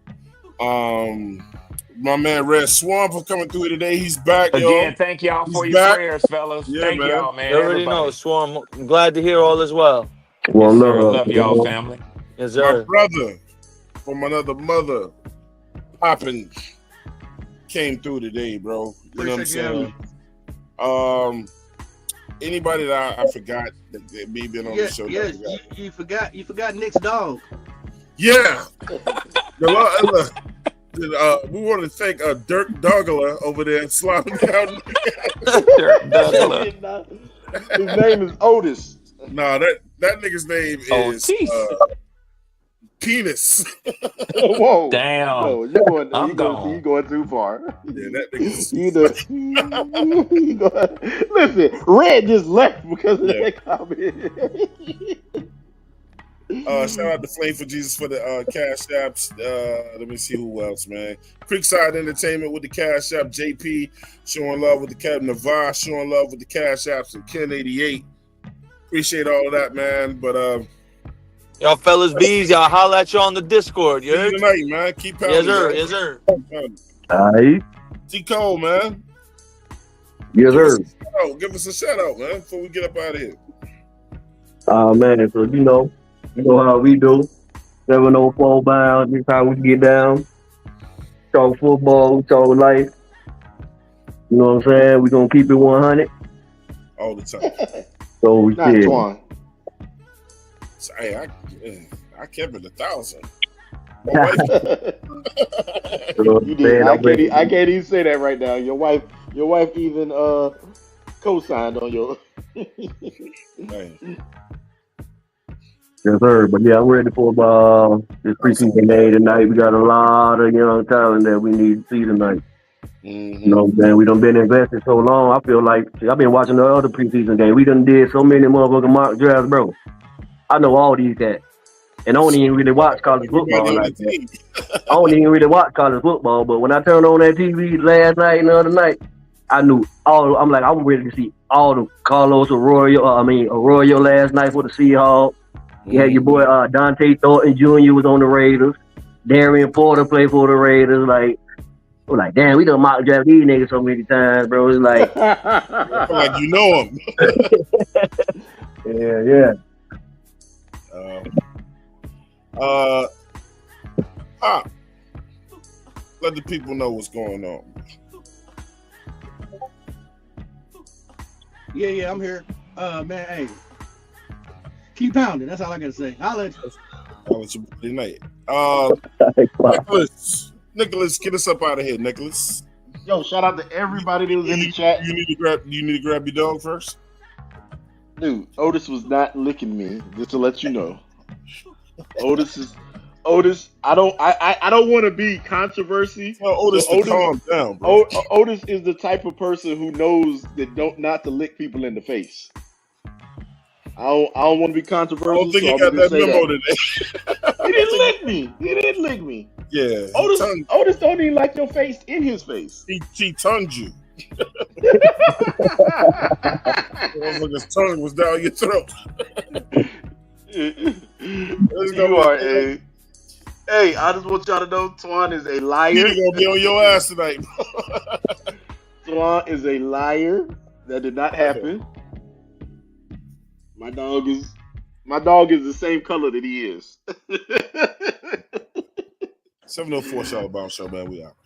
My man Red Swan for coming through here today. He's back, Again, thank y'all for your prayers, fellas. Yeah, thank man. y'all, man. You already Everybody. know, Swarm. I'm glad to hear all is well. Well, Yes, sir. Love y'all, family. Yes, My sir. brother from another mother, Poppin, came through today, bro. You know what I'm saying? Anybody that I forgot that may been on the show? Yeah, you forgot Nick's dog. Yeah. We want to thank Dirk Doggler over there in Slime Down. Dirk Doggler. His name is Otis. Nah, that nigga's name is Penis. Whoa. Damn. No, you going too far. Yeah, that nigga's Listen, Red just left because of that comment. Shout out to Flame for Jesus for the Cash Apps. Let me see who else, man. Creekside Entertainment with the Cash App. JP showing love with the Cash. Navarre showing love with the Cash Apps. And Ken88. Appreciate all of that, man. But y'all fellas bees, y'all holla at y'all on the Discord. You heard? tonight, man. Keep Yes, pounding. sir. Man. Yes, sir. All right. T Cole, man. Yes, sir. Give us a shout out, man, before we get up out of here. Man, so you know how we do. 704 bound, this how we get down. Talk football, talk life. You know what I'm saying? We're gonna keep it 100. All the time. So we Not did. Twan. So, hey, I kept it 1,000. My wife. You did. I can't even say that right now. Your wife even Co-signed on your. Yes, sir. But yeah, I'm ready for this preseason game tonight. We got a lot of young talent that we need to see tonight. Mm-hmm. You know what I'm saying? We done been invested so long. I feel like I've been watching the other preseason game. We done did so many motherfucking mock drafts, bro. I know all these cats. And I don't even really watch college football like that. I don't even really watch college football, but when I turned on that TV last night and the other night, I knew all. I'm like, I'm ready to see all the Carlos Arroyo last night for the Seahawks. You had your boy Dante Thornton Jr. was on the Raiders. Darian Porter played for the Raiders. Like, we're like, damn, we done mock draft these niggas so many times, bro. It's like, like you know them. yeah. Let the people know what's going on. Yeah, I'm here. Man, hey, keep pounding. That's all I gotta say. I'll let you tonight. Nicholas, get us up out of here, Nicholas. Yo, shout out to everybody that was in the chat. You need to grab your dog first. Dude, Otis was not licking me, just to let you know. Otis, I don't want to be controversy. Tell Otis to calm down, bro. Otis is the type of person who knows that not to lick people in the face. I don't want to be controversial. I don't think he got that memo today. He didn't lick me. Yeah. Otis don't even like your face in his face. He tongued you. His tongue was down your throat. Hey, I just want y'all to know Twan is a liar. He's gonna be on your ass tonight. Twan is a liar. That did not happen. My dog is the same color that he is. 704 Charlotte Bounce Show, man. We out.